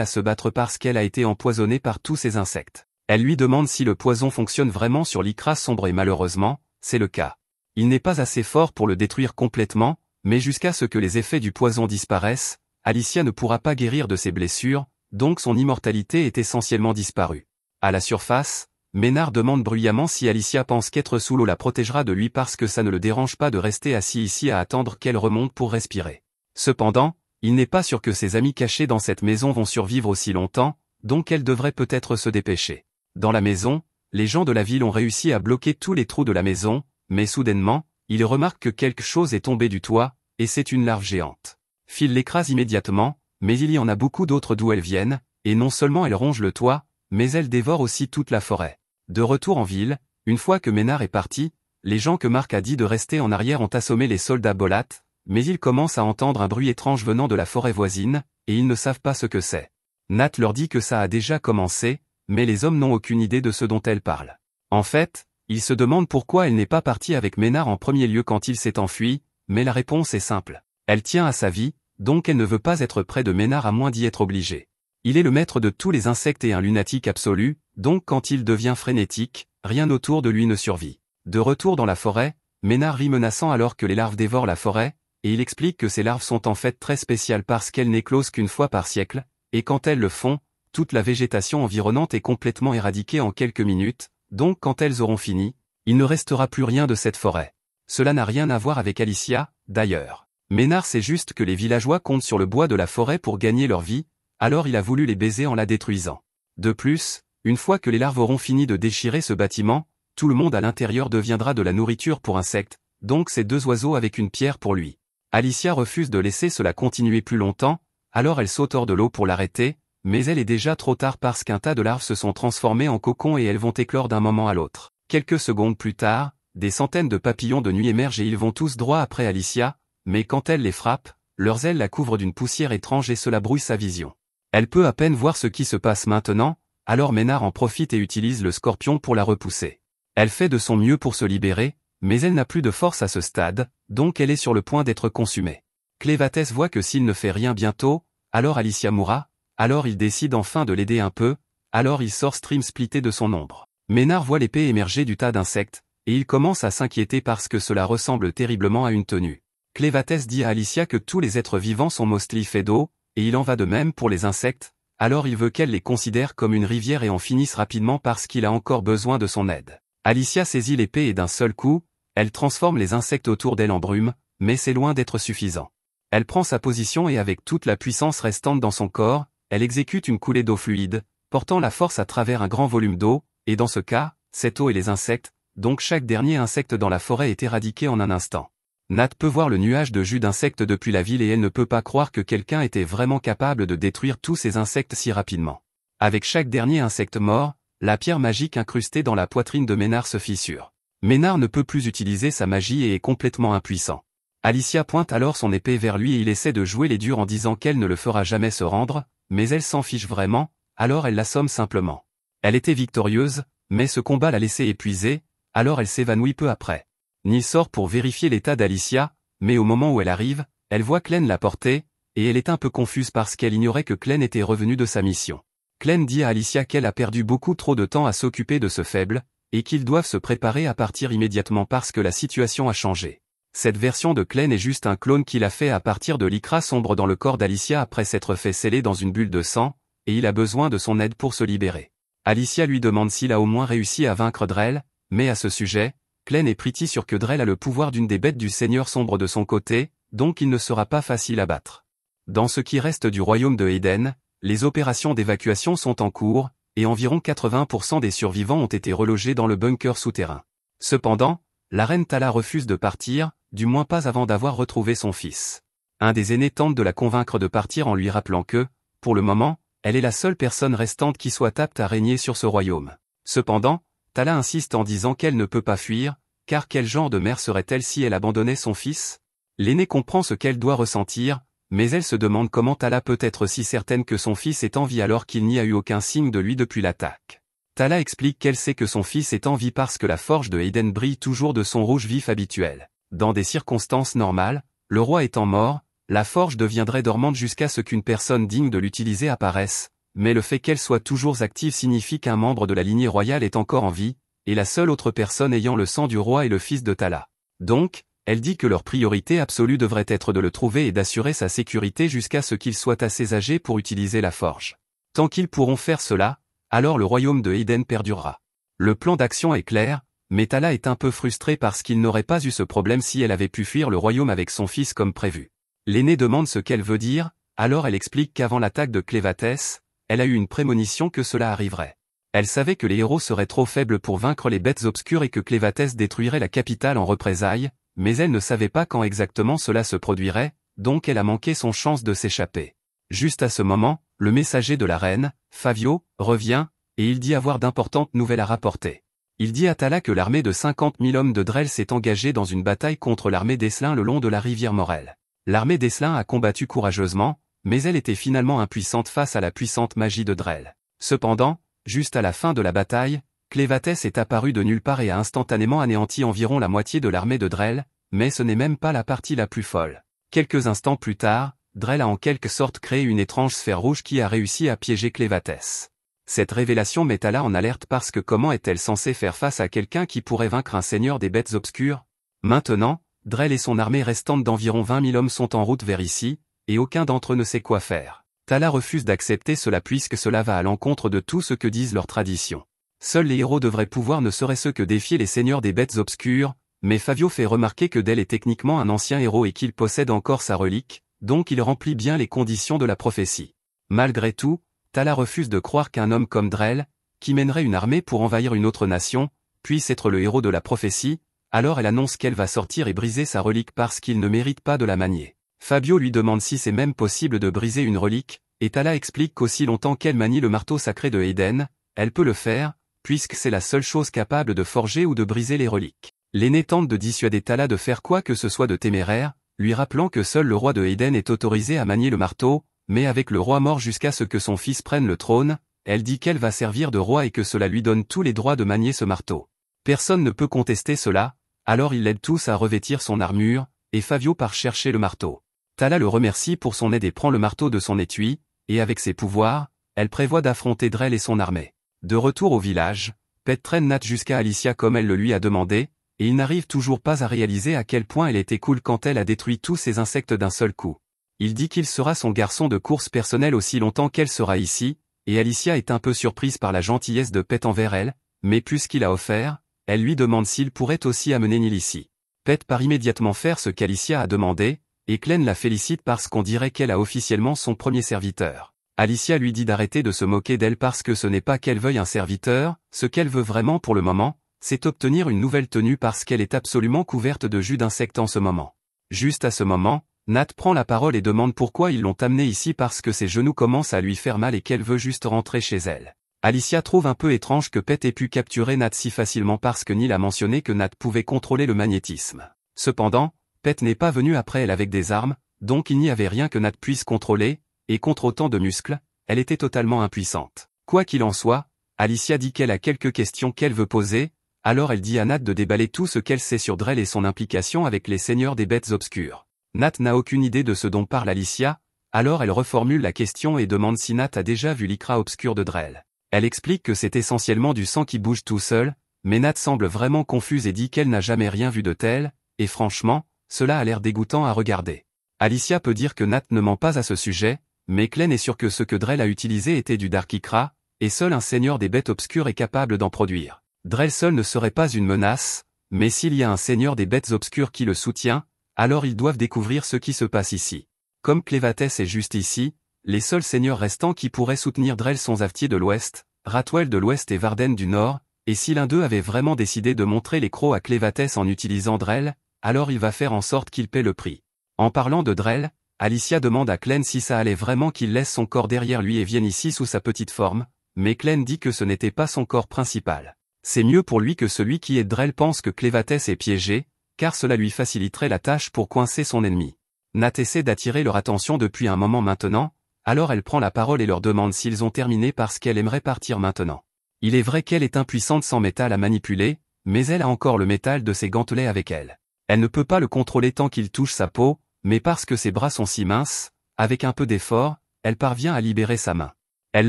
à se battre parce qu'elle a été empoisonnée par tous ces insectes. Elle lui demande si le poison fonctionne vraiment sur l'Icras sombre et malheureusement, c'est le cas. Il n'est pas assez fort pour le détruire complètement, mais jusqu'à ce que les effets du poison disparaissent, Alicia ne pourra pas guérir de ses blessures, donc son immortalité est essentiellement disparue. À la surface, Ménard demande bruyamment si Alicia pense qu'être sous l'eau la protégera de lui parce que ça ne le dérange pas de rester assis ici à attendre qu'elle remonte pour respirer. Cependant, il n'est pas sûr que ses amis cachés dans cette maison vont survivre aussi longtemps, donc elle devrait peut-être se dépêcher. Dans la maison, les gens de la ville ont réussi à bloquer tous les trous de la maison, mais soudainement, ils remarquent que quelque chose est tombé du toit, et c'est une larve géante. Phil l'écrase immédiatement, mais il y en a beaucoup d'autres d'où elles viennent, et non seulement elles rongent le toit, mais elles dévorent aussi toute la forêt. De retour en ville, une fois que Ménard est parti, les gens que Mark a dit de rester en arrière ont assommé les soldats Bolat, mais ils commencent à entendre un bruit étrange venant de la forêt voisine, et ils ne savent pas ce que c'est. Nat leur dit que ça a déjà commencé, mais les hommes n'ont aucune idée de ce dont elle parle. En fait, ils se demandent pourquoi elle n'est pas partie avec Ménard en premier lieu quand il s'est enfui, mais la réponse est simple. Elle tient à sa vie, donc elle ne veut pas être près de Ménard à moins d'y être obligée. Il est le maître de tous les insectes et un lunatique absolu, donc quand il devient frénétique, rien autour de lui ne survit. De retour dans la forêt, Ménard rit menaçant alors que les larves dévorent la forêt, et il explique que ces larves sont en fait très spéciales parce qu'elles n'éclosent qu'une fois par siècle, et quand elles le font, toute la végétation environnante est complètement éradiquée en quelques minutes, donc quand elles auront fini, il ne restera plus rien de cette forêt. Cela n'a rien à voir avec Alicia, d'ailleurs. Ménard sait juste que les villageois comptent sur le bois de la forêt pour gagner leur vie, alors il a voulu les baiser en la détruisant. De plus, une fois que les larves auront fini de déchirer ce bâtiment, tout le monde à l'intérieur deviendra de la nourriture pour insectes, donc c'est 2 oiseaux avec une pierre pour lui. Alicia refuse de laisser cela continuer plus longtemps, alors elle saute hors de l'eau pour l'arrêter, mais elle est déjà trop tard parce qu'un tas de larves se sont transformées en cocons et elles vont éclore d'un moment à l'autre. Quelques secondes plus tard, des centaines de papillons de nuit émergent et ils vont tous droit après Alicia, mais quand elle les frappe, leurs ailes la couvrent d'une poussière étrange et cela brouille sa vision. Elle peut à peine voir ce qui se passe maintenant, alors Ménard en profite et utilise le scorpion pour la repousser. Elle fait de son mieux pour se libérer, mais elle n'a plus de force à ce stade, donc elle est sur le point d'être consumée. Clévatès voit que s'il ne fait rien bientôt, alors Alicia mourra, alors il décide enfin de l'aider un peu, alors il sort Stream Splitté de son ombre. Ménard voit l'épée émerger du tas d'insectes, et il commence à s'inquiéter parce que cela ressemble terriblement à une tenue. Clévatès dit à Alicia que tous les êtres vivants sont mostly faits d'eau, et il en va de même pour les insectes, alors il veut qu'elle les considère comme une rivière et en finisse rapidement parce qu'il a encore besoin de son aide. Alicia saisit l'épée et d'un seul coup, elle transforme les insectes autour d'elle en brume, mais c'est loin d'être suffisant. Elle prend sa position et avec toute la puissance restante dans son corps, elle exécute une coulée d'eau fluide, portant la force à travers un grand volume d'eau, et dans ce cas, cette eau et les insectes, donc chaque dernier insecte dans la forêt est éradiqué en un instant. Nat peut voir le nuage de jus d'insectes depuis la ville et elle ne peut pas croire que quelqu'un était vraiment capable de détruire tous ces insectes si rapidement. Avec chaque dernier insecte mort, la pierre magique incrustée dans la poitrine de Ménard se fissure. Ménard ne peut plus utiliser sa magie et est complètement impuissant. Alicia pointe alors son épée vers lui et il essaie de jouer les durs en disant qu'elle ne le fera jamais se rendre, mais elle s'en fiche vraiment, alors elle l'assomme simplement. Elle était victorieuse, mais ce combat l'a laissée épuisée, alors elle s'évanouit peu après. Neil sort pour vérifier l'état d'Alicia, mais au moment où elle arrive, elle voit Clem la porter, et elle est un peu confuse parce qu'elle ignorait que Clem était revenu de sa mission. Clem dit à Alicia qu'elle a perdu beaucoup trop de temps à s'occuper de ce faible, et qu'ils doivent se préparer à partir immédiatement parce que la situation a changé. Cette version de Clem est juste un clone qu'il a fait à partir de l'icra sombre dans le corps d'Alicia après s'être fait sceller dans une bulle de sang, et il a besoin de son aide pour se libérer. Alicia lui demande s'il a au moins réussi à vaincre Drell, mais à ce sujet, Clem est pretty sûr que Drell a le pouvoir d'une des bêtes du Seigneur sombre de son côté, donc il ne sera pas facile à battre. Dans ce qui reste du royaume de Eden, les opérations d'évacuation sont en cours, et environ 80% des survivants ont été relogés dans le bunker souterrain. Cependant, la reine Tala refuse de partir, du moins pas avant d'avoir retrouvé son fils. Un des aînés tente de la convaincre de partir en lui rappelant que, pour le moment, elle est la seule personne restante qui soit apte à régner sur ce royaume. Cependant, Tala insiste en disant qu'elle ne peut pas fuir, car quel genre de mère serait-elle si elle abandonnait son fils? L'aînée comprend ce qu'elle doit ressentir, mais elle se demande comment Tala peut être si certaine que son fils est en vie alors qu'il n'y a eu aucun signe de lui depuis l'attaque. Tala explique qu'elle sait que son fils est en vie parce que la forge de Eden brille toujours de son rouge vif habituel. Dans des circonstances normales, le roi étant mort, la forge deviendrait dormante jusqu'à ce qu'une personne digne de l'utiliser apparaisse, mais le fait qu'elle soit toujours active signifie qu'un membre de la lignée royale est encore en vie, et la seule autre personne ayant le sang du roi est le fils de Tala. Donc, elle dit que leur priorité absolue devrait être de le trouver et d'assurer sa sécurité jusqu'à ce qu'il soit assez âgé pour utiliser la forge. Tant qu'ils pourront faire cela, alors le royaume de Eden perdurera. Le plan d'action est clair, mais Tala est un peu frustrée parce qu'il n'aurait pas eu ce problème si elle avait pu fuir le royaume avec son fils comme prévu. L'aînée demande ce qu'elle veut dire, alors elle explique qu'avant l'attaque de Clévatès, elle a eu une prémonition que cela arriverait. Elle savait que les héros seraient trop faibles pour vaincre les bêtes obscures et que Clévatès détruirait la capitale en représailles, mais elle ne savait pas quand exactement cela se produirait, donc elle a manqué son chance de s'échapper. Juste à ce moment, le messager de la reine, Favio, revient, et il dit avoir d'importantes nouvelles à rapporter. Il dit à Tala que l'armée de 50 000 hommes de Drell s'est engagée dans une bataille contre l'armée d'Esselin le long de la rivière Morel. L'armée d'Esselin a combattu courageusement, mais elle était finalement impuissante face à la puissante magie de Drell. Cependant, juste à la fin de la bataille, Clévatès est apparu de nulle part et a instantanément anéanti environ la moitié de l'armée de Drell, mais ce n'est même pas la partie la plus folle. Quelques instants plus tard, Drell a en quelque sorte créé une étrange sphère rouge qui a réussi à piéger Clévatès. Cette révélation met Tala en alerte parce que comment est-elle censée faire face à quelqu'un qui pourrait vaincre un seigneur des bêtes obscures? Maintenant, Drell et son armée restante d'environ 20 000 hommes sont en route vers ici, et aucun d'entre eux ne sait quoi faire. Tala refuse d'accepter cela puisque cela va à l'encontre de tout ce que disent leurs traditions. Seuls les héros devraient pouvoir ne serait-ce que défier les seigneurs des bêtes obscures, Mais Fabio fait remarquer que Dell est techniquement un ancien héros et qu'il possède encore sa relique, donc il remplit bien les conditions de la prophétie. Malgré tout, Tala refuse de croire qu'un homme comme Drell, qui mènerait une armée pour envahir une autre nation, puisse être le héros de la prophétie, alors elle annonce qu'elle va sortir et briser sa relique parce qu'il ne mérite pas de la manier. Fabio lui demande si c'est même possible de briser une relique, et Tala explique qu'aussi longtemps qu'elle manie le marteau sacré de Eden, elle peut le faire, puisque c'est la seule chose capable de forger ou de briser les reliques. L'aîné tente de dissuader Tala de faire quoi que ce soit de téméraire, lui rappelant que seul le roi de Eden est autorisé à manier le marteau, mais avec le roi mort jusqu'à ce que son fils prenne le trône, elle dit qu'elle va servir de roi et que cela lui donne tous les droits de manier ce marteau. Personne ne peut contester cela, alors ils l'aident tous à revêtir son armure, et Fabio part chercher le marteau. Tala le remercie pour son aide et prend le marteau de son étui, et avec ses pouvoirs, elle prévoit d'affronter Drell et son armée. De retour au village, Pet traîne Nat jusqu'à Alicia comme elle le lui a demandé, et il n'arrive toujours pas à réaliser à quel point elle était cool quand elle a détruit tous ces insectes d'un seul coup. Il dit qu'il sera son garçon de course personnel aussi longtemps qu'elle sera ici, et Alicia est un peu surprise par la gentillesse de Pet envers elle, mais puisqu'il a offert, elle lui demande s'il pourrait aussi amener Neil ici. Pet part immédiatement faire ce qu'Alicia a demandé, et Glenn la félicite parce qu'on dirait qu'elle a officiellement son premier serviteur. Alicia lui dit d'arrêter de se moquer d'elle parce que ce n'est pas qu'elle veuille un serviteur, ce qu'elle veut vraiment pour le moment, c'est obtenir une nouvelle tenue parce qu'elle est absolument couverte de jus d'insectes en ce moment. Juste à ce moment, Nat prend la parole et demande pourquoi ils l'ont amenée ici parce que ses genoux commencent à lui faire mal et qu'elle veut juste rentrer chez elle. Alicia trouve un peu étrange que Pet ait pu capturer Nat si facilement parce que Neil a mentionné que Nat pouvait contrôler le magnétisme. Cependant, Pet n'est pas venu après elle avec des armes, donc il n'y avait rien que Nat puisse contrôler, et contre autant de muscles, elle était totalement impuissante. Quoi qu'il en soit, Alicia dit qu'elle a quelques questions qu'elle veut poser, alors elle dit à Nat de déballer tout ce qu'elle sait sur Drell et son implication avec les seigneurs des bêtes obscures. Nat n'a aucune idée de ce dont parle Alicia, alors elle reformule la question et demande si Nat a déjà vu l'icra obscur de Drell. Elle explique que c'est essentiellement du sang qui bouge tout seul, mais Nat semble vraiment confuse et dit qu'elle n'a jamais rien vu de tel, et franchement, cela a l'air dégoûtant à regarder. Alicia peut dire que Nat ne ment pas à ce sujet, mais Glenn est sûr que ce que Drell a utilisé était du Dark Ikra, et seul un seigneur des bêtes obscures est capable d'en produire. Drell seul ne serait pas une menace, mais s'il y a un seigneur des bêtes obscures qui le soutient, alors ils doivent découvrir ce qui se passe ici. Comme Clévatès est juste ici, les seuls seigneurs restants qui pourraient soutenir Drell sont Zavtier de l'Ouest, Ratwell de l'Ouest et Varden du Nord, et si l'un d'eux avait vraiment décidé de montrer les crocs à Clévatès en utilisant Drell, alors il va faire en sorte qu'il paie le prix. En parlant de Drell, Alicia demande à Glenn si ça allait vraiment qu'il laisse son corps derrière lui et vienne ici sous sa petite forme, mais Glenn dit que ce n'était pas son corps principal. C'est mieux pour lui que celui qui est Drell pense que Clévatès est piégé, car cela lui faciliterait la tâche pour coincer son ennemi. Nat essaie d'attirer leur attention depuis un moment maintenant, alors elle prend la parole et leur demande s'ils ont terminé parce qu'elle aimerait partir maintenant. Il est vrai qu'elle est impuissante sans métal à manipuler, mais elle a encore le métal de ses gantelets avec elle. Elle ne peut pas le contrôler tant qu'il touche sa peau, mais parce que ses bras sont si minces, avec un peu d'effort, elle parvient à libérer sa main. Elle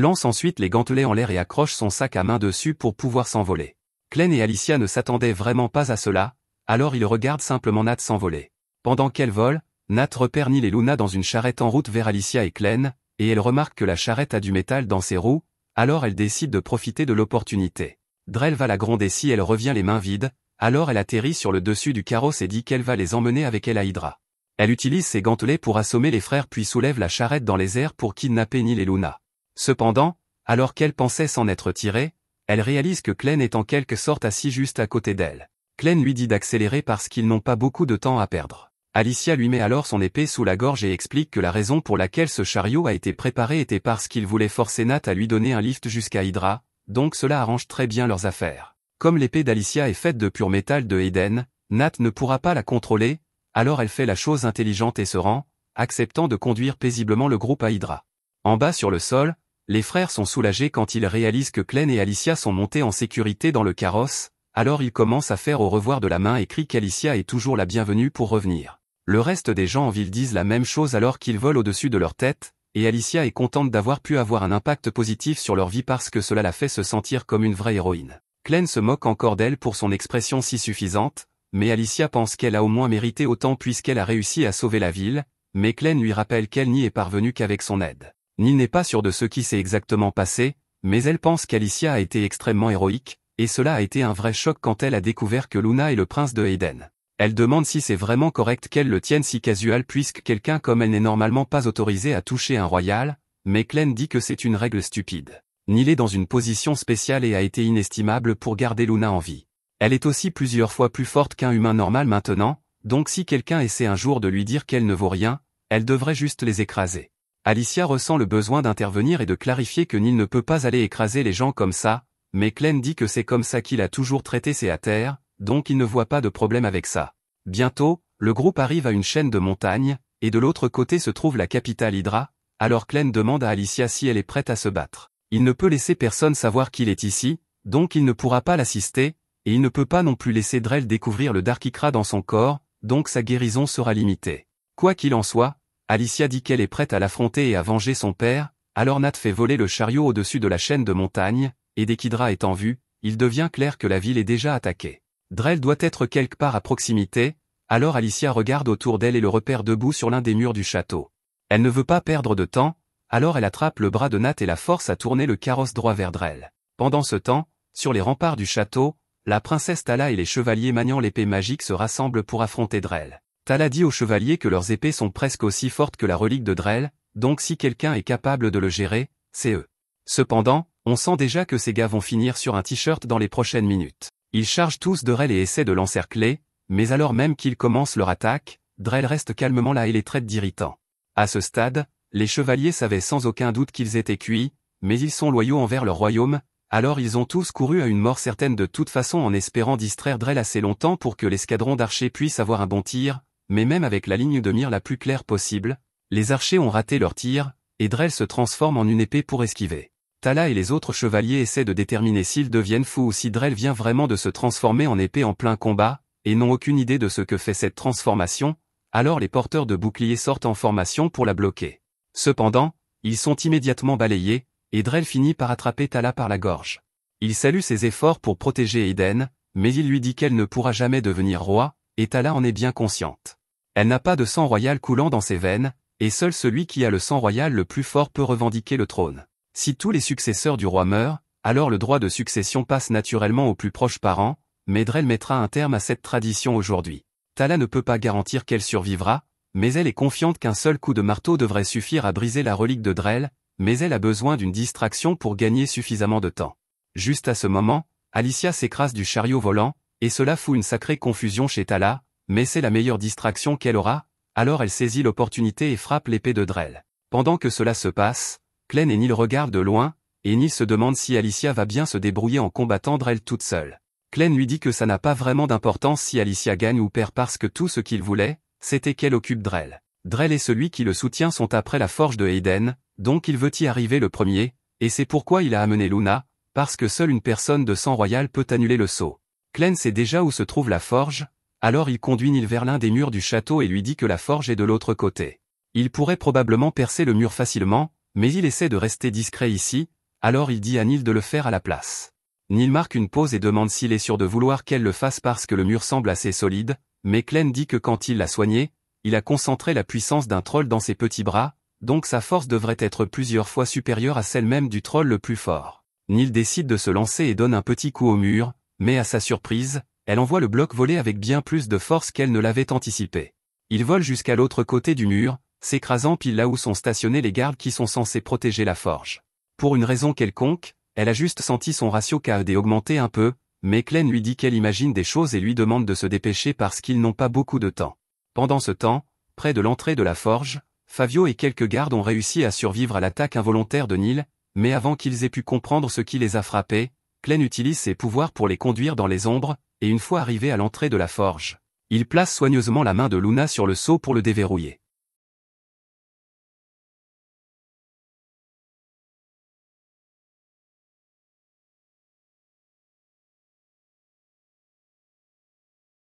lance ensuite les gantelets en l'air et accroche son sac à main dessus pour pouvoir s'envoler. Glenn et Alicia ne s'attendaient vraiment pas à cela, alors ils regardent simplement Nat s'envoler. Pendant qu'elle vole, Nat repère Neil et Luna dans une charrette en route vers Alicia et Glenn, et elle remarque que la charrette a du métal dans ses roues, alors elle décide de profiter de l'opportunité. Drell va la gronder si elle revient les mains vides, alors elle atterrit sur le dessus du carrosse et dit qu'elle va les emmener avec elle à Hydra. Elle utilise ses gantelets pour assommer les frères puis soulève la charrette dans les airs pour kidnapper Neil et Luna. Cependant, alors qu'elle pensait s'en être tirée, elle réalise que Glenn est en quelque sorte assis juste à côté d'elle. Glenn lui dit d'accélérer parce qu'ils n'ont pas beaucoup de temps à perdre. Alicia lui met alors son épée sous la gorge et explique que la raison pour laquelle ce chariot a été préparé était parce qu'il voulait forcer Nat à lui donner un lift jusqu'à Hydra, donc cela arrange très bien leurs affaires. Comme l'épée d'Alicia est faite de pur métal de Eden, Nat ne pourra pas la contrôler, alors elle fait la chose intelligente et se rend, acceptant de conduire paisiblement le groupe à Hydra. En bas sur le sol, les frères sont soulagés quand ils réalisent que Glenn et Alicia sont montés en sécurité dans le carrosse, alors ils commencent à faire au revoir de la main et crient qu'Alicia est toujours la bienvenue pour revenir. Le reste des gens en ville disent la même chose alors qu'ils volent au-dessus de leur tête, et Alicia est contente d'avoir pu avoir un impact positif sur leur vie parce que cela la fait se sentir comme une vraie héroïne. Glenn se moque encore d'elle pour son expression si suffisante, mais Alicia pense qu'elle a au moins mérité autant puisqu'elle a réussi à sauver la ville, mais Glenn lui rappelle qu'elle n'y est parvenue qu'avec son aide. Neil n'est pas sûr de ce qui s'est exactement passé, mais elle pense qu'Alicia a été extrêmement héroïque, et cela a été un vrai choc quand elle a découvert que Luna est le prince de Eden. Elle demande si c'est vraiment correct qu'elle le tienne si casual puisque quelqu'un comme elle n'est normalement pas autorisé à toucher un royal, mais Clem dit que c'est une règle stupide. Neil est dans une position spéciale et a été inestimable pour garder Luna en vie. Elle est aussi plusieurs fois plus forte qu'un humain normal maintenant, donc si quelqu'un essaie un jour de lui dire qu'elle ne vaut rien, elle devrait juste les écraser. Alicia ressent le besoin d'intervenir et de clarifier que Neil ne peut pas aller écraser les gens comme ça, mais Clem dit que c'est comme ça qu'il a toujours traité ses terres, donc il ne voit pas de problème avec ça. Bientôt, le groupe arrive à une chaîne de montagnes, et de l'autre côté se trouve la capitale Hydra, alors Clem demande à Alicia si elle est prête à se battre. Il ne peut laisser personne savoir qu'il est ici, donc il ne pourra pas l'assister, et il ne peut pas non plus laisser Drell découvrir le Darkikra dans son corps, donc sa guérison sera limitée. Quoi qu'il en soit, Alicia dit qu'elle est prête à l'affronter et à venger son père, alors Nat fait voler le chariot au-dessus de la chaîne de montagnes, et dès qu'Hydra est en vue, il devient clair que la ville est déjà attaquée. Drell doit être quelque part à proximité, alors Alicia regarde autour d'elle et le repère debout sur l'un des murs du château. Elle ne veut pas perdre de temps, alors elle attrape le bras de Nat et la force à tourner le carrosse droit vers Drell. Pendant ce temps, sur les remparts du château, la princesse Tala et les chevaliers maniant l'épée magique se rassemblent pour affronter Drell. Tala dit aux chevaliers que leurs épées sont presque aussi fortes que la relique de Drell, donc si quelqu'un est capable de le gérer, c'est eux. Cependant, on sent déjà que ces gars vont finir sur un t-shirt dans les prochaines minutes. Ils chargent tous Drell et essaient de l'encercler, mais alors même qu'ils commencent leur attaque, Drell reste calmement là et les traite d'irritants. À ce stade, les chevaliers savaient sans aucun doute qu'ils étaient cuits, mais ils sont loyaux envers leur royaume, alors ils ont tous couru à une mort certaine de toute façon en espérant distraire Drell assez longtemps pour que l'escadron d'archers puisse avoir un bon tir, mais même avec la ligne de mire la plus claire possible, les archers ont raté leur tir, et Drell se transforme en une épée pour esquiver. Tala et les autres chevaliers essaient de déterminer s'ils deviennent fous ou si Drell vient vraiment de se transformer en épée en plein combat, et n'ont aucune idée de ce que fait cette transformation, alors les porteurs de boucliers sortent en formation pour la bloquer. Cependant, ils sont immédiatement balayés, et Drell finit par attraper Tala par la gorge. Il salue ses efforts pour protéger Eden, mais il lui dit qu'elle ne pourra jamais devenir roi, et Tala en est bien consciente. Elle n'a pas de sang royal coulant dans ses veines, et seul celui qui a le sang royal le plus fort peut revendiquer le trône. Si tous les successeurs du roi meurent, alors le droit de succession passe naturellement aux plus proches parents, mais Drell mettra un terme à cette tradition aujourd'hui. Tala ne peut pas garantir qu'elle survivra, mais elle est confiante qu'un seul coup de marteau devrait suffire à briser la relique de Drell, mais elle a besoin d'une distraction pour gagner suffisamment de temps. Juste à ce moment, Alicia s'écrase du chariot volant, et cela fout une sacrée confusion chez Tala, mais c'est la meilleure distraction qu'elle aura, alors elle saisit l'opportunité et frappe l'épée de Drell. Pendant que cela se passe, Clem et Neil regardent de loin, et Neil se demande si Alicia va bien se débrouiller en combattant Drell toute seule. Clem lui dit que ça n'a pas vraiment d'importance si Alicia gagne ou perd parce que tout ce qu'il voulait, c'était qu'elle occupe Drell. Drell et celui qui le soutient sont après la forge de Eden, donc il veut y arriver le premier, et c'est pourquoi il a amené Luna, parce que seule une personne de sang royal peut annuler le saut. Clem sait déjà où se trouve la forge, alors il conduit Neil vers l'un des murs du château et lui dit que la forge est de l'autre côté. Il pourrait probablement percer le mur facilement, mais il essaie de rester discret ici, alors il dit à Neil de le faire à la place. Neil marque une pause et demande s'il est sûr de vouloir qu'elle le fasse parce que le mur semble assez solide, mais Clem dit que quand il l'a soigné, il a concentré la puissance d'un troll dans ses petits bras, donc sa force devrait être plusieurs fois supérieure à celle même du troll le plus fort. Neil décide de se lancer et donne un petit coup au mur, mais à sa surprise, elle envoie le bloc voler avec bien plus de force qu'elle ne l'avait anticipé. Il vole jusqu'à l'autre côté du mur, s'écrasant pile là où sont stationnés les gardes qui sont censés protéger la forge. Pour une raison quelconque, elle a juste senti son ratio KED augmenter un peu, mais Clem lui dit qu'elle imagine des choses et lui demande de se dépêcher parce qu'ils n'ont pas beaucoup de temps. Pendant ce temps, près de l'entrée de la forge, Fabio et quelques gardes ont réussi à survivre à l'attaque involontaire de Neil, mais avant qu'ils aient pu comprendre ce qui les a frappés, Clem utilise ses pouvoirs pour les conduire dans les ombres, et une fois arrivé à l'entrée de la forge, il place soigneusement la main de Luna sur le sceau pour le déverrouiller.